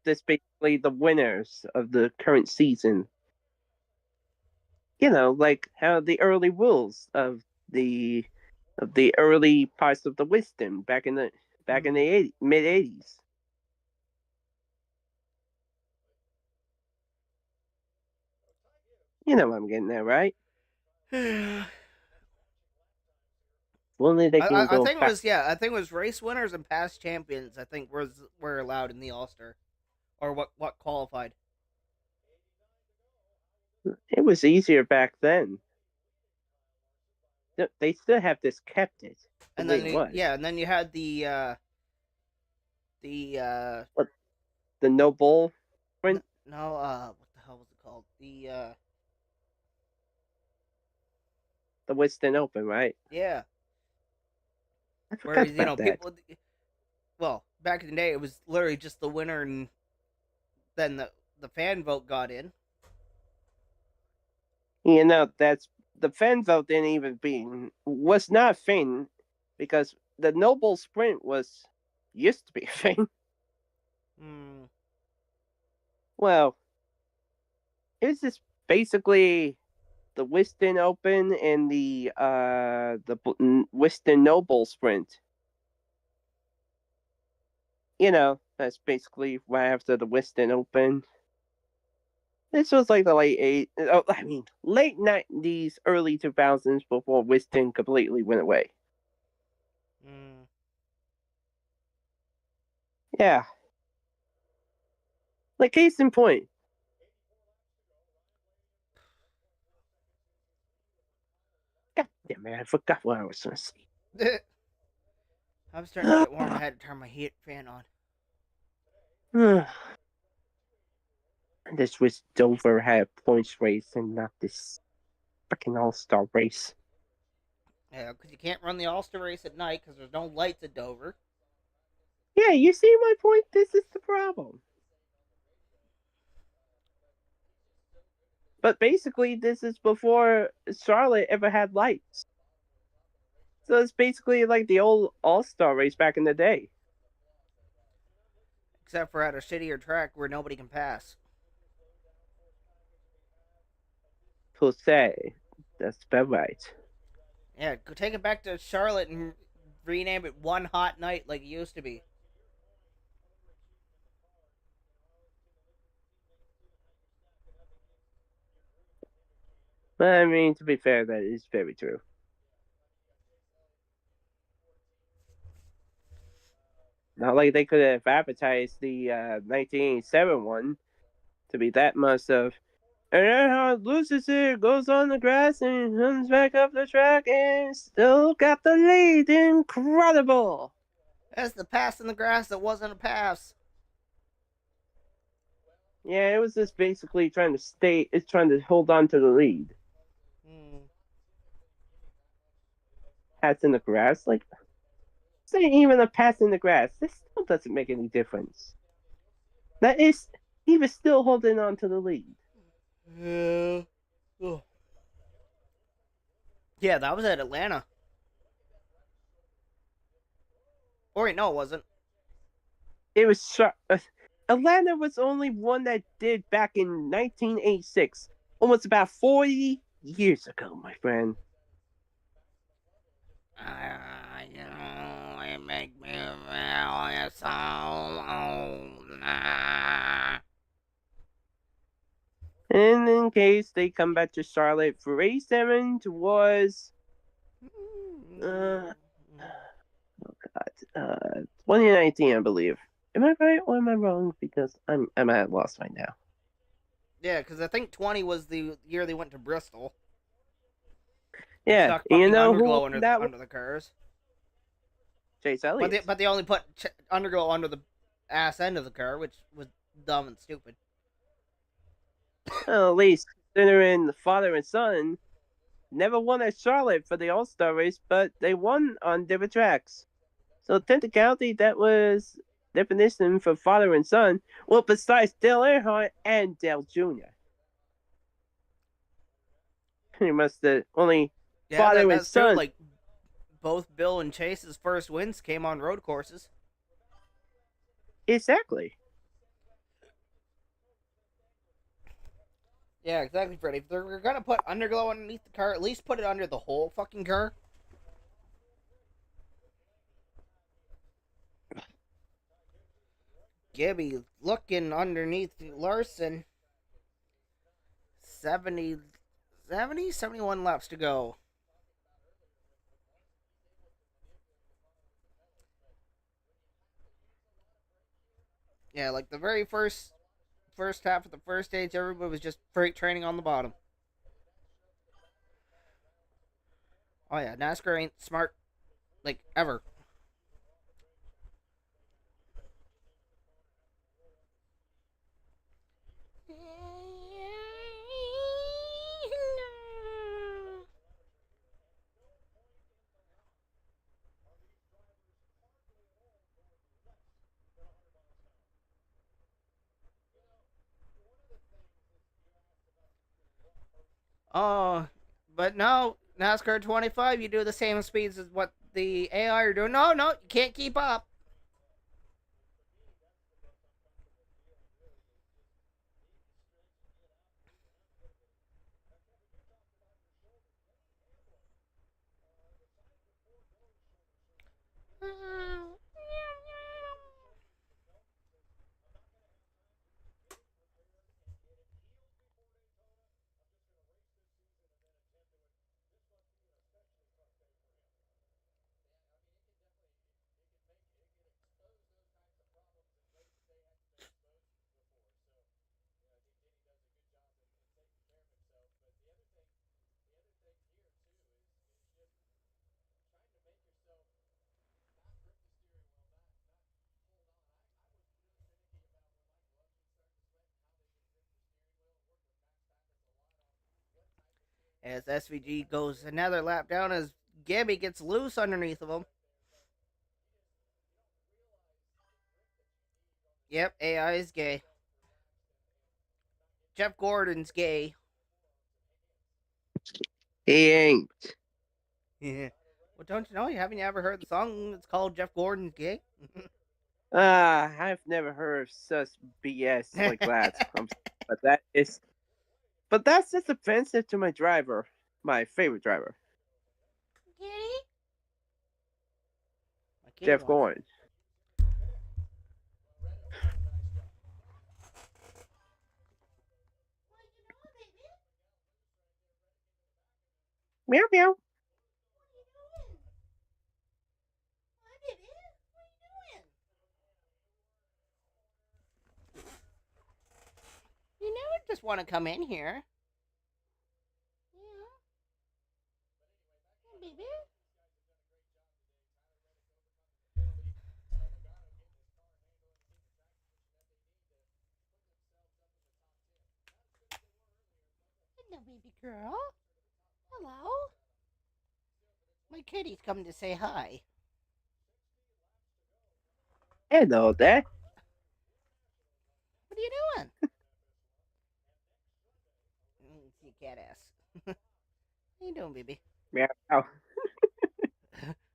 this basically the winners of the current season. Like how the early rules of the early parts of the wisdom back in the mid 80s. You know what I'm getting at, right? Only they can I go think it back. was I think it was race winners and past champions. I think were allowed in the All Star, or what qualified. It was easier back then. They still have this kept it. And then and then you had the noble sprint. No, what the hell was it called? The Western Open, right? Yeah. I forgot about that. People. Well, back in the day, it was literally just the winner, and then the fan vote got in. That's the fan vote didn't even was not a thing because the noble sprint used to be a thing. Well, it's just basically the Western Open and the Western Noble Sprint. That's basically right after the Western Open. This was like the late 90s, early 2000s before Western completely went away. Yeah. Like case in point. God damn it, I forgot what I was going to say. I'm starting to get warm. I had to turn my heat fan on. This was Dover had a points race and not this fucking All-Star race. Yeah, because you can't run the All-Star race at night because there's no lights at Dover. Yeah, you see my point? This is the problem. But basically, this is before Charlotte ever had lights. So it's basically like the old All-Star race back in the day. Except for at a shittier track where nobody can pass. Per se. That's about right. Yeah, go take it back to Charlotte and rename it One Hot Night like it used to be. But I mean, to be fair, that is very true. Not like they could have advertised the 1987 one to be that much of. And Earnhardt loses it, goes on the grass, and comes back up the track, and still got the lead. Incredible! That's the pass in the grass that wasn't a pass. Yeah, it was just basically trying to hold on to the lead. Pass in the grass? Like, this ain't even a pass in the grass. This still doesn't make any difference. That is, he was still holding on to the lead. Yeah. Oh. Yeah, that was at Atlanta. Or wait, no, it wasn't. It was Atlanta was only one that did back in 1986, almost about 40 years ago, my friend. You make me feel so old. And in case they come back to Charlotte for race 7 was 2019, I believe. Am I right or am I wrong? Because I'm at a loss right now. Yeah, because I think 20 was the year they went to Bristol. Yeah, you know who under the cars. Chase Elliott. But they only put Underglow under the ass end of the car, which was dumb and stupid. Well, at least considering the father and son never won at Charlotte for the All-Star race, but they won on different tracks. So technically, that was definition for father and son. Well, besides Dale Earnhardt and Dale Jr. pretty much the only Yeah, father and that's true. son. Like both Bill and Chase's first wins came on road courses. Exactly. Yeah, exactly, Freddy. If they're gonna put underglow underneath the car, at least put it under the whole fucking car. Gibby looking underneath Larson. 70, 71 laps to go. Yeah, like the very first half of the first stage, everybody was just freight training on the bottom. Oh yeah, NASCAR ain't smart like ever. Oh, but no, NASCAR 25, you do the same speeds as what the AI are doing. No, no, you can't keep up. As SVG goes another lap down as Gabby gets loose underneath of him. Yep, AI is gay. Jeff Gordon's gay. He ain't. Yeah. Well, don't you know? Haven't you ever heard the song? It's called Jeff Gordon's gay. I've never heard of such BS like that. But that is, but that's just offensive to my driver, my favorite driver, Kitty? My kitty Jeff wants. Gordon. Meow meow. You never just want to come in here. Yeah. Hey, baby. Hello, baby girl. Hello. My kitty's come to say hi. Hello there. What are you doing? See cat ass. How you doing, baby? Meow meow.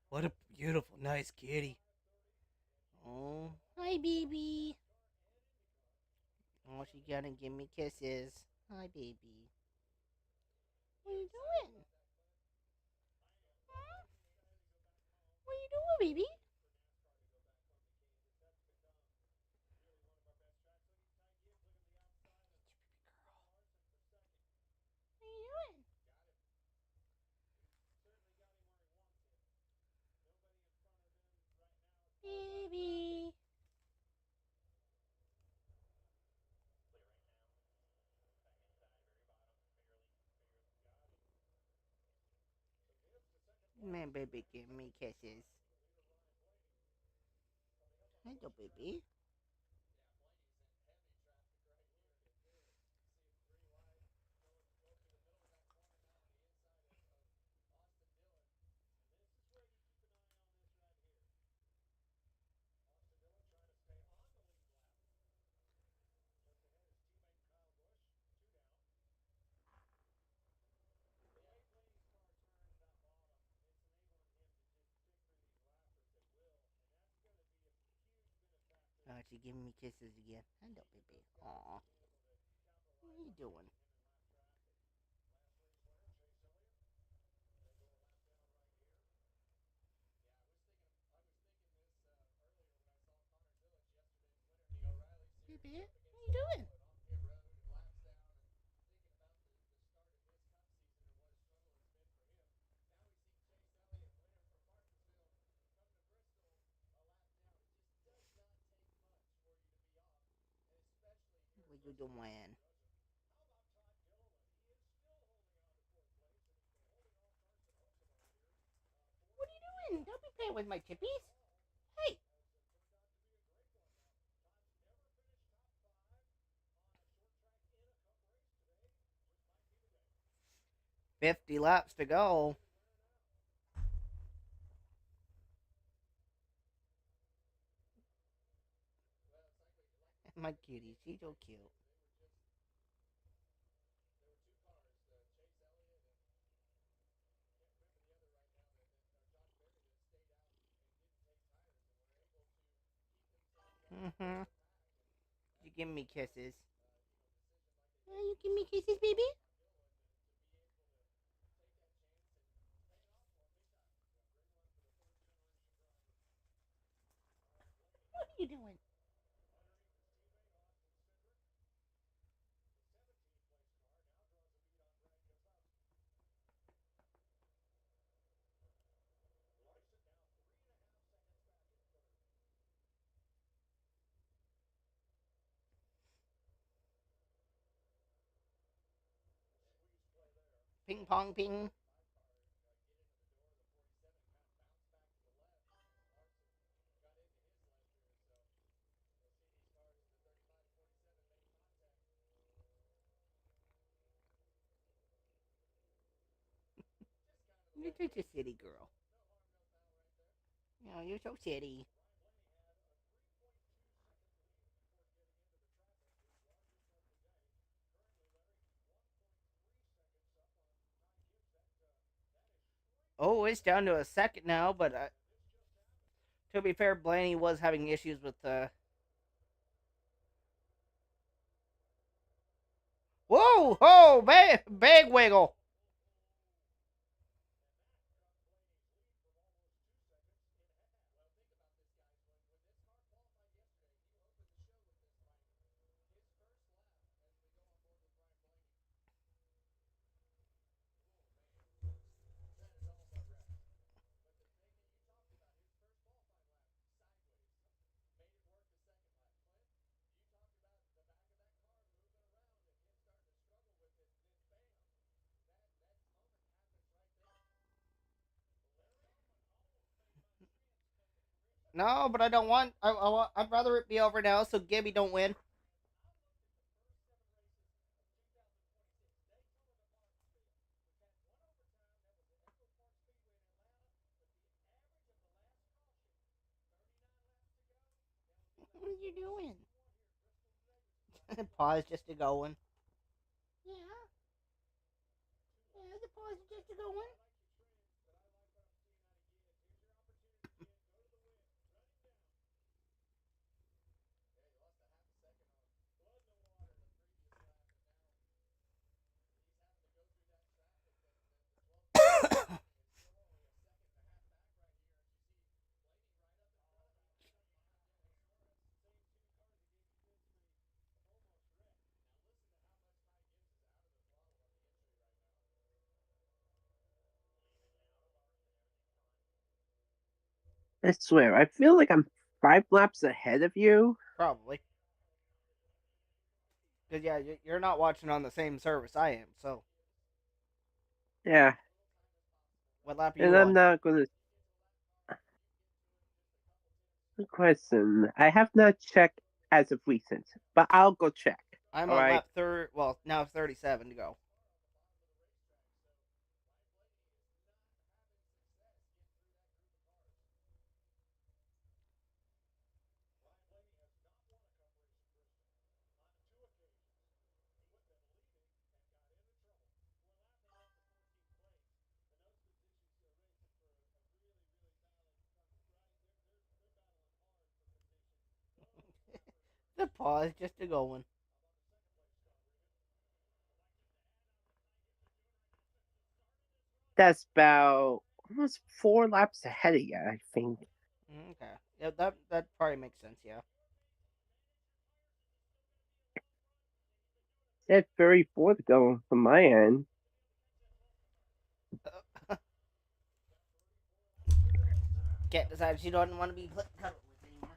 What a beautiful, nice kitty. Oh, hi, baby. Oh, she gonna give me kisses. Hi, baby. What are you doing? Huh? What are you doing, baby? What are you doing? Baby. My baby, give me kisses. Hello, baby. she giving me kisses again. Hello, baby. Aw. What are you doing? Baby, what are you doing? What you doing? What are you doing? Don't be playing with my chippies. Hey. 50 laps to go. My cutie, she's so cute. Mm-hmm. You give me kisses. You give me kisses, baby? What are you doing? Ping pong ping. You're such a city girl. No, you're so city. Oh, it's down to a second now, but to be fair, Blaney was having issues with the. Whoa, ho, bag wiggle. No, but I don't want. I'd rather it be over now so Gibby don't win. What are you doing? Pause just to going. Yeah, yeah, the pause just to going. I swear, I feel like I'm 5 laps ahead of you. Probably. Because, yeah, you're not watching on the same service I am, so. Yeah, What lap are and you I'm on? not gonna. Good question. I have not checked as of recent, but I'll go check. I'm All on right. lap third. Well, now 37 to go. The pause just a going. That's about almost 4 laps ahead of you, I think. Okay. Yeah, that probably makes sense. Yeah. That's very forth going from my end. Cat decides she doesn't want to be cuddled with anymore.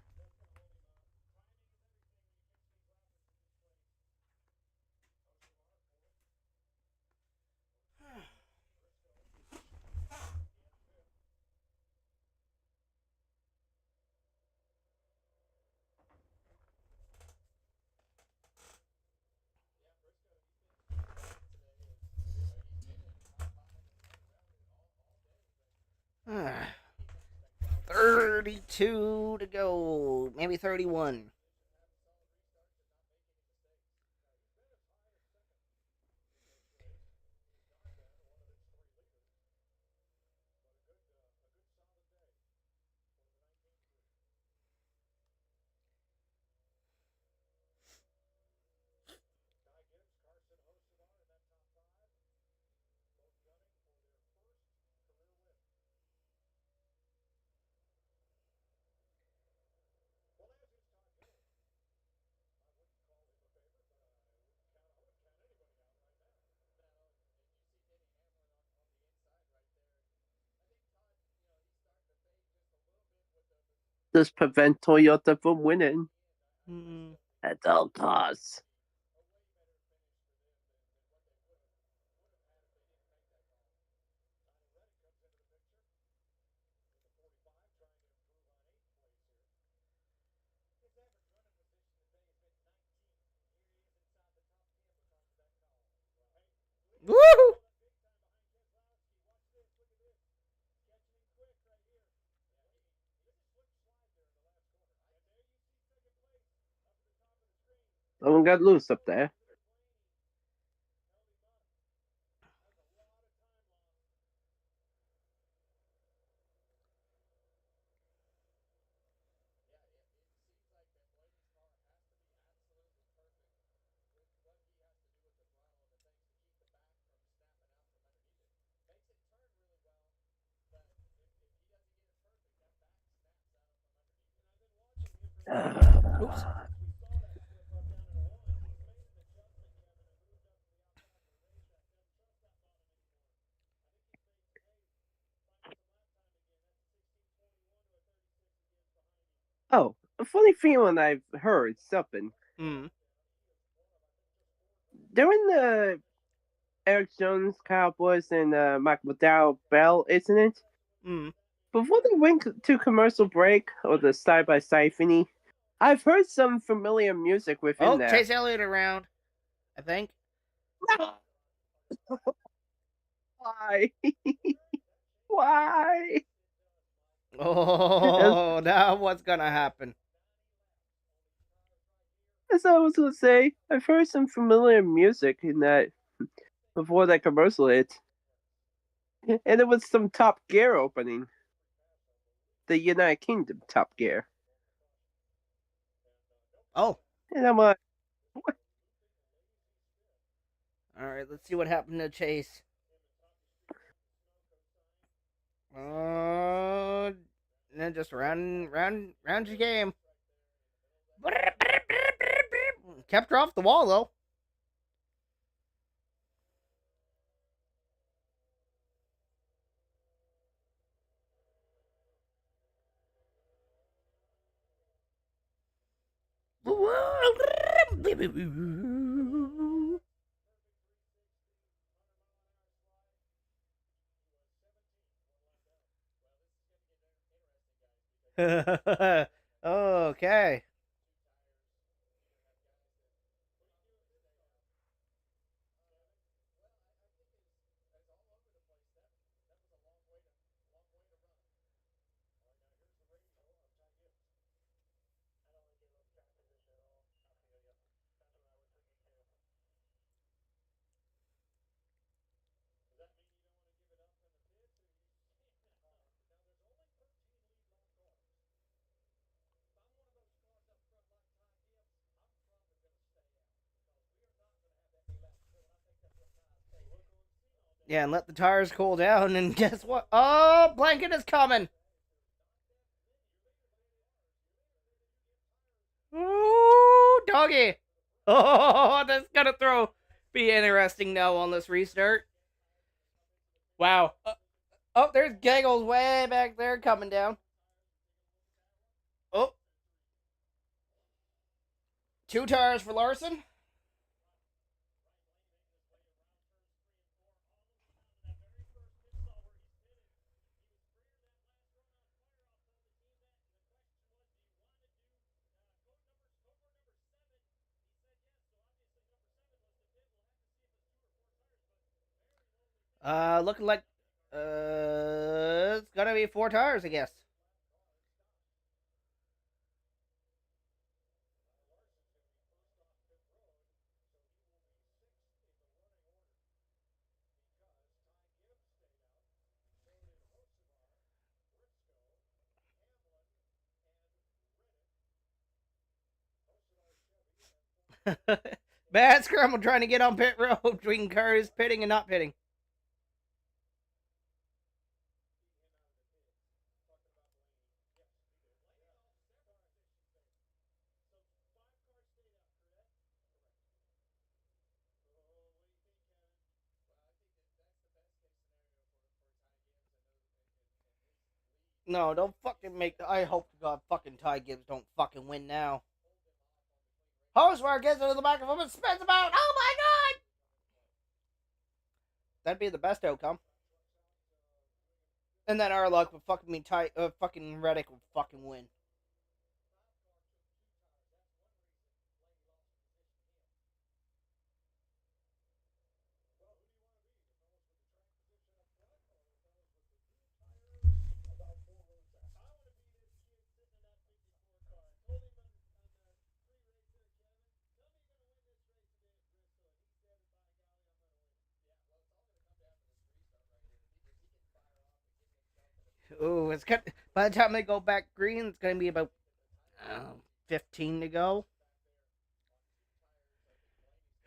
Ah, 32 to go. Maybe 31. This prevent Toyota from winning Mm. at all costs. Woo! Someone got loose up there. Oops. Oh, a funny feeling I've heard something. Mm. During the Eric Jones Cowboys and Mike McDowell Bell, isn't it? Mm. Before they went to commercial break or the side by side thingy, I've heard some familiar music within Oh, there. Chase Elliott around. I think. Why? Why? Oh, now what's gonna happen? As I was gonna say, I've heard some familiar music in that before that commercial hit, and it was some Top Gear opening, the United Kingdom Top Gear, Oh, and I'm like, all right. Let's see what happened to Chase. And then just round your game. Kept her off the wall though. Okay. Yeah, and let the tires cool down, and guess what? Oh, blanket is coming! Ooh, doggy! Oh, that's gonna be interesting now on this restart. Wow. Oh, there's Giggles way back there coming down. Oh, two tires for Larson. Looking like it's gonna be four tires, I guess. Bad scramble trying to get on pit road between cars pitting and not pitting. No, don't fucking make. I hope to God fucking Ty Gibbs don't fucking win now. Hosewire gets into the back of him and spins him out. Oh my God! That'd be the best outcome. And then our luck would fucking mean fucking Reddick would fucking win. Ooh, it's got. By the time they go back green, it's gonna be about 15 to go.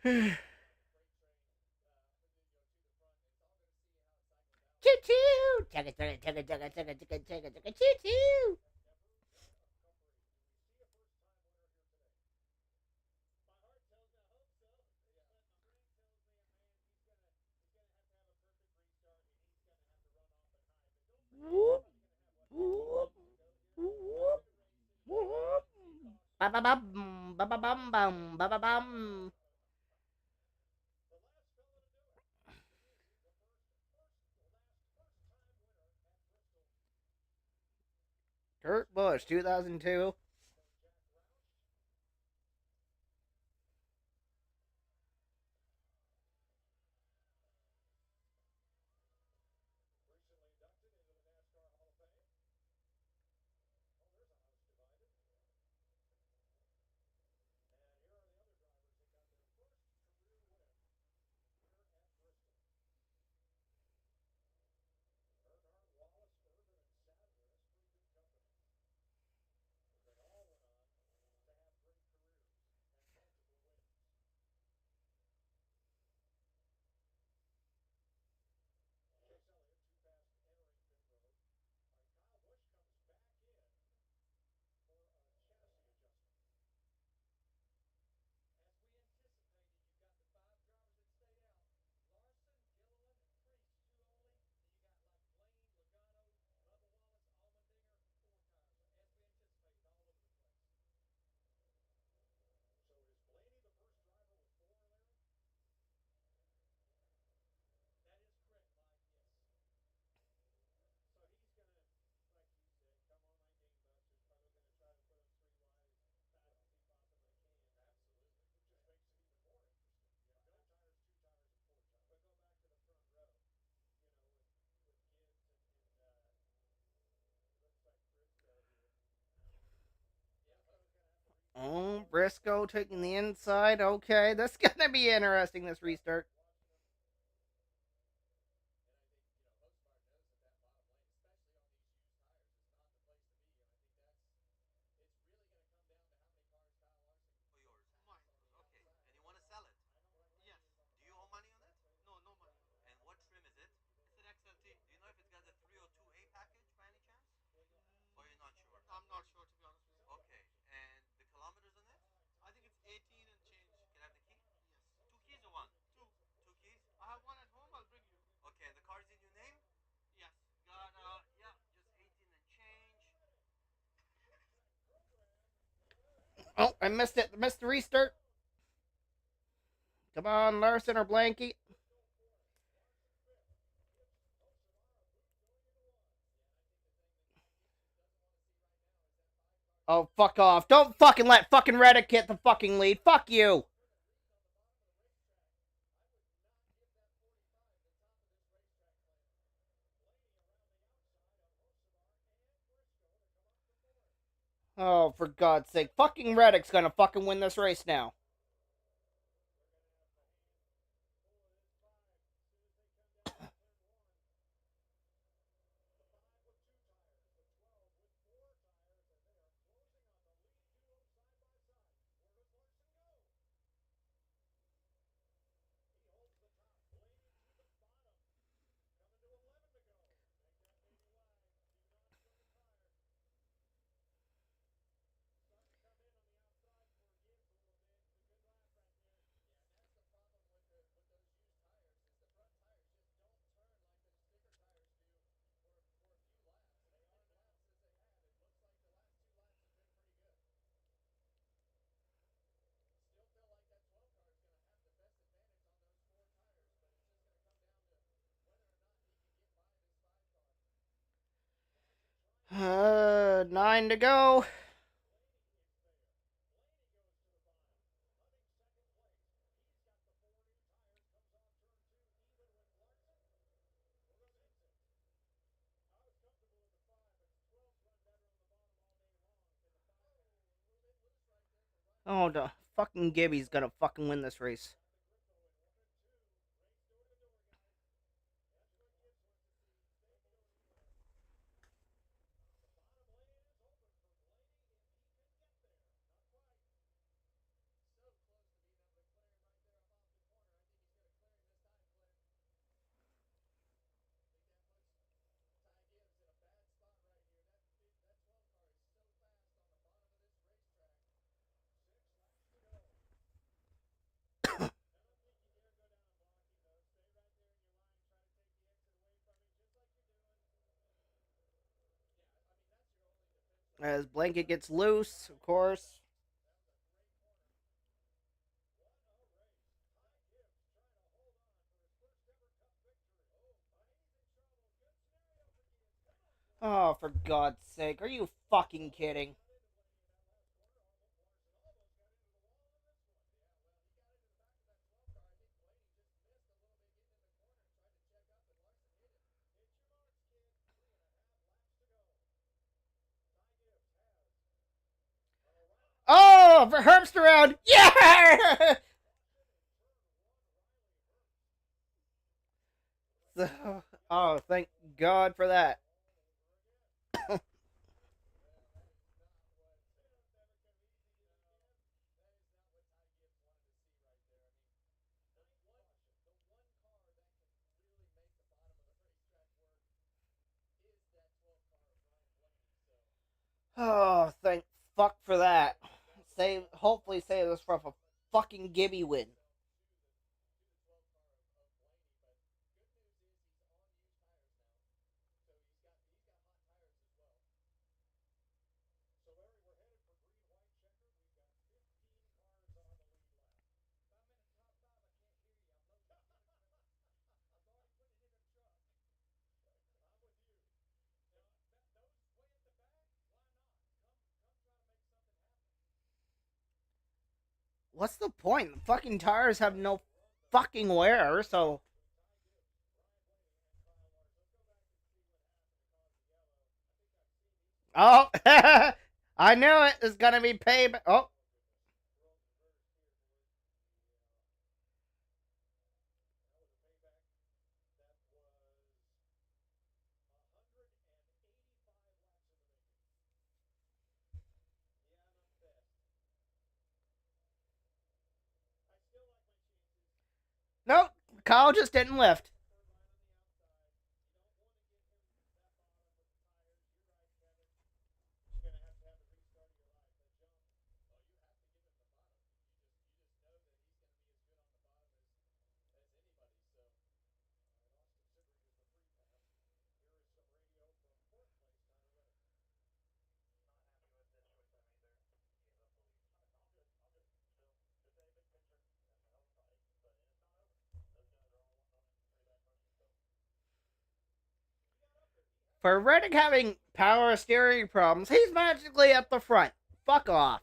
Choo choo! Chugga chugga chugga chugga chugga chugga chugga chugga choo choo! Whoop whoop whoop whoop! Ba ba bum ba ba bum bum ba ba bum. Kurt Busch, 2002. Oh, Briscoe taking the inside. Okay, that's gonna be interesting. This restart. Oh, I missed it. Missed the restart. Come on, Larson or Blanky. Oh, fuck off. Don't fucking let fucking Reddick get the fucking lead. Fuck you. Oh, for God's sake. Fucking Reddick's gonna fucking win this race now. Nine to go. Oh, the fucking Gibby's gonna fucking win this race. As Blanket gets loose, of course. Oh, for God's sake. Are you fucking kidding? Oh, for Herbst around. Yeah! Oh, thank God for that. Oh, thank fuck for that. Hopefully save us from a fucking Gibby win. What's the point? The fucking tires have no fucking wear, so. Oh, I knew it. It's gonna be payback. Oh. Nope. Kyle just didn't lift. For Reddick having power steering problems, he's magically at the front. Fuck off.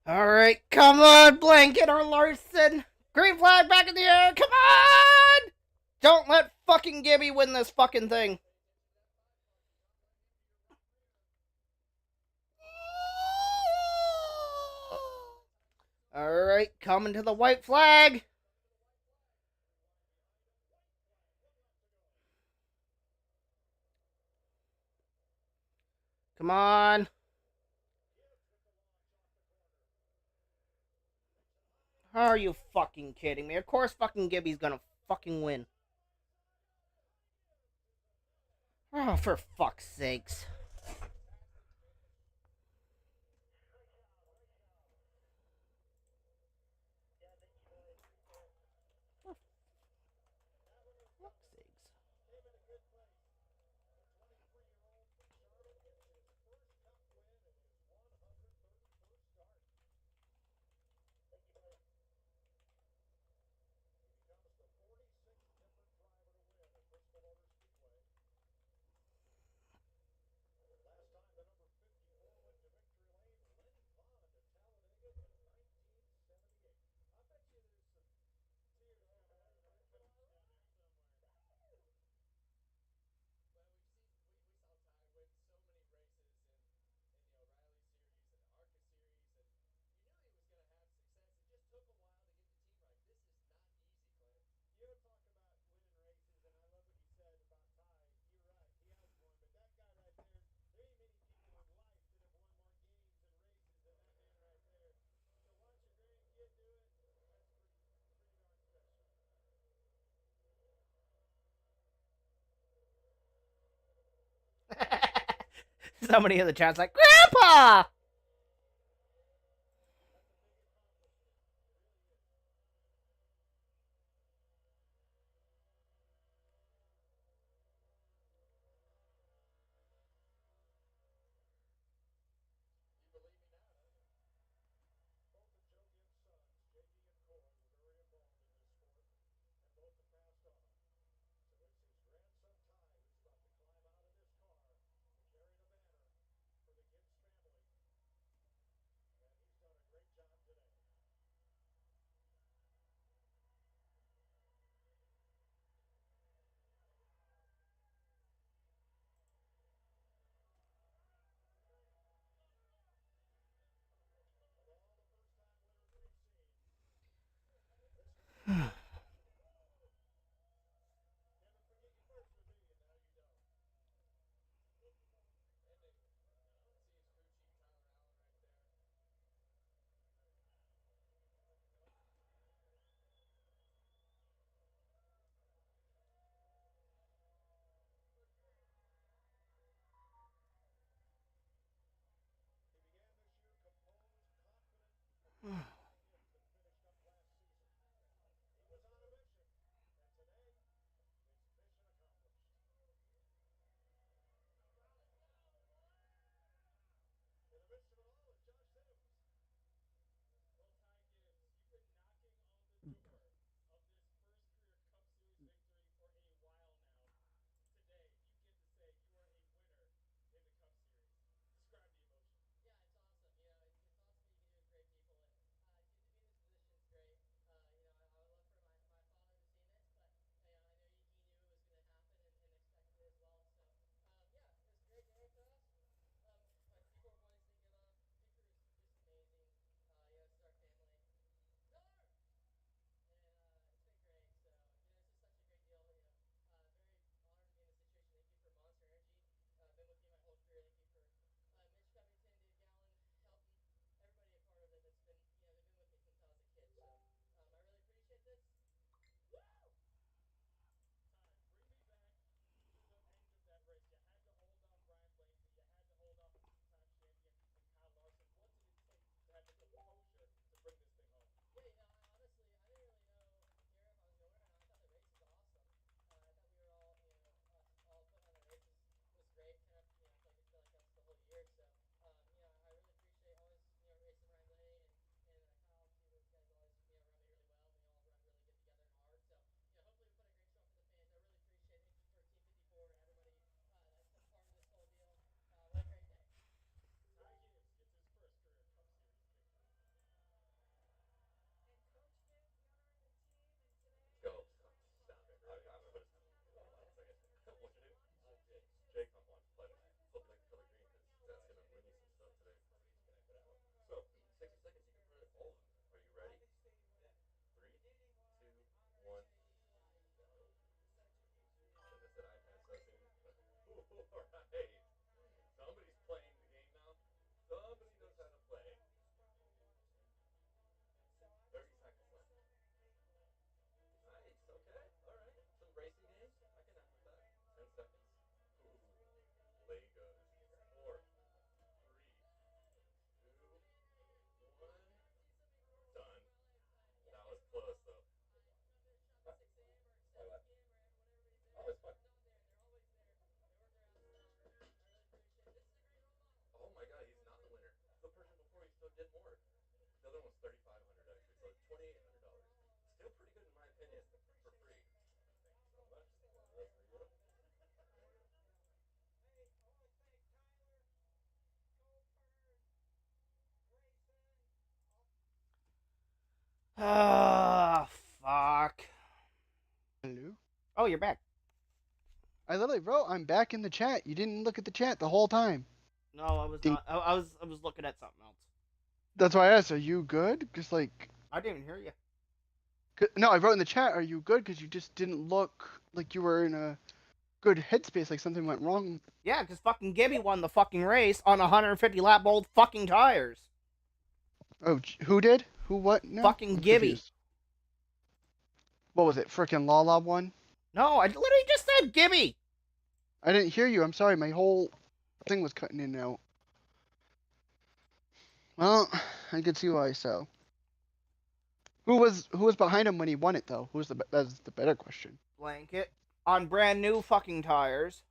Alright, come on, Blanket or Larson. Green flag back in the air, come on! Don't let fucking Gibby win this fucking thing. Alright, coming to the white flag. Come on. Are you fucking kidding me? Of course fucking Gibby's gonna fucking win. Oh, for fuck's sakes. For fuck's sakes. Somebody in the chat's like, Grandpa! Ah, fuck. Hello? Oh, you're back. I literally wrote, I'm back in the chat. You didn't look at the chat the whole time. No, I was Ding. not. I was looking at something else. That's why I asked, are you good? Because, like, I didn't hear you. no, I wrote in the chat, are you good? Because you just didn't look like you were in a good headspace, like something went wrong. Yeah, because fucking Gibby won the fucking race on 150 lap old fucking tires. Oh, who did? Who what? No, Fucking I'm Gibby. confused. What was it? Frickin' Lala one? No, I literally just said Gibby. I didn't hear you. I'm sorry. My whole thing was cutting in and out. Well, I could see why. So, who was behind him when he won it though? That's the better question. Blanket on brand new fucking tires.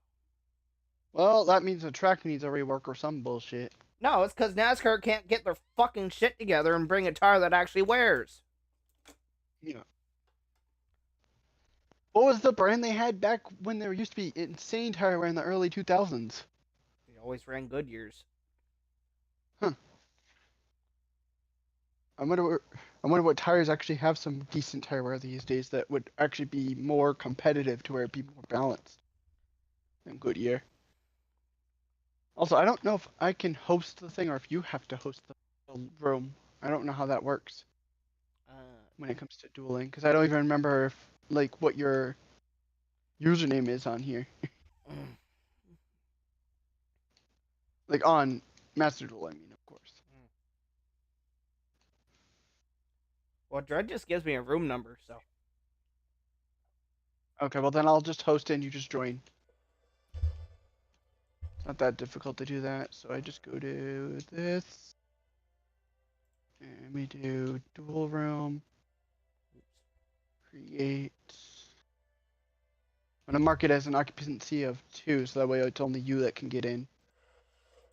Well, that means the track needs a rework or some bullshit. No, it's because NASCAR can't get their fucking shit together and bring a tire that actually wears. Yeah. What was the brand they had back when there used to be insane tire wear in the early 2000s? They always ran Goodyears. Huh. I wonder what tires actually have some decent tire wear these days that would actually be more competitive to where people were balanced than Goodyear. Also, I don't know if I can host the thing or if you have to host the room. I don't know how that works when it comes to dueling because I don't even remember if like what your username is on here. Like on Master Duel, I mean, of course. Well, Dredd just gives me a room number, so. Okay, well then I'll just host it and you just join. It's not that difficult to do that, so I just go to this. And we do dual room. Create. I'm gonna mark it as an occupancy of 2, so that way it's only you that can get in.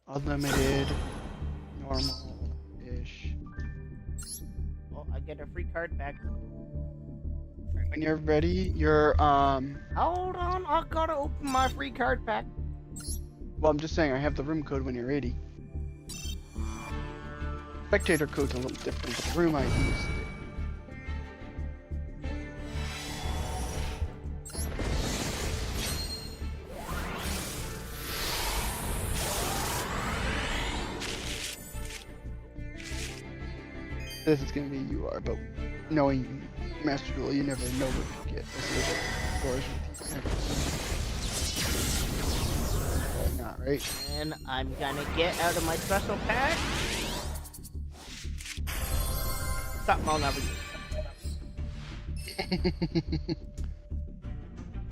Unlimited, normal-ish. Well, I get a free card back. When you're ready, you're Hold on, I gotta open my free card pack. Well, I'm just saying I have the room code when you're ready. Spectator code's a little different, but the room I used. This is gonna be UR, but knowing Master Duel, you never know what you get. Not right. And I'm gonna get out of my special pack something I'll never use.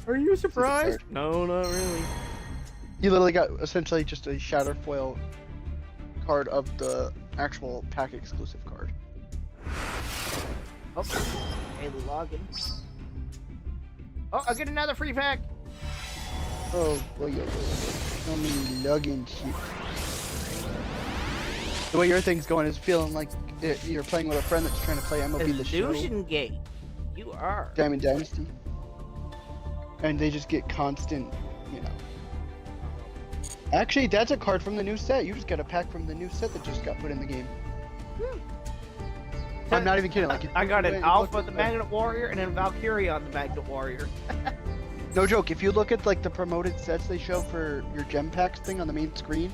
Are you surprised? No, not really. You literally got essentially just a shatter foil card of the actual pack exclusive card. Oh, daily login. Oh, I get another free pack. Oh, boy, so many login shit. The way your thing's going is feeling like you're playing with a friend that's trying to play MLB The Show. Illusion Gate. You are. Diamond Dynasty. And they just get constant, you know. Actually, that's a card from the new set. You just got a pack from the new set that just got put in the game. I'm not even kidding. Like, I got an Alpha, the Magnet Warrior, and then Valkyrie on the Magnet Warrior. No joke. If you look at like the promoted sets they show for your gem packs thing on the main screen,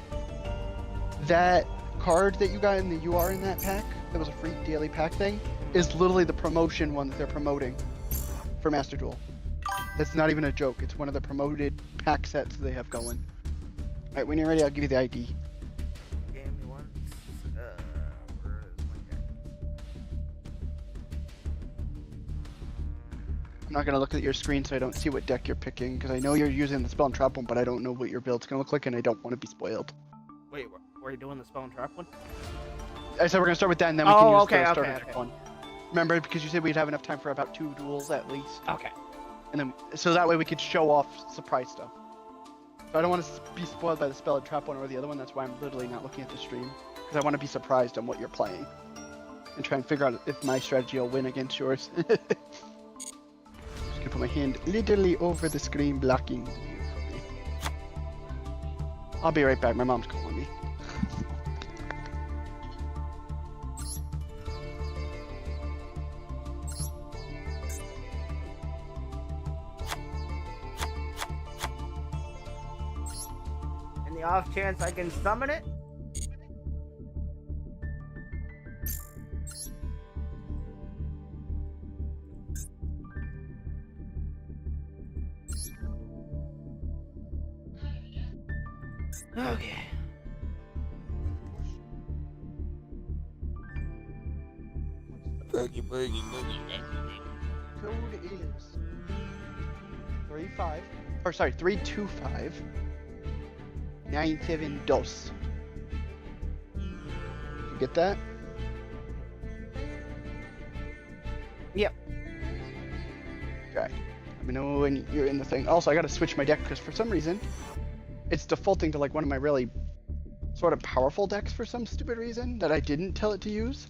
that card that you got in the UR in that pack, that was a free daily pack thing, is literally the promotion one that they're promoting for Master Duel. That's not even a joke. It's one of the promoted pack sets they have going. Alright, when you're ready, I'll give you the ID. Give me one. Where is my deck? I'm not going to look at your screen so I don't see what deck you're picking, because I know you're using the Spell and Trap one, but I don't know what your build's going to look like, and I don't want to be spoiled. Wait, were you doing the Spell and Trap one? I said we're going to start with that, and then we can use the starter okay. deck one. Remember, because you said we'd have enough time for about 2 duels at least. Okay. And then, so that way we could show off surprise stuff. So I don't want to be spoiled by the Spell and Trap one or the other one, that's why I'm literally not looking at the stream. Because I want to be surprised on what you're playing. And try and figure out if my strategy will win against yours. Just gonna put my hand literally over the screen blocking the view for me. I'll be right back, my mom's calling me. In the off chance I can summon it? Okay. Boogie, boogie, boogie, Code is 325 972. You get that? Yep. Okay. Let me know when you're in the thing. Also, I gotta switch my deck because for some reason it's defaulting to like one of my really sort of powerful decks for some stupid reason that I didn't tell it to use.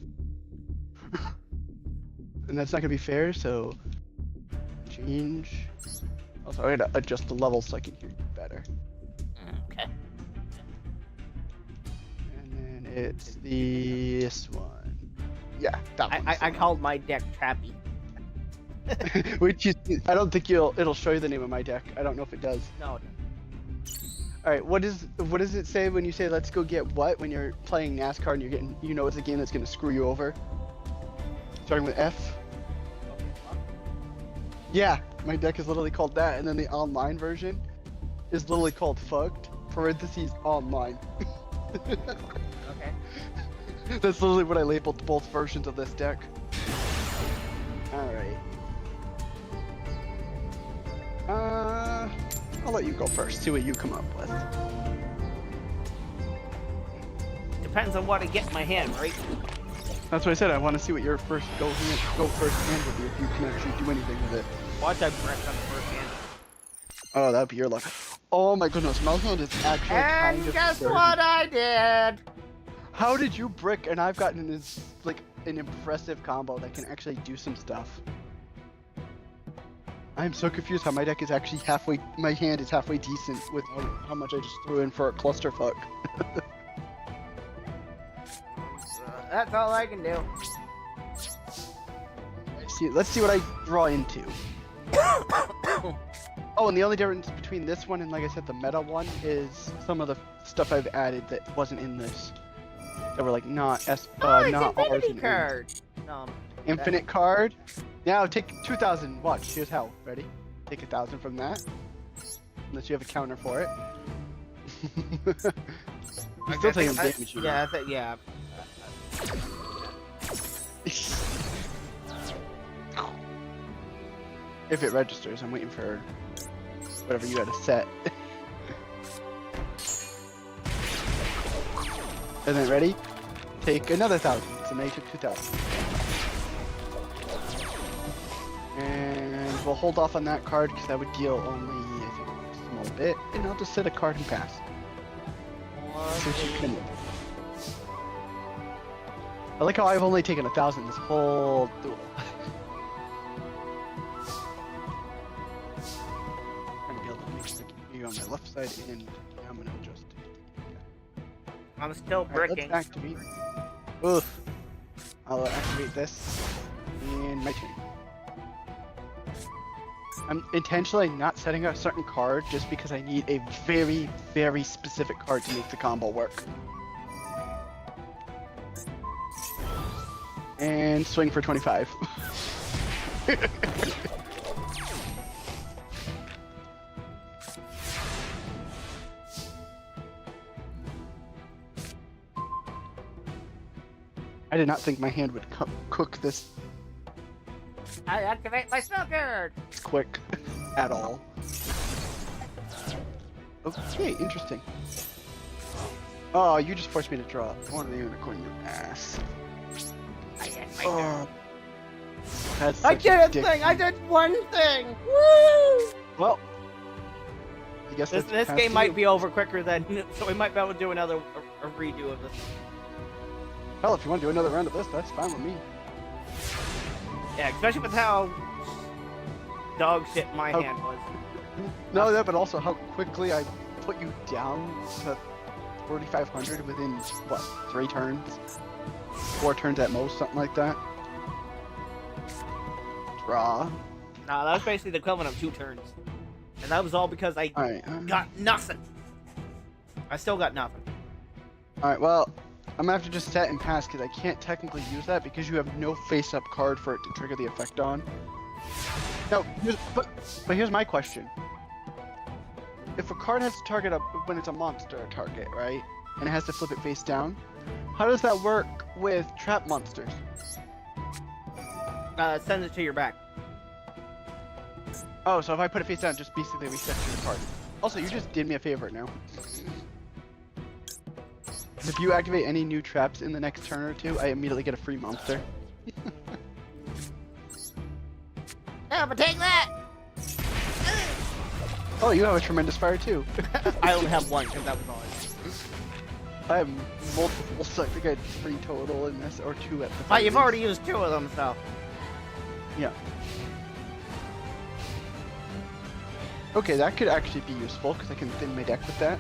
And that's not gonna be fair, so change. Also, I gotta adjust the levels so I can hear you better. Okay. And then it's this one. Yeah, that one. I called my deck Trappy. Which is, I don't think it'll show you the name of my deck. I don't know if it does. No. All right, what does it say when you say let's go get what when you're playing NASCAR and you're getting, you know, it's a game that's gonna screw you over? Starting with F. Yeah, my deck is literally called that, and then the online version is literally called Fucked, parentheses online. Okay. That's literally what I labeled both versions of this deck. Alright. I'll let you go first, see what you come up with. Depends on what I get in my hand, right? That's what I said. I want to see what your first go first hand will be if you can actually do anything with it. Watch I brick on the first hand. Oh, that'd be your luck. Oh my goodness, Malcolm is actually kind And of guess dirty. what I did? How did you brick and I've gotten this like an impressive combo that can actually do some stuff? I'm so confused how my deck is actually halfway. My hand is halfway decent with how much I just threw in for a clusterfuck. That's all I can do. Let's see what I draw into. Oh, and the only difference between this one and, like I said, the meta one is some of the stuff I've added that wasn't in this. That were like not It's not ours. infinity card. Infinite card. Now take 2,000. Watch. Here's how. Ready? Take 1,000 from that. Unless you have a counter for it. You're still taking damage. Yeah, yeah. If it registers, I'm waiting for whatever you had to set. And then ready? Take another 1,000. So now you took 2,000. And we'll hold off on that card because that would deal only, I think, a small bit. And I'll just set a card and pass. Since you can. I like how I've only taken 1,000 this whole duel. I'm gonna be able to make sure you on my left side, and I'm gonna adjust. I'm still Alright, bricking. let's activate. Oof. I'll activate this in my turn. I'm intentionally not setting a certain card just because I need a very, very specific card to make the combo work. And swing for 25. I did not think my hand would cook this I activate my spell card. quick at all. Okay, interesting. Oh, you just forced me to draw one of the unicorn, you ass. I had my Oh, that's I such did a dick thing. I did one thing. Woo! Well, I guess This that's game might be over quicker than, so we might be able to do another a redo of this. Hell, if you want to do another round of this, that's fine with me. Yeah, especially with how dog shit my How- hand was. No, that, but also how quickly I put you down to 4,500 within, what, 3 turns? 4 turns at most, something like that. Draw. Nah, that was basically the equivalent of 2 turns. And that was all because I Alright, got nothing. I still got nothing. alright, well, I'm gonna have to just set and pass because I can't technically use that because you have no face-up card for it to trigger the effect on. No, but here's my question. If a card has to target up when it's a monster target, right? And it has to flip it face down, how does that work with trap monsters? Send it to your back. Oh, so if I put it face down, just basically resets your card. Also, you just did me a favor now. If you activate any new traps in the next turn or two, I immediately get a free monster. Yeah, but take that! Oh, you have a tremendous fire too. I only have one because that was all I have multiple, so I think I had 3 total in this, or 2 at the Oh, you've least. already used 2 of them, so. Yeah. Okay, that could actually be useful, because I can thin my deck with that.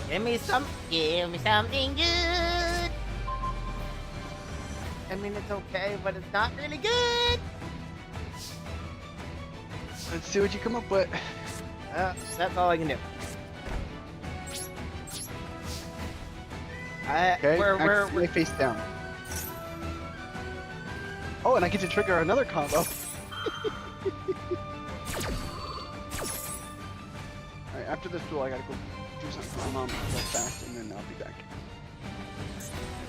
Give me something good. I mean, it's okay, but it's not really good. Let's see what you come up with. That's all I can do. Okay, We're activate face down. Oh, and I get to trigger another combo. Alright, after this duel, I gotta go do something for my mom real fast, and then I'll be back.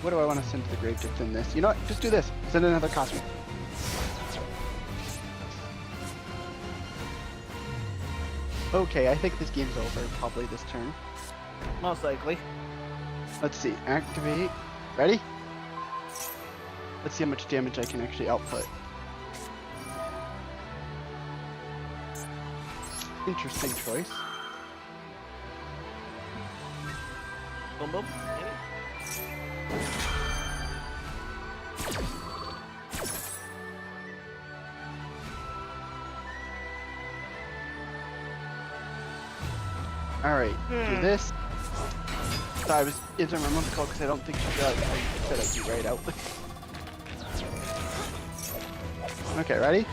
What do I want to send to the grave to thin this? You know what? Just do this. Send another cosmic. Okay, I think this game's over, probably this turn. most likely. Let's see, activate. Ready? Let's see how much damage I can actually output. Interesting choice. Boom, boom. Maybe? Alright, do this. So I was answering my mom's call because I don't think she got I said I'd be right out. Okay, ready?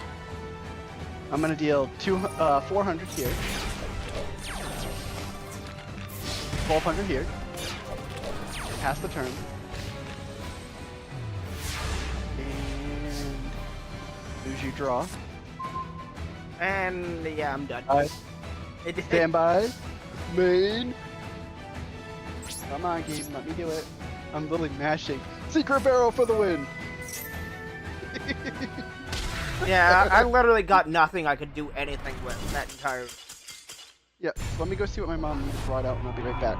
I'm gonna deal 400 here. 1200 here. Pass the turn. And lose your draw. And yeah, I'm done. Stand by. Main. Come on, game, let me do it. I'm literally mashing. Secret barrel for the win. Yeah, I literally got nothing I could do anything with that entire. Yeah, let me go see what my mom brought out and I'll be right back.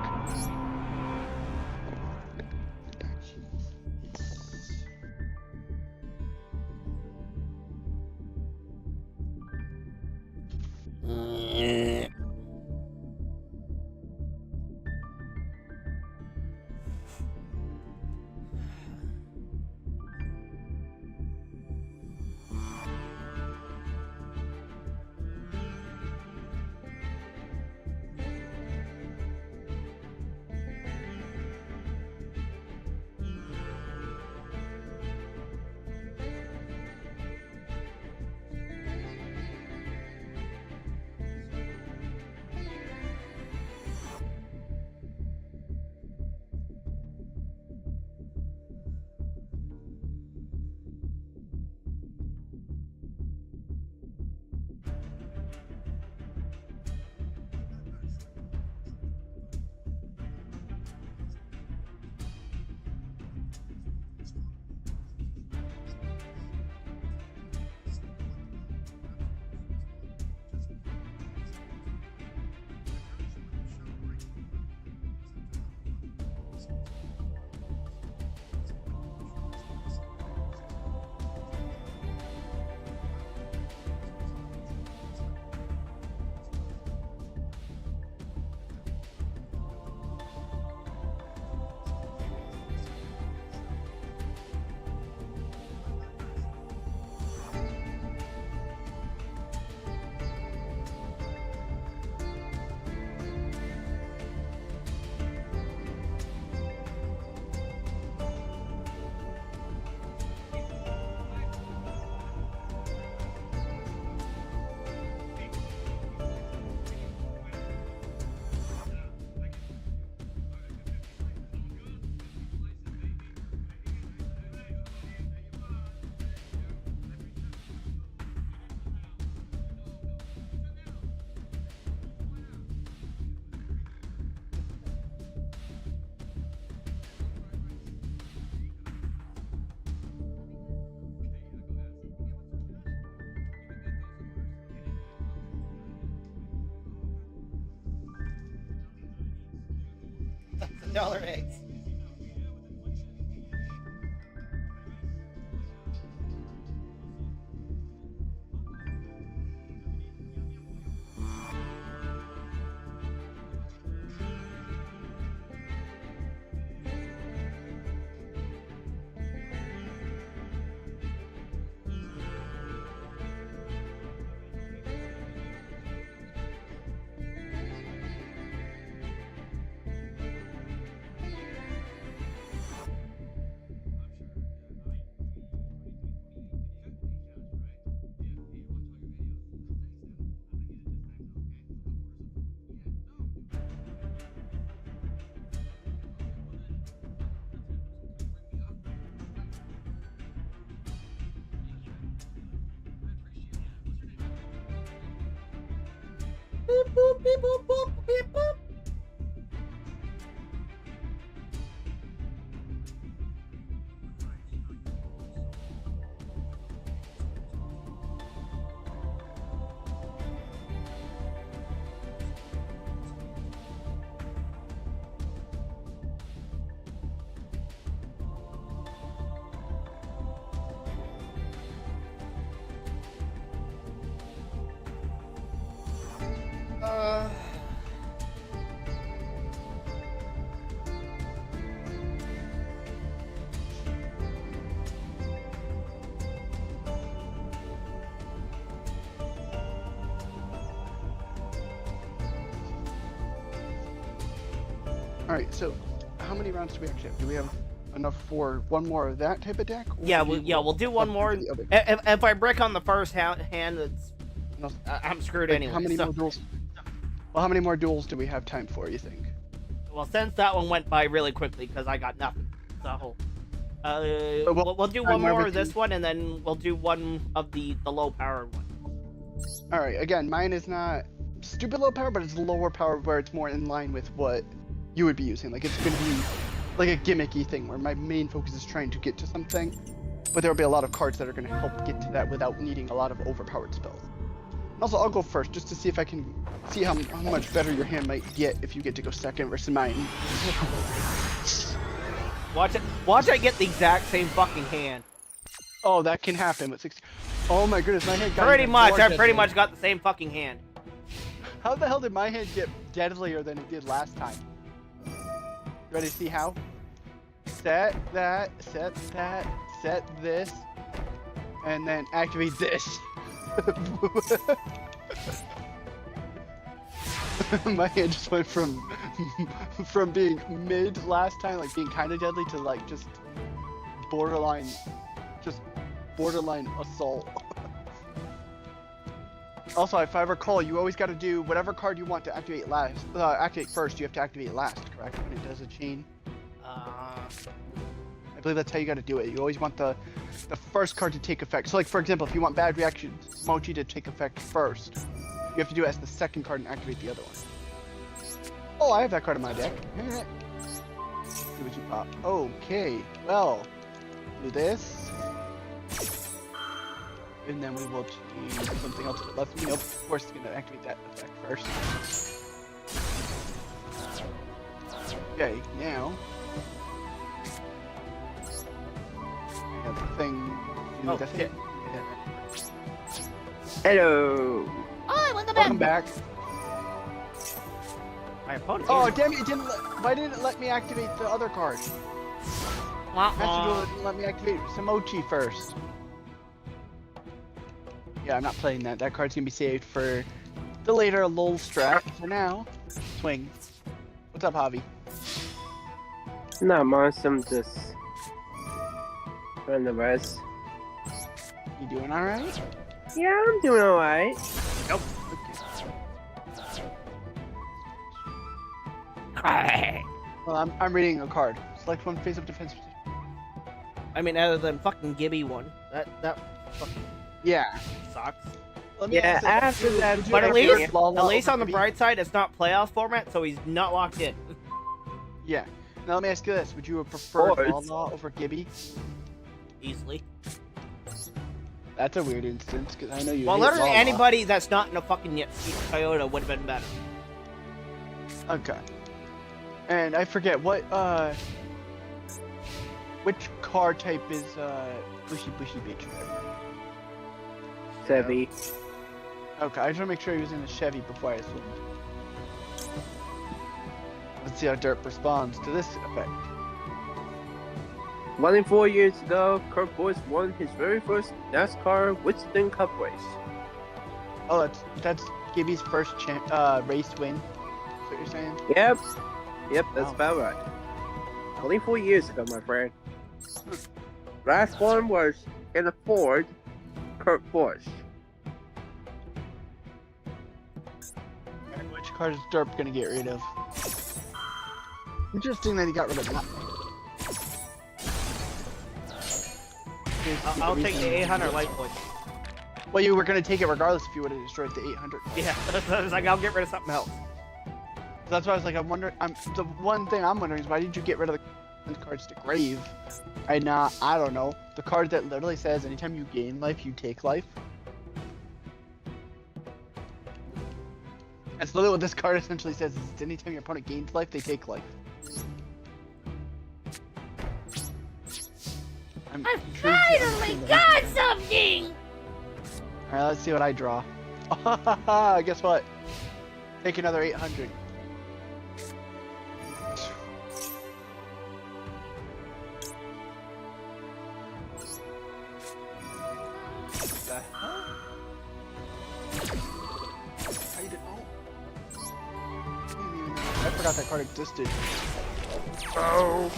Dollar eggs. Beep boop beep boop boop beep boop. Alright, so how many rounds do we actually have? Do we have enough for one more of that type of deck? Or Yeah, do you we'll do one up more. the other? If I break on the first hand, it's No, I'm screwed like, anyway. how many so- more duels? Well, how many more duels do we have time for, you think? Well, since that one went by really quickly because I got nothing, so we'll do one time more of everything- this one, and then we'll do one of the low powered one. Alright, again, mine is not stupid low power, but it's lower power where it's more in line with what you would be using. Like, it's going to be like a gimmicky thing where my main focus is trying to get to something, but there will be a lot of cards that are going to help get to that without needing a lot of overpowered spells. Also, I'll go first just to see if I can see how much better your hand might get if you get to go second versus mine. Watch I get the exact same fucking hand. Oh, that can happen with 60. Oh my goodness, my hand got Pretty even much, more I pretty deadly. much got the same fucking hand. How the hell did my hand get deadlier than it did last time? Ready to see how? Set that, set that, set this, and then activate this. My hand just went from being mid last time, like being kind of deadly, to like just borderline assault. Also, if I recall, you always got to do whatever card you want to activate last. Activate first. You have to activate last, correct? When it does a chain. I believe that's how you got to do it. You always want the first card to take effect. So, like for example, if you want bad reaction Mochi to take effect first, you have to do it as the second card and activate the other one. Oh, I have that card in my deck. See what you pop. Okay. Well, do this. And then we will change something else to the left. Nope, of course it's going to activate that effect first. Okay, now... I have the thing... Oh, that's shit. it. Hello. Oh, I won the Welcome back. My opponent. Oh, damn it, it didn't why didn't it let me activate the other card? Master didn't let me activate Samochi first. Yeah, I'm not playing that. That card's gonna be saved for the later lull strat. For now, swing. What's up, Javi? Not much, I'm just trying the rest. You doing alright? Yeah, I'm doing alright. Nope. Well, I'm reading a card. Select one face-up defense. I mean, other than fucking Gibby one, that fucking Yeah. sucks. Let me Yeah, ask this. after that, Would you But at ever least, get Lala at least on the over bright side, it's not playoff format, so he's not locked in. Gibby? Yeah. Now let me ask you this: would you have preferred course. Lala over Gibby? Easily. That's a weird instance because I know you. Well, hate literally Lala. anybody that's not in a fucking Toyota would have been better. Okay. And I forget which car type is Bushy Bitch? Chevy. Okay, I just want to make sure he was in a Chevy before I assumed. Let's see how Derp responds to this effect. 24 years ago, Kurt Busch won his very first NASCAR Winston Cup race. Oh, that's Gibby's first race win. That's what you're saying? Yep, that's Wow. about right. 24 years ago, my friend. Last one was in a Ford, Kurt Busch. And which card is Derp gonna get rid of? Interesting that he got rid of that. I'll take the 800 light point. Well, you were gonna take it regardless if you would have destroyed the 800. Yeah, I was like, I'll get rid of something else. That's why I was like, I'm wondering. The one thing I'm wondering is why did you get rid of the cards to grave? I don't know. The card that literally says anytime you gain life, you take life. That's literally what this card essentially says. Is anytime your opponent gains life, they take life. I finally got something! Alright, let's see what I draw. Guess what? Take another 800. The hell? I forgot that card existed. Oh.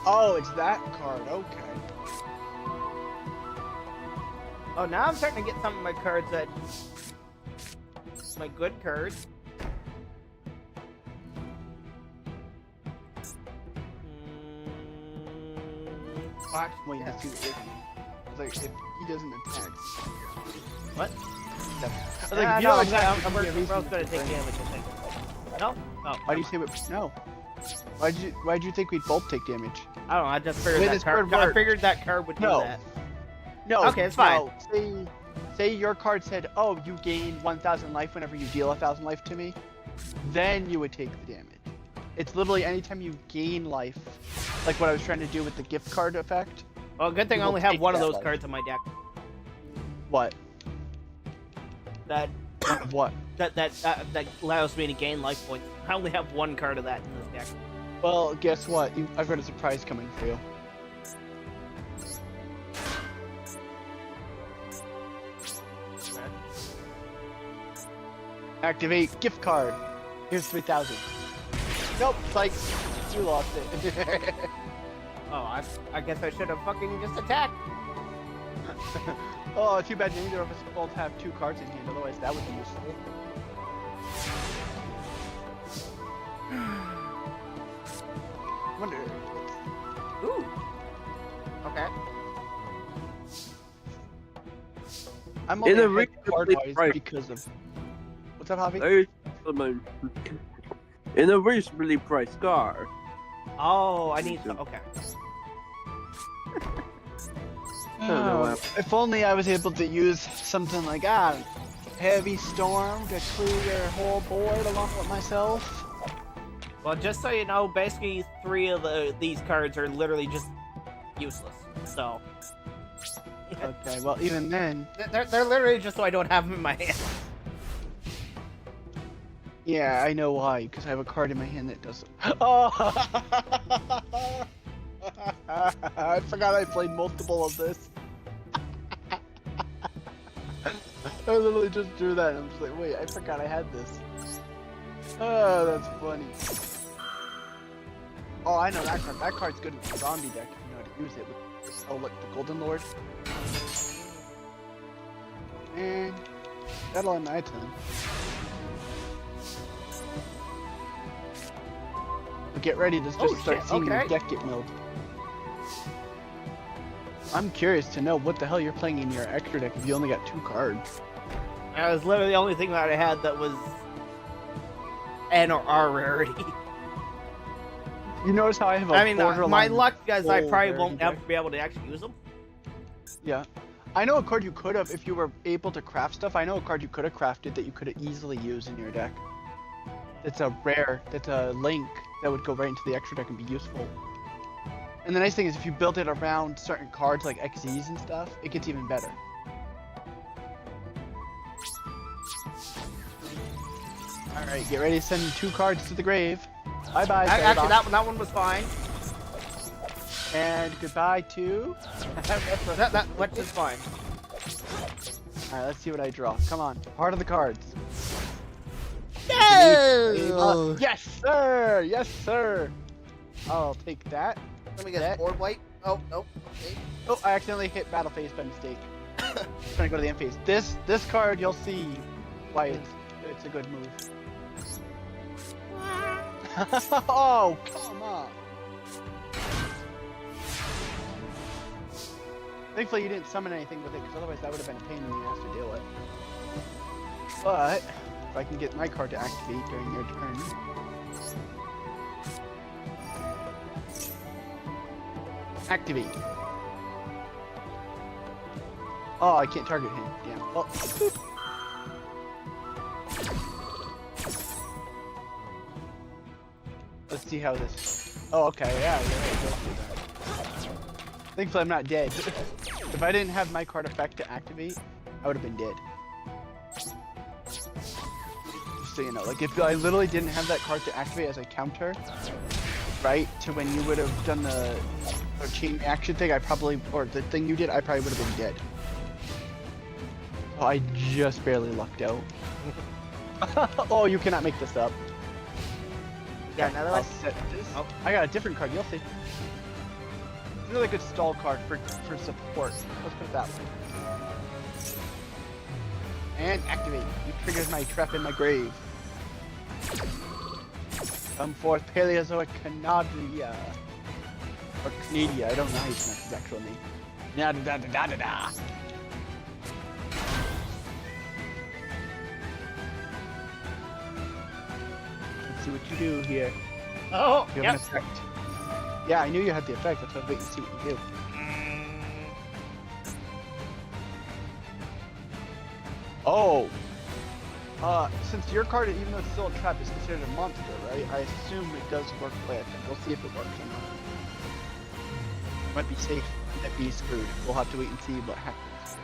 Oh, it's that card. Okay. Oh, now I'm starting to get some of my cards that... my good cards. Oh, actually, Wait, yeah. let's see what it is. It's like, if he doesn't attack. What? I was like, Yeah, if you no, don't attack, we're you have reason both to gonna take defend. damage, I think. No? Oh. Why do you say no? Why'd you think we'd both take damage? I don't know, I just figured Wait, that this card... card I works. figured that card would do No. that. No. Okay, it's fine. No. Say your card said, "Oh, you gain 1,000 life whenever you deal 1,000 life to me," then you would take the damage. It's literally anytime you gain life, like what I was trying to do with the gift card effect. Well, good thing I You will only have take one of that those life. cards in my deck. What? That What? that allows me to gain life points. I only have one card of that in this deck. Well, guess what? I've got a surprise coming for you. Activate gift card. Here's 3,000. Nope, psych. You lost it. Oh, I guess I should have fucking just attacked. Oh, too bad neither of us both have 2 cards in hand, otherwise that would be useful. Wonder. Ooh. Okay. I'm In only a ahead reasonably card-wise price- because of... What's up, Javi? Ladies and gentlemen, in a reasonably priced car. Oh, I need some. Okay. know. If only I was able to use something like, heavy storm to clear your whole board along with myself. Well, just so you know, basically 3 of these cards are literally just useless. So Okay, well, even then, they're literally just so I don't have them in my hand. yeah, I know why, because I have a card in my hand that doesn't. Oh! I forgot I played multiple of this. I literally just drew that and I'm just like, wait, I forgot I had this. Oh, that's funny. Oh, I know that card. That card's good in the zombie deck if you know how to use it. Oh, look, the Golden Lord. And that'll end my turn. But get ready to just Oh, start shit, seeing your okay. deck get milled. I'm curious to know what the hell you're playing in your extra deck if you only got 2 cards. That was literally the only thing that I had that was N or R rarity. You notice how I have a I mean, borderline my luck is I full probably rarity won't ever deck? be able to actually use them. Yeah. I know a card you could have, if you were able to craft stuff, I know a card you could have crafted that you could have easily used in your deck. It's a rare, that's a link that would go right into the extra deck and be useful. And the nice thing is if you build it around certain cards like XEs and stuff, it gets even better. Alright, get ready to send 2 cards to the grave. Bye-bye, Actually, Paradox. that one was fine. And goodbye to... Which is fine. Alright, let's see what I draw. Come on. Heart of the cards. No! Yes, sir! Yes, sir! I'll take that. Let me get board white. Oh, nope. Okay. Oh, I accidentally hit battle phase by mistake. Trying to go to the end phase. This card, you'll see why it's a good move. Oh, come on! Thankfully you didn't summon anything with it, because otherwise that would have been a pain in the ass to deal with. But, if I can get my card to activate during your turn... Activate. Oh, I can't target him. Damn. Well, boop. Let's see how this... Oh, okay, yeah, you're right, go through that. Thankfully I'm not dead. If I didn't have my card effect to activate, I would have been dead. Just so you know, like if I literally didn't have that card to activate as a counter, right, to when you would have done the chain action thing, I probably, or the thing you did, I probably would have been dead. Oh, I just barely lucked out. Oh, you cannot make this up. You got another I'll one? set this. Oh. I got a different card. You'll see. It's a really good stall card for support. Let's put it that way. And activate. You triggered my trap in my grave. Come forth, Paleozoic Canadria. Or Canadia, I don't know how you pronounce his actual name. Da da da da da da. Let's see what you do here. Oh, You have yep. an effect. Yeah, I knew you had the effect. That's why I was waiting to see what you do. Oh! Since your card, even though it's still a trap, is considered a monster, right? I assume it does work the way I think. We'll see if it works or not. Might be safe, might be screwed. We'll have to wait and see what happens.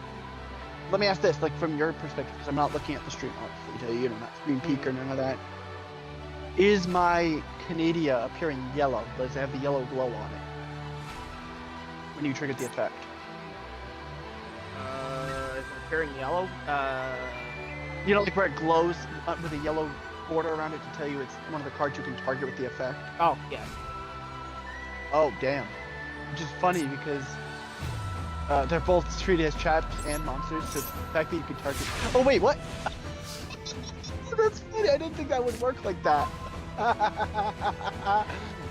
Let me ask this, like from your perspective, because I'm not looking at the stream, obviously, you know, not Stream Peak or none of that. Is my Canadia appearing yellow? Does it have the yellow glow on it? When you triggered the effect? Is it appearing yellow? You know, like where it glows with a yellow border around it to tell you it's one of the cards you can target with the effect? Oh, yeah. Oh, damn. Which is funny because they're both treated as traps and monsters, so the fact that you can target... Oh, wait, what? That's funny, I didn't think that would work like that.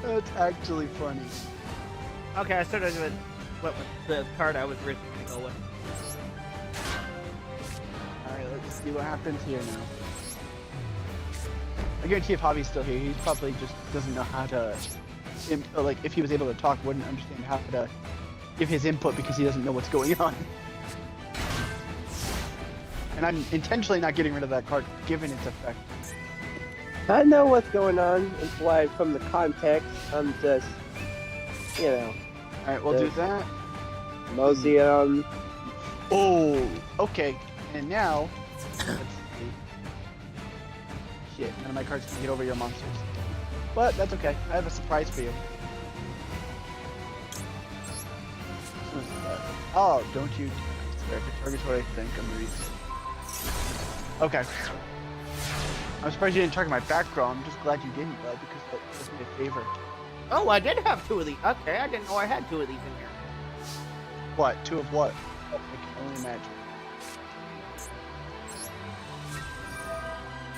That's actually funny. Okay, I started with what was the card I was originally going to go with. Alright, let's see what happens here now. I guarantee if Javi's still here, he probably just doesn't know how to... Like, if he was able to talk, wouldn't understand how to give his input because he doesn't know what's going on. And I'm intentionally not getting rid of that card, given its effect. I know what's going on. It's why, from the context, I'm just, you know, Alright, we'll do that. mosey on. Oh, okay. And now, let's see. Shit, none of my cards can get over your monsters. But that's okay. I have a surprise for you. Oh, don't you swear. If it targets what I think, I'm gonna read. Okay. I'm surprised you didn't target my background. I'm just glad you didn't, though, because that does me a favor. Oh, I did have two of these. Okay, I didn't know I had two of these in here. What? Two of what? I can only imagine.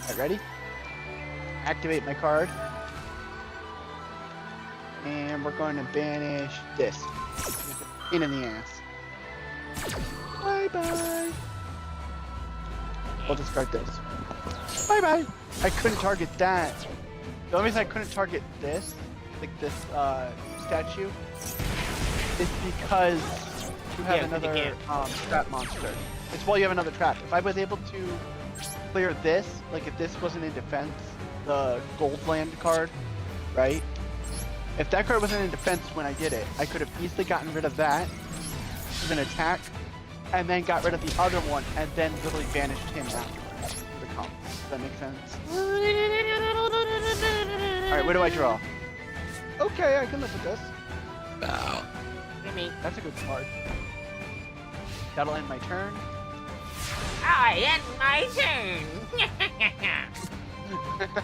Alright, ready? Activate my card. And we're going to banish this. In the ass. Bye bye. We'll discard this. Bye bye. I couldn't target that. The only reason I couldn't target this, like this statue, is because you have another trap monster. It's while you have another trap. If I was able to clear this, like if this wasn't in defense, the Goldland card, right? If that card wasn't in defense when I did it, I could have easily gotten rid of that with an attack, and then got rid of the other one, and then literally banished him afterwards for the combo. Does that make sense? Alright, where do I draw? Okay, I can live with this. Gimme. That's a good card. That'll end my turn. I end my turn.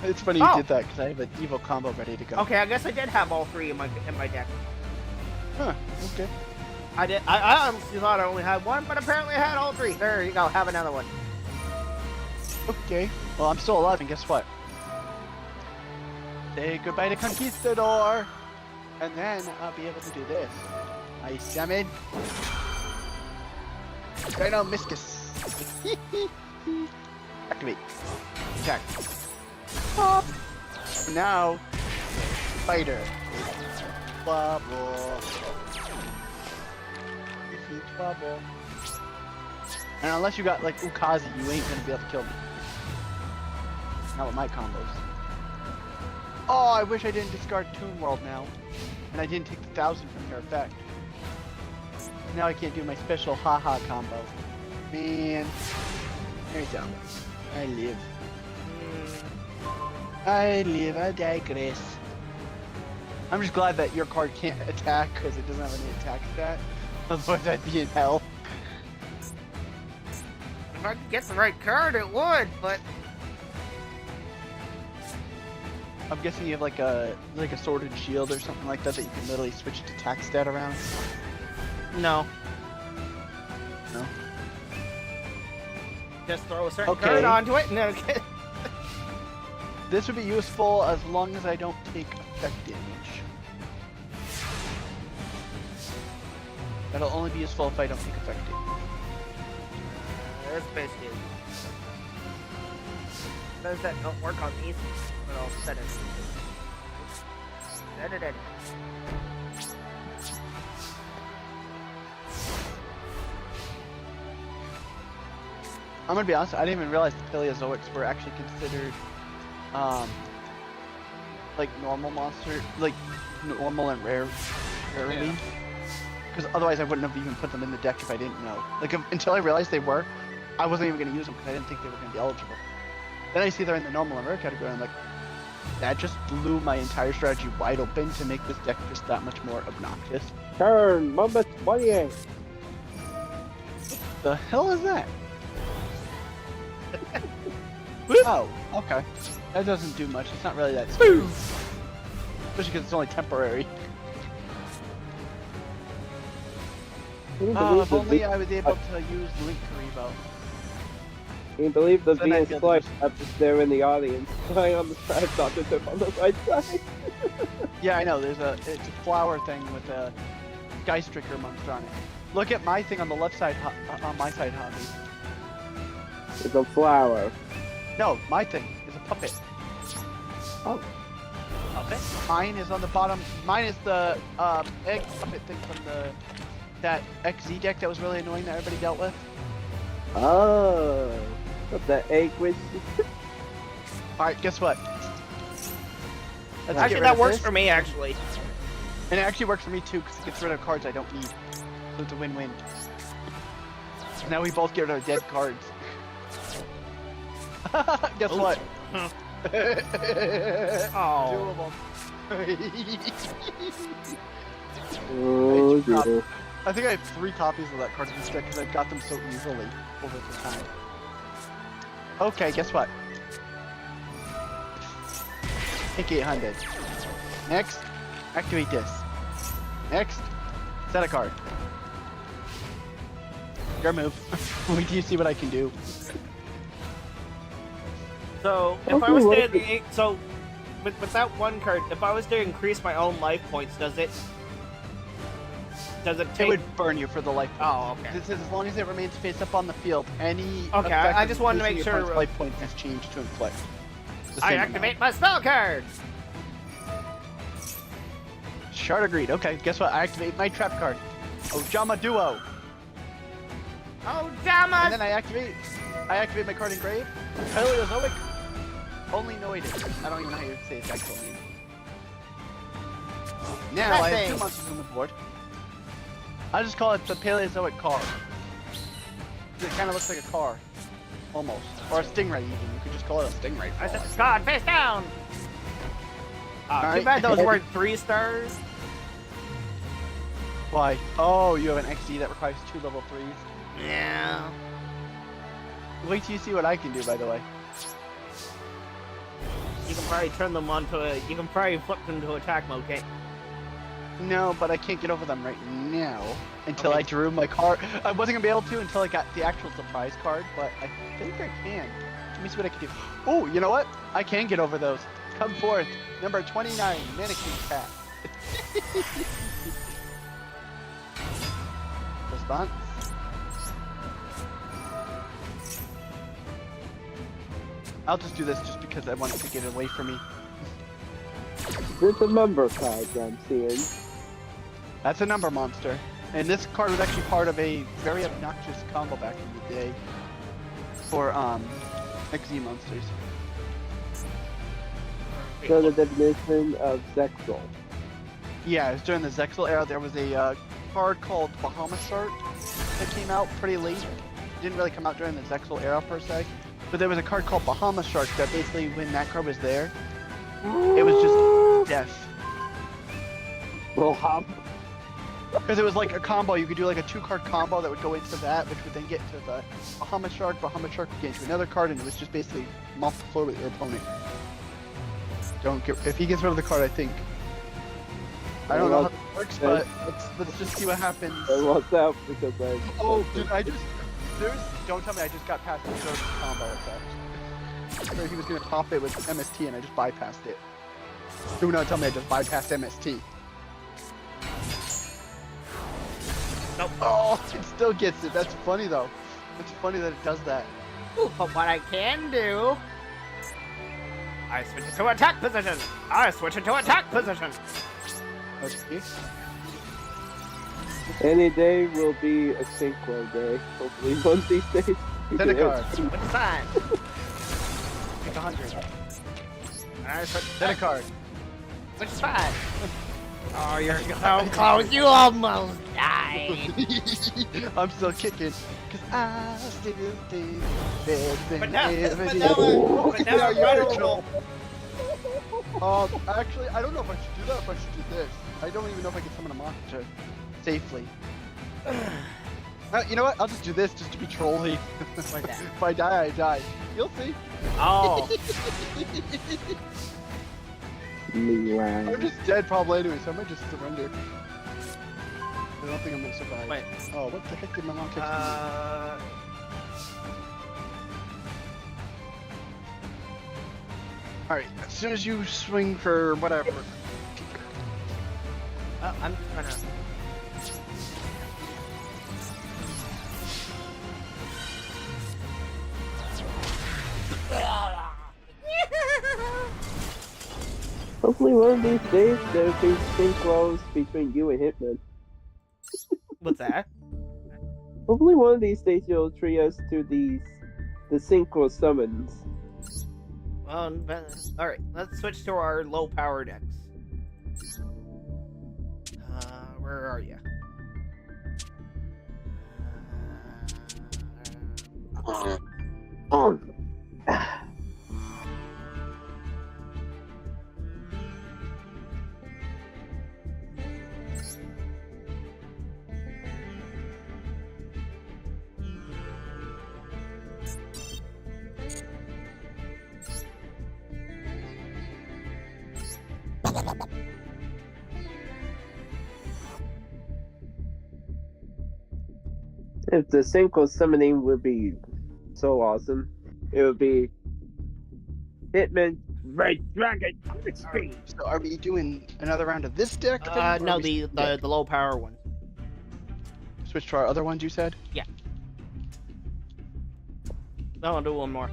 It's funny you did that, because I have an evil combo ready to go. Okay, I guess I did have all three in my deck. Huh, okay. I honestly thought I only had one, but apparently I had all three. There you go, have another one. Okay. Well, I'm still alive, and guess what? Say goodbye to Conquistador! And then I'll be able to do this. I summon... Dino Miscus! Activate. Attack. Pop! Now... Fighter. Bubble. Bubble. And unless you got like Ukazi, you ain't gonna be able to kill me. Not with my combos. Oh, I wish I didn't discard Toon World now. And I didn't take the 1000 from your effect. Now I can't do my special haha combo. Man. There you go. I live. I digress. I'm just glad that your card can't attack because it doesn't have any attack stat. Otherwise I'd be in hell. I could get the right card, it would, but I'm guessing you have like a sword and shield or something like that that you can literally switch to attack stat around. no. No. Just throw a certain Okay. card onto it and then get... This would be useful as long as I don't take effect damage. That'll only be useful if I don't take effect damage. That's basically... Those that don't work on these, but I'll set it. Set it in. I'm gonna be honest, I didn't even realize the Paleozoics were actually considered, like normal monster, like normal and rarity. Because otherwise I wouldn't have even put them in the deck if I didn't know. Like, until I realized they were, I wasn't even gonna use them because I didn't think they were gonna be eligible. Then I see they're in the normal and rare category, and I'm like, that just blew my entire strategy wide open to make this deck just that much more obnoxious. Turn, moment 28. The hell is that? Oh, okay. That doesn't do much. It's not really that scary. Especially because it's only temporary. Can you Oh, believe if the only V- I was able to use Link Karibo. Can you believe the Then I'd Venus be able Flight to up just there in the audience, trying on the side, Dr. Tip on the right side? Yeah, I know. It's a flower thing with a Sky Stricker monster on it. Look at my thing on the left side, on my side, Hobby. It's a flower. No, my thing is a puppet. Oh. Puppet? Mine is on the bottom. Mine is the egg puppet thing from that XZ deck that was really annoying that everybody dealt with. Oh. But the egg was... Alright, guess what? Let's Actually, get rid that of works this. for me, actually. And it actually works for me too, because it gets rid of cards I don't need. So it's a win-win. Now we both get rid of dead cards. Guess Ooh. what? Oh. Two of them. Oh, dear. I think I have 3 copies of that card in this deck because I got them so easily over the time. Okay, guess what? Take 800. Next, activate this. Next, set a card. Your move. Wait till you see what I can do. So, if I was to... So, with that one card, if I was to increase my own life points, does it... Does it It take... would burn you for the life points. Oh, okay. This is as long as it remains face up on the field. Any Okay, effect I of just wanted to increasing make your sure- opponent's life point has changed to inflict. The I same activate my spell card! amount. Shard agreed. Okay, guess what? I activate my trap card. Ojama Duo. Oh, And damn then I activate my card engrave. Paleozoic. Only noided. I don't even know how you say its actual name. Now That I have thing. 2 monsters on the board. I just call it the Paleozoic car. It kind of looks like a car. Almost. Or a stingray even. You could just call it a stingray. I set the card face down! Too Alright. bad those weren't 3 stars. Why? Oh, you have an XD that requires 2 level 3s. Yeah. Wait till you see what I can do, by the way. You can probably turn them onto a... You can probably flip them to attack mode, can't you? No, but I can't get over them right now until Okay. I drew my card. I wasn't gonna be able to until I got the actual surprise card, but I think I can. Let me see what I can do. Oh, you know what? I can get over those. Come forth, number 29, Mannequin Cat. Response. I'll just do this just because I want it to get away from me. It's a member card I'm seeing. That's a number monster. And this card was actually part of a very obnoxious combo back in the day for XZ monsters. So the definition of Zexal. Yeah, it was during the Zexal era. There was a card called Bahamas Shark that came out pretty late. It didn't really come out during the Zexal era per se. But there was a card called Bahamas Shark that basically, when that card was there, it was just death. Well, hop. Because it was like a combo. You could do like a 2-card combo that would go into that, which would then get to the Bahamut Shark. Bahamut Shark would get into another card, and it was just basically mop the floor with your opponent. Don't get. If he gets rid of the card, I think. I don't know how it works, but let's just see what happens. I lost out because I. Oh, dude, don't tell me I just got past the third combo effect. Where he was gonna pop it with MST, and I just bypassed it. Do not tell me I just bypassed MST. Nope. Oh, it still gets it. That's funny though. It's funny that it does that. But what I can do, I switch it to attack position. I switch it to attack position. Okay. Any day will be a synchro day. Hopefully one of these days. Send a card. What's the sign? Pick 100. I switch. Send a card. Which is fine. Oh, you're so close. You almost died. I'm still kicking. Cause I still think there's been But now now I'm vulnerable. Actually, I don't know if I should do that or if I should do this. I don't even know if I can summon a monster safely. You know what? I'll just do this just to be trolly. Like that. If I die, I die. You'll see. Oh. I'm just dead probably anyway, so I might just surrender. I don't think I'm gonna survive. Wait. Oh, what the heck did my mom kick me? Alright, as soon as you swing for whatever. I'm trying to. Hopefully one of these days there'll be synchros between you and Hitman. What's that? Hopefully one of these days you'll treat us to the synchro summons. Alright, let's switch to our low power decks. Where are you? If the synchro summoning would be so awesome, it would be Hitman Red Dragon Speed. So are we doing another round of this deck? No, the low power one. Switch to our other ones you said? Yeah. No, I'll do one more.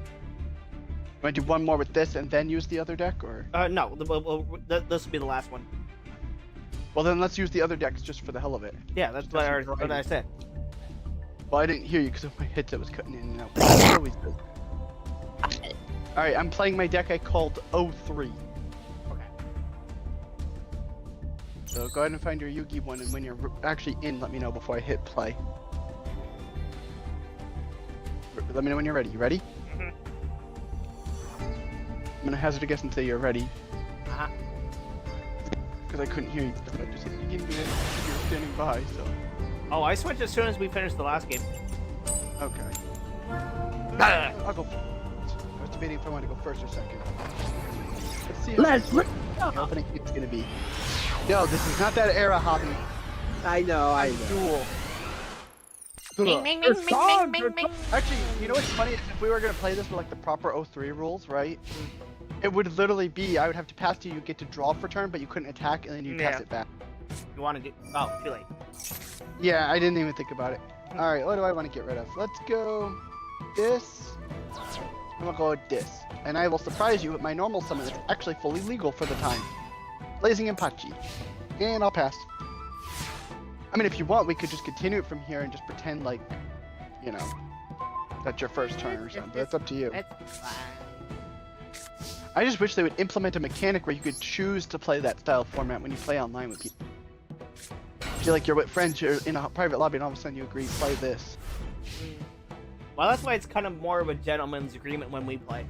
Want to do one more with this and then use the other deck, or? No, this will be the last one. Well then let's use the other decks just for the hell of it. Yeah, that's what I said. Well, I didn't hear you because my headset was cutting in and out. I always do. Alright, I'm playing my deck I called 03. Okay. So go ahead and find your Yugi one, and when you're actually in, let me know before I hit play. Let me know when you're ready. You ready? Mm-hmm. I'm gonna hazard a guess and say you're ready. Uh-huh. Because I couldn't hear you. So I just hit begin to it. You were standing by, so. Oh, I switched as soon as we finished the last game. Okay. I'll go first. I was debating if I want to go first or second. Let's see. The opening is gonna be. No, this is not that era, Hobby. I know. Duel. Ming, ming, ming, ming, ming, ming. Actually, you know what's funny is if we were gonna play this with like the proper 03 rules, right? It would literally be I would have to pass to you, get to draw for turn, but you couldn't attack, and then you pass it back. You want to do? Oh, too late. Yeah, I didn't even think about it. All right, what do I want to get rid of? Let's go this. I'm gonna go with this, and I will surprise you with my normal summon that's actually fully legal for the time. Blazing Impachi, and I'll pass. I mean, if you want, we could just continue it from here and just pretend like, you know, that's your first turn or something. But that's up to you. That's fine. I just wish they would implement a mechanic where you could choose to play that style format when you play online with people. Feel like you're with friends, you're in a private lobby, and all of a sudden you agree, play this. Well, that's why it's kind of more of a gentleman's agreement when we play.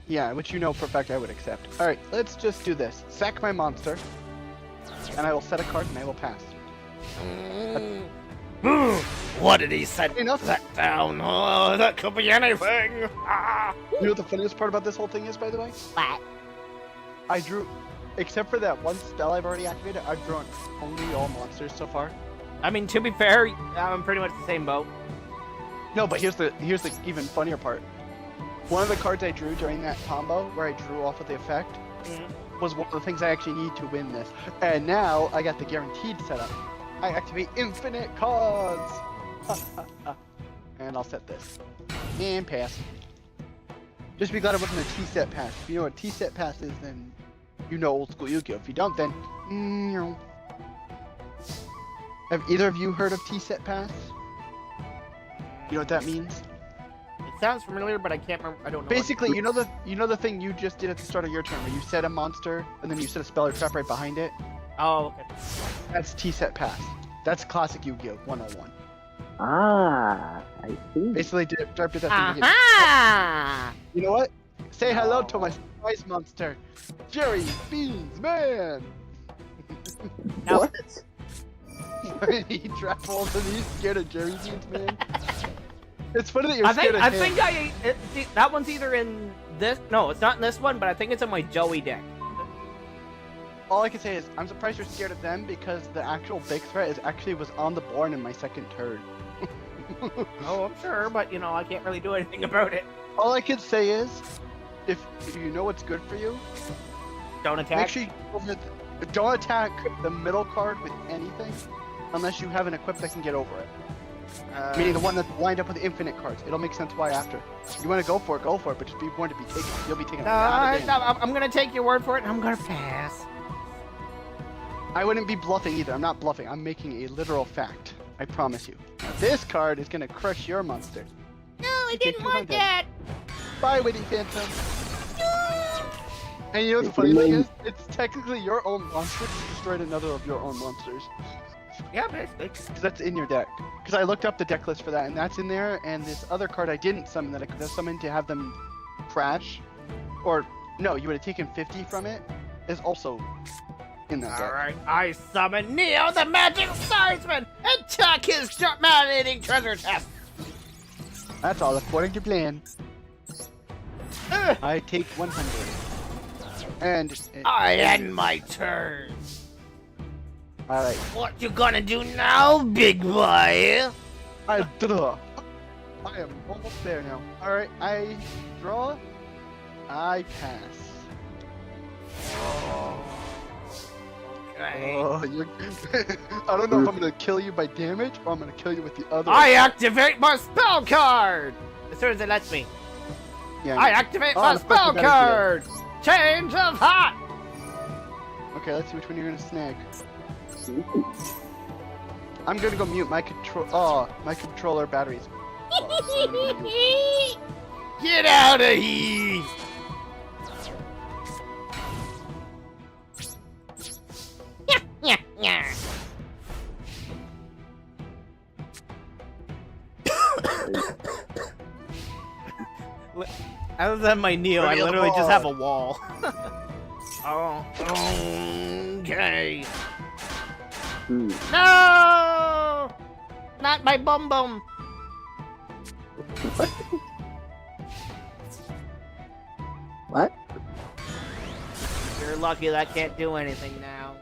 Yeah, which you know for a fact I would accept. Alright, let's just do this. Sack my monster, and I will set a card and I will pass. What did he set Enough. that down? Oh, that could be anything. Ah. You know what the funniest part about this whole thing is, by the way? What? I drew, except for that one spell I've already activated, I've drawn only all monsters so far. I mean, to be fair, I'm pretty much the same boat. No, but here's the even funnier part. One of the cards I drew during that combo, where I drew off of the effect, was one of the things I actually need to win this. And now I got the guaranteed setup. I activate infinite cards. And I'll set this. And pass. Just be glad it wasn't a T-set pass. If you know what a T-set pass is, then you know old school Yu-Gi-Oh! If you don't, then have either of you heard of T-set pass? You know what that means? It sounds familiar, but I can't remember. I don't know. Basically, you know the thing you just did at the start of your turn, where you set a monster and then you set a spell or trap right behind it. Oh, okay. That's T-set pass. That's classic Yu-Gi-Oh! 101. Ah, I see. Basically, DrDerp did that thing. Aha! You know what? Say hello No. to my surprise monster, Jerry Beans Man. No. What? He trapped all of these scared of Jerry Beans Man. It's funny that you're scared of him. That one's either in this. No, it's not in this one, but I think it's in my Joey deck. All I can say is I'm surprised you're scared of them because the actual big threat was on the board in my second turn. Oh, I'm sure, but you know, I can't really do anything about it. All I can say is, if you know what's good for you, Don't attack. make sure you don't attack the middle card with anything, unless you have an equip that can get over it. Meaning the one that's lined up with the infinite cards. It'll make sense why after. You want to go for it, but just be warned to be taken. You'll be taken a lot of damage. I'm gonna take your word for it, and I'm gonna pass. I wouldn't be bluffing either. I'm not bluffing. I'm making a literal fact. I promise you. Now, this card is gonna crush your monster. No, I Okay, didn't want 200. that. Bye, Witty Phantom. And you know what the funny thing is? It's technically your own monster that destroyed another of your own monsters. Yeah, basically. Because that's in your deck. Because I looked up the deck list for that, and that's in there. And this other card I didn't summon that I could have summoned to have them crash, or no, you would have taken 50 from it, is also in that deck. Alright, I summon Neo, the magic swordsman, and attack his man-eating treasure chest. That's all according to plan. Ugh. I take 100. And I end my turn. Alright. What you gonna do now, big boy? I am almost there now. Alright, I draw. I pass. Okay. Oh, you're... I don't know if I'm gonna kill you by damage or I'm gonna kill you with the other. I activate my spell card! As soon as it lets me. Yeah, I activate Oh, my that's much spell better card! Change of heart! Okay, let's see which one you're gonna snag. I'm gonna go mute my control. Oh, my controller batteries. Get out of here! Other than my Neo, I literally just have a wall. Oh, okay. No! Not my bum bum. What? You're lucky that can't do anything now.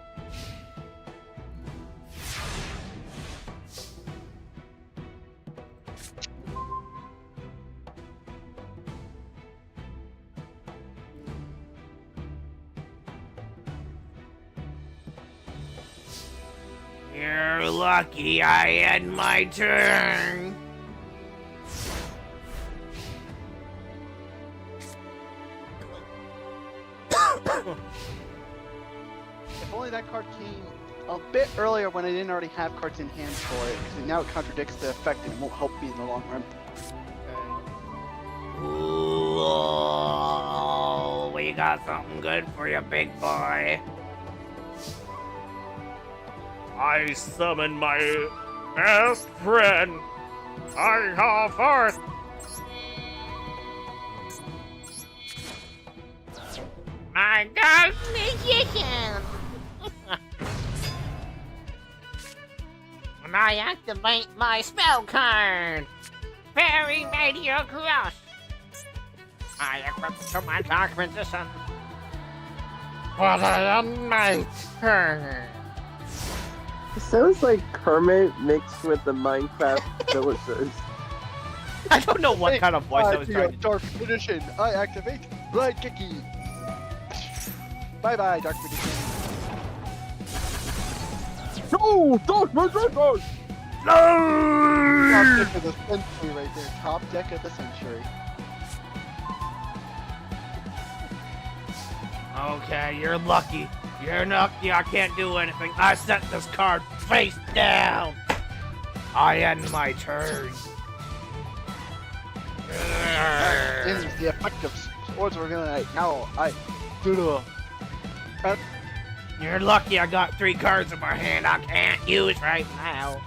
You're lucky I end my turn. If only that card came a bit earlier when I didn't already have cards in hand for it, because now it contradicts the effect and it won't help me in the long run. Ooh, we got something good for you, big boy. I summon my best friend. I call forth. My God, magician. and I activate my spell card. Very Meteor Crush. I equip to my dark position. But I am my turn. It sounds like Kermit mixed with the Minecraft villagers. I don't know what kind of voice I was trying to do. Dark Magician, I activate Blind Kiki. Bye bye, Dark Magician. No! Dark Magician! Top deck of the century right there. Top deck of the century. Okay, you're lucky. You're lucky I can't do anything. I set this card face down. I end my turn. This is the effect of Swords of Organite. Now, I do the... You're lucky I got 3 cards in my hand I can't use right now.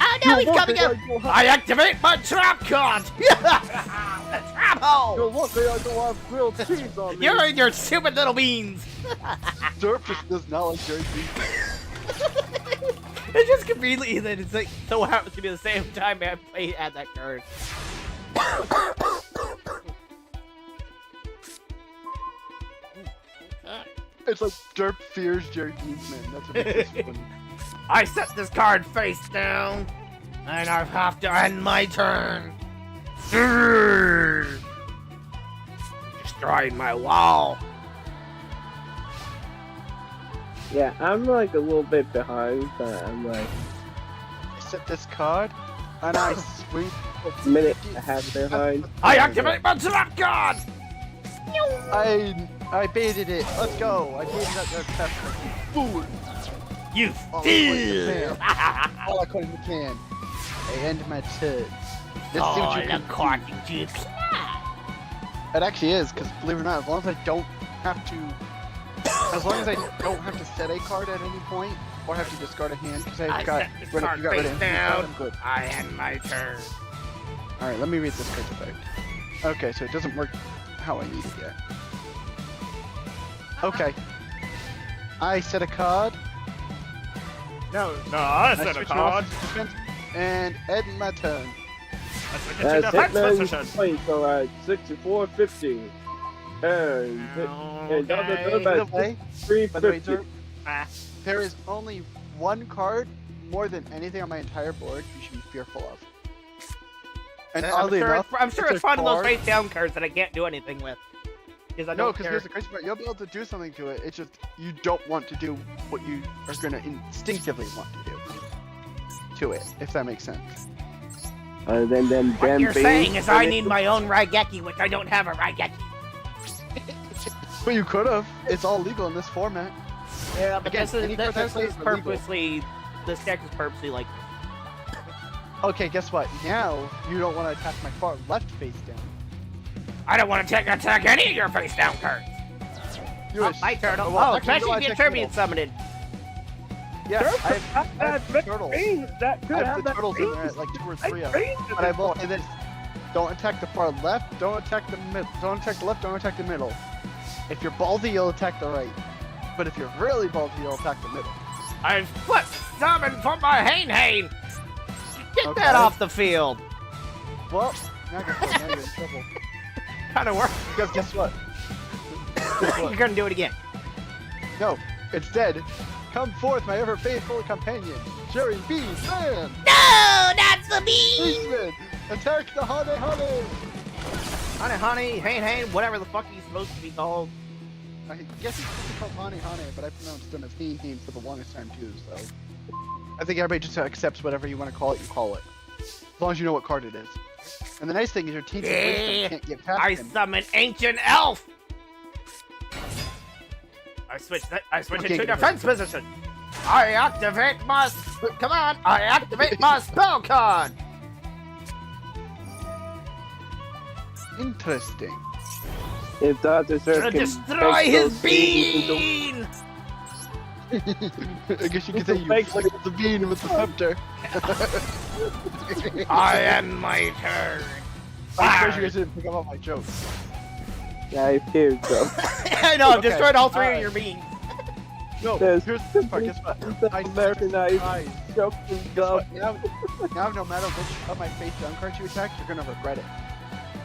Oh no, he's coming up! I activate my trap card! The trap hole! You're lucky I don't have grilled cheese on me. You're in your stupid little beans! Derp just does not like Jerry B. It's just conveniently that it's like so happens to be the same time I played at that card. It's like Derp fears Jerry Beans, man. That's what makes this funny. I set this card face down, and I have to end my turn. Destroying my wall. Yeah, I'm like a little bit behind, but I'm like I set this card, and I swing. a minute and a half behind. I activate my trap card! I baited it. Let's go. I baited up their pepper. Fool. You fool! fool! All according to plan. I end my turn. Let's see Oh, what you the can do. card you can. It actually is, because believe it or not, as long as I don't have to, as long as I don't have to set a card at any point, or have to discard a hand, because I I've got set this rid of, card you got rid of face instant down. card, I'm good. I end my turn. All right, let me read this card's effect. Okay, so it doesn't work how I need it yet. Okay. I set a card. No, I I switch it off to defense, and end my turn. Hitman play so at 64.50. And Okay. By the way, 350. Ah, there is only one card more than anything on my entire board you should be fearful of. And oddly enough, I'm sure it's it's a one of those card- face down cards that I can't do anything with. Because I No, don't because care. here's the crazy part. You'll be able to do something to it. It's just you don't want to do what you are going to instinctively want to do to it, if that makes sense. Then What damn you're beans saying is I and need my own Raigeki, which I don't have a Raigeki. But you could have. It's all legal in this format. Yeah, but Again, any card that this is plays are legal. purposely, this deck is purposely like, Okay, guess what? Now you don't want to attack my far left face down. I don't want to attack any of your face down cards. You Oh, wish. my turtle. Well, Oh, actually, especially no, if you I tribute checked summoned. Yeah, I have the turtles. That could I have have the that turtles in there beans. at like 2 or 3 of them. But I will say this: don't attack the far left. Don't attack the mid. Don't attack the left. Don't attack the middle. If you're ballsy, you'll attack the right. But if you're really ballsy, you'll attack the middle. I flip summon for my Hane. Get Okay. that off the field. Well, now you're in trouble. Kind of work. Because guess what? You're gonna do it again. No, instead, come forth, my ever faithful companion, Jerry B. Man! No, that's the bee. Policeman! Attack the honey! Honey, Hane, whatever the fuck he's supposed to be called. I guess he's supposed to be called honey, but I pronounced him as he for the longest time too, so. I think everybody just accepts whatever you want to call it, you call it. As long as you know what card it is. And the nice thing is your teacher wisdom can't get past I him. summon Ancient Elf. I switch Okay, into good. defense position. I activate my. Come on! I activate my spell card. Interesting. If Dr. Sir To can destroy take his those beans into- bean. I guess you could say you Thank flicked the bean with the scepter. I end my turn. I'm surprised you guys didn't pick up on my joke. Yeah, I feared so. I know, I've Okay, destroyed all 3 of alright. your beans. No, There's here's the part. Guess what? I Americanized eyes. joking Guess what? Goblin. Now, no matter which of my face down cards you attack, you're gonna regret it.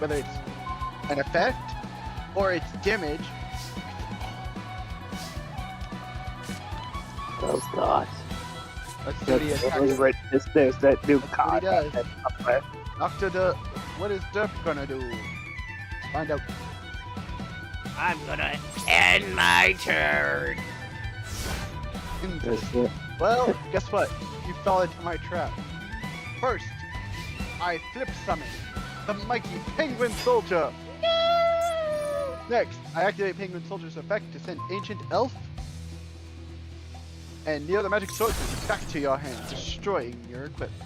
Whether it's an effect or it's damage. Oh god. Let's see what he attacks. There's that new That's what card. he does. that's up there. After the, what is Derp gonna do? Let's find out. I'm gonna end my turn. That's it. Well, guess what? You fell into my trap. First, I flip summon the mighty Penguin Soldier. Next, I activate Penguin Soldier's effect to send Ancient Elf and near the magic swordsman back to your hand, destroying your equipment.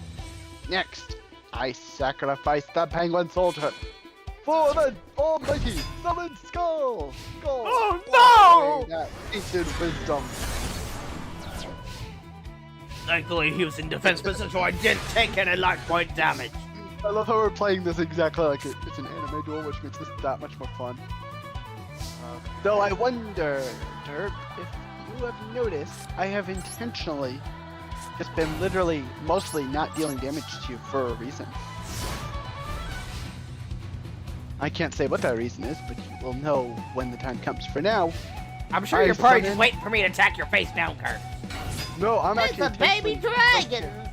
Next, I sacrifice the Penguin Soldier for the almighty Summon Skull! Skull! Oh, Away that ancient wisdom. Thankfully, he was in defense position, so I didn't take any life point damage. I love how we're playing this exactly like it's an anime duel, which makes this that much more fun. Though I wonder, Derp, if you have noticed, I have intentionally just been literally mostly not dealing damage to you for a reason. I can't say what that reason is, but you will know when the time comes. For now, I'm sure you're probably just waiting for me to attack your face down card. no, I'm It's actually a baby intentionally- dragon!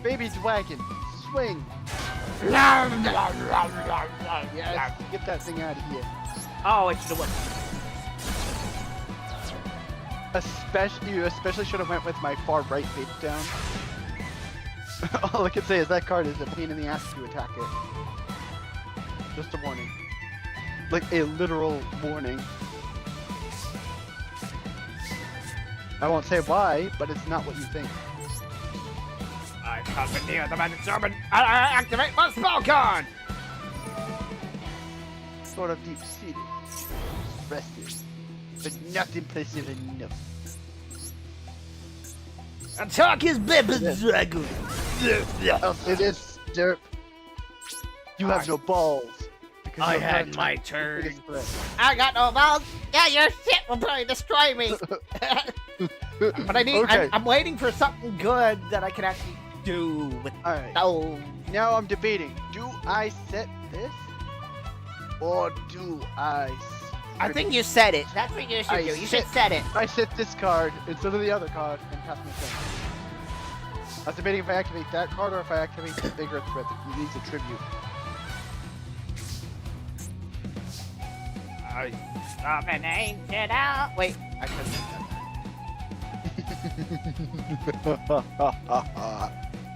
Baby dragon, swing! Yes. Yes, get that thing out of here. Oh, it should have went. You especially should have went with my far right face down. All I can say is that card is a pain in the ass to attack it. Just a warning. Like a literal warning. I won't say why, but it's not what you think. I commandeer the magic summon. I activate my spell card. Sort of deep-seated. Rested. But not impressive enough. Attack his baby dragon. I'll say this, Derp. You have no balls. Because I you're had not my the turn. biggest threat. I got no balls. Yeah, your shit will probably destroy me. But I need. Okay. I'm waiting for something good that I can actually do with. Alright. Oh, Now I'm debating. Do I set this? Or do I... I think you said it. That's what you should I do. You sit- should set it. I set this card instead of the other card and pass my turn. I was debating if I activate that card or if I activate the bigger threat that needs a tribute. I summon ancient out. Wait, I couldn't do that.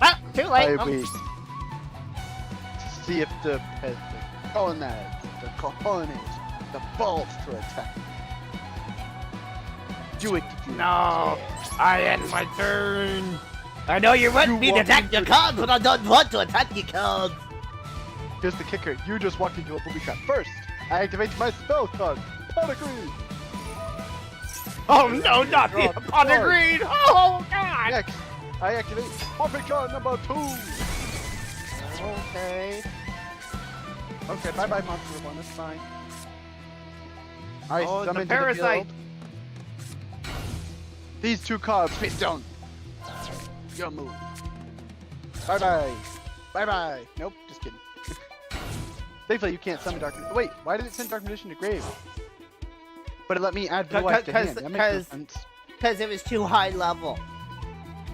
Well, too late. I wait to see if the cojones, the balls to attack. Do it if you No, dare. I end my turn. I know you want You me to want attack me your to- cards, but I don't want to attack your cards. Here's the kicker. You just walked into a booby trap. First, I activate my spell card. Pedigree. Oh no, not the Drop pot of card. green. Oh god. Next, I activate Perfect Card number 2. Okay. Okay, bye-bye, Monster One. That's fine. I Oh, the summon parasite. to the field. These two cards face down. Your move. Bye-bye. Bye-bye. Nope, just kidding. Thankfully, you can't summon Dark... Wait, why did it send Dark Magician to grave? But it let me add Blue Eyes to hand. That makes no sense. Because it was too high level.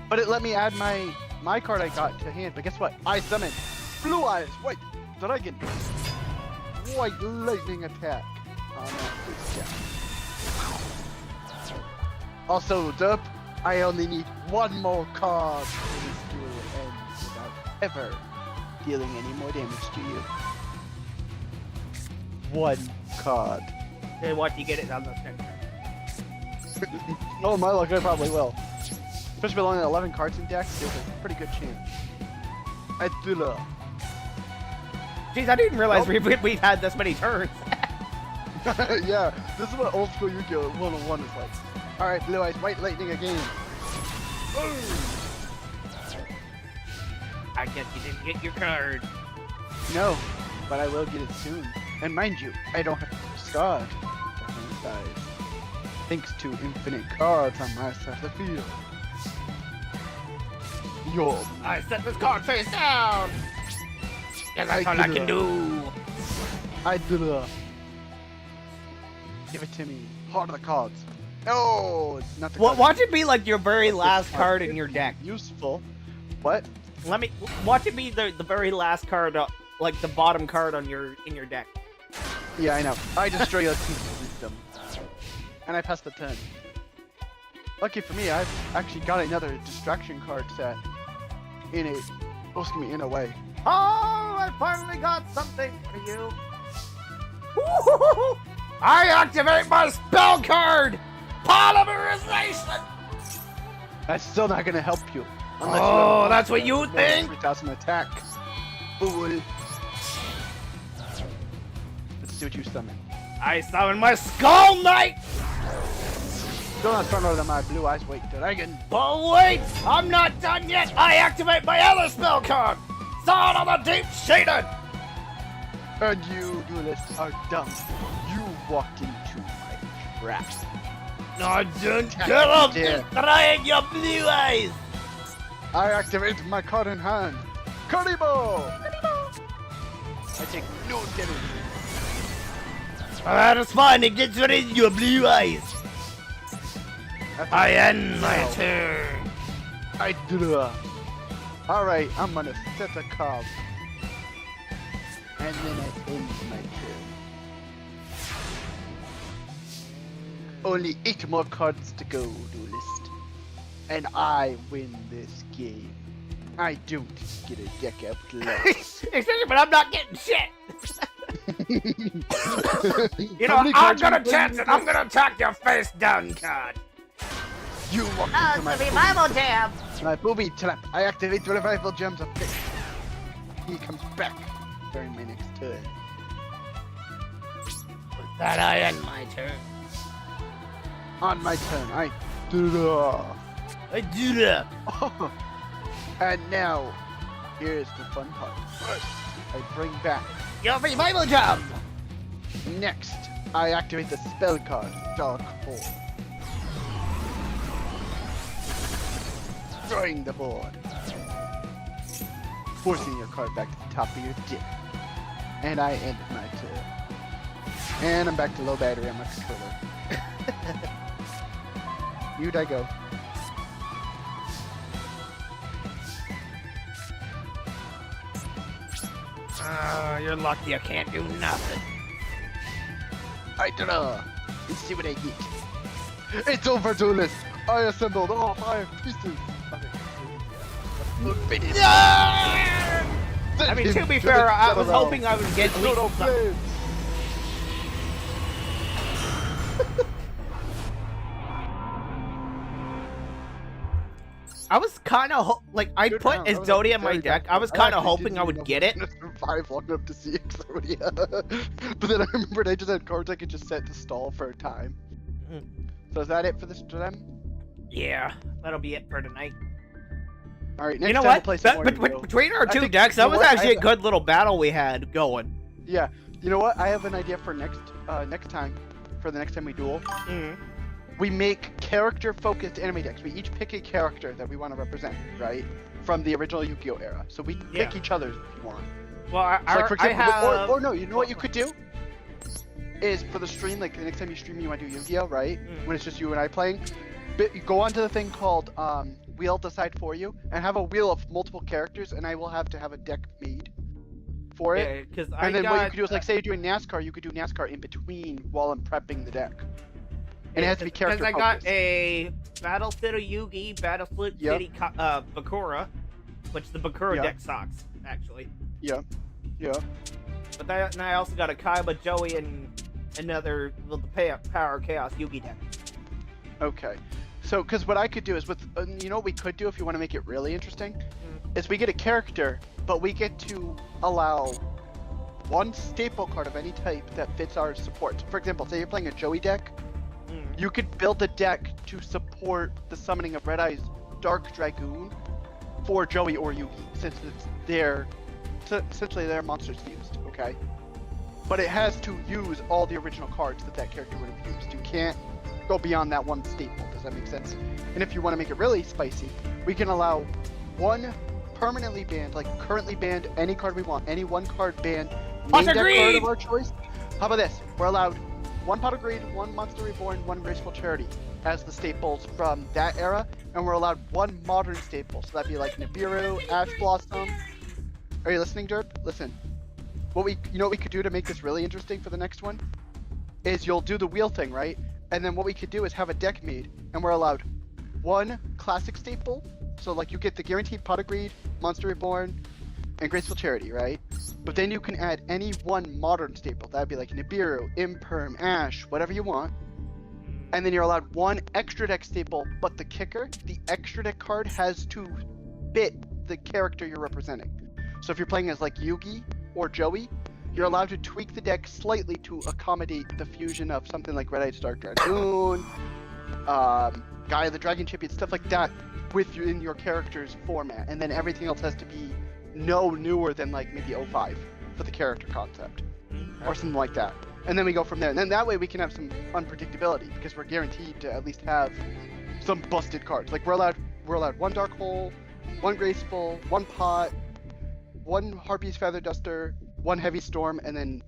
But it let me add my card I got to hand. But guess what? I summon Blue Eyes, White Dragon. White Lightning Attack. Oh, no, please, yeah. Also, Derp, I only need one more card for this duel ends without ever dealing any more damage to you. One card. Then what you get it on the center. Oh, my luck, I probably will. Especially with only 11 cards in deck, there's a pretty good chance. Adula. Jeez, I didn't realize Nope. we've had this many turns. Yeah, this is what old school Yu-Gi-Oh! 101 is like. Alright, Blue Eyes, White Lightning again. I guess you didn't get your card. No, but I will get it soon. And mind you, I don't have to discard. thanks to infinite cards on my side of the field. Yo, I set this card face down. Yeah, that's all I can do. I did it. Give it to me. Heart of the cards. No, it's not the card. Watch it be like your very last card in your deck. Useful. What? Watch it be the very last card, like the bottom card on in your deck. Yeah, I know. I destroy your system. And I pass the turn. Lucky for me, I've actually got another distraction card set in a, in a way. Oh, I finally got something for you. Woo-hoo-hoo-hoo. I activate my spell card! Polymerization! That's still not gonna help you. Oh, that's what you think? 3,000 attack. Fool. Let's see what you summon. I summon my Skull Knight! Still not stronger than my blue eyes. Wait, dragon. But wait! I'm not done yet! I activate my other spell card! Sword of the Deep Shaded! And you, duelists, are dumb. You walked into my trap. No, don't get up! Destroying your blue eyes! I activate my card in hand. Karibo! I take no damage. That is fine, it gets rid of your blue eyes. I end my turn. I draw. Alright, I'm gonna set a card. And then I end my turn. Only 8 more cards to go, duelist. And I win this game. I don't get a deck out last. Excuse me, but I'm not getting shit. You know, I'm gonna chance it. I'm gonna attack your face down card. You walk Oh, into my it's the revival jam. My booby trap. I activate the revival gems of fate. He comes back during my next turn. With that, I end my turn. On my turn, I draw. I do that. And now, here's the fun part. First, I bring back. Your revival jam. Next, I activate the spell card, Dark Hole. Destroying the board. Forcing your card back to the top of your deck. And I end my turn. And I'm back to low battery on my controller. You'd I go. You're lucky I can't do nothing. I draw. And see what I get. It's over, duelist. I assembled all 5 pieces. I mean, to be fair, I was hoping I would get at least something. I was kind of like I put Exodia in my deck. I was kind of hoping I would get it. Survive long enough to see Exodia, but then I remembered I just had cards I could just set to stall for a time. So is that it for this gem? Yeah, that'll be it for tonight. All right, next you know time what? we'll play some Between our two decks, that was actually a good little battle we had going. Yeah, you know what? I have an idea for next time, for the next time we duel. We make character-focused anime decks. We each pick a character that we want to represent, right? From the original Yu-Gi-Oh era. So we pick each other's if you want. Well, so like for example, I have... or no, you know what you could do? Is for the stream, like the next time you stream, you want to do Yu-Gi-Oh, right? When it's just you and I playing. You go onto the thing called Wheel Decide For You, and have a wheel of multiple characters, and I will have to have a deck made for it. Yeah, and then what you could do is, like, say you're doing NASCAR, you could do NASCAR in between while I'm prepping the deck. And it has to be character focused. Because I got a Battle City Yugi, Battle City Bakura, which the Bakura deck sucks, actually. Yeah. But then I also got a Kaiba, Joey, and another Power Chaos Yugi deck. Okay. So, because what I could do is with, you know what we could do if you want to make it really interesting? Is we get a character, but we get to allow one staple card of any type that fits our support. For example, say you're playing a Joey deck, you could build a deck to support the summoning of Red Eye's Dark Dragoon for Joey or Yugi, since it's essentially their monsters fused, okay? But it has to use all the original cards that character would have used. You can't go beyond that one staple. Does that make sense? And if you want to make it really spicy, we can allow one permanently banned, like currently banned, any card we want, any one card banned, main deck card of our choice. How about this? We're allowed one Pot of Greed, one Monster Reborn, one Graceful Charity as the staples from that era, and we're allowed one modern staple. So that'd be like Nibiru, Ash Blossom. Are you listening, Derp? Listen. What we could do to make this really interesting for the next one is you'll do the wheel thing, right? And then what we could do is have a deck made, and we're allowed one classic staple. So like you get the guaranteed Pot of Greed, Monster Reborn, and Graceful Charity, right? But then you can add any one modern staple. That'd be like Nibiru, Imperm, Ash, whatever you want. And then you're allowed one extra deck staple, but the kicker, the extra deck card has to fit the character you're representing. So if you're playing as like Yugi or Joey, you're allowed to tweak the deck slightly to accommodate the fusion of something like Red-Eyed Stark Dragoon, Guy of the Dragon Champion, stuff like that within your character's format. And then everything else has to be no newer than like maybe 05 for the character concept or something like that. And then we go from there. And then that way we can have some unpredictability because we're guaranteed to at least have some busted cards. Like we're allowed one Dark Hole, one Graceful, one Pot, one Harpy's Feather Duster, one Heavy Storm, and then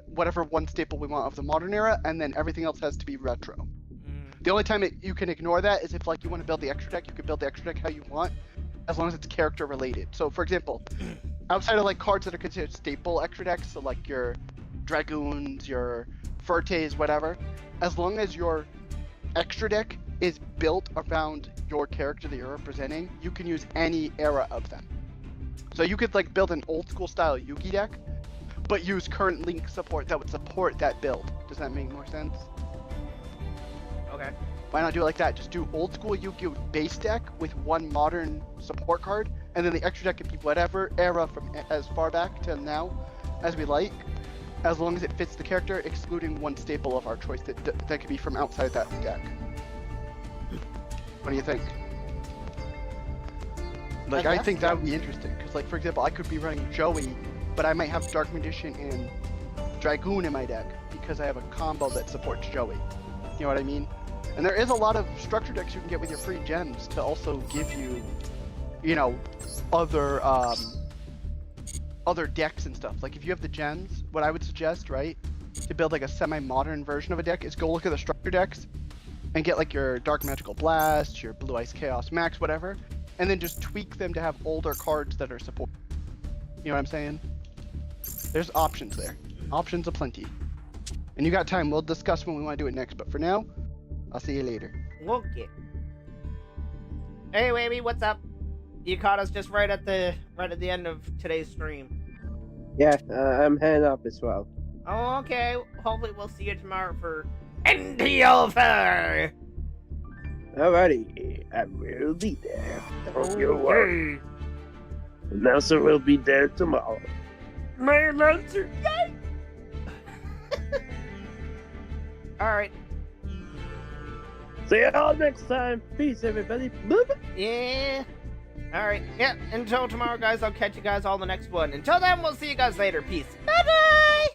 whatever one staple we want of the modern era, and then everything else has to be retro. The only time you can ignore that is if like you want to build the extra deck, you can build the extra deck how you want, as long as it's character related. So for example, outside of like cards that are considered staple extra decks, so like your Dragoons, your Furtes, whatever, as long as your extra deck is built around your character that you're representing, you can use any era of them. So you could like build an old school style Yugi deck, but use current Link support that would support that build. Does that make more sense? Okay. Why not do it like that? Just do old school Yu-Gi-Oh base deck with one modern support card, and then the extra deck can be whatever era from as far back to now as we like, as long as it fits the character, excluding one staple of our choice that could be from outside that deck. What do you think? Like, I think that would be interesting, because like, for example, I could be running Joey, but I might have Dark Magician and Dragoon in my deck, because I have a combo that supports Joey. You know what I mean? And there is a lot of structure decks you can get with your free gems to also give you, you know, other decks and stuff. Like if you have the gems, what I would suggest, right, to build like a semi-modern version of a deck is go look at the structure decks and get like your Dark Magical Blast, your Blue Ice Chaos Max, whatever, and then just tweak them to have older cards that are supported. You know what I'm saying? There's options there. Options aplenty. And you got time, we'll discuss when we want to do it next, but for now, I'll see you later. Okay. Hey, Wavy, what's up? You caught us just right at the end of today's stream. Yeah, I'm heading up as well. Oh, okay. Hopefully we'll see you tomorrow for NTO4. Alrighty, I will be there. Don't you worry. Announcer will be there tomorrow. My announcer, yay! Alright. See you all next time. Peace, everybody. Bye-bye. Yeah. Alright. Yeah, until tomorrow, guys, I'll catch you guys all the next one. Until then, we'll see you guys later. Peace. Bye-bye!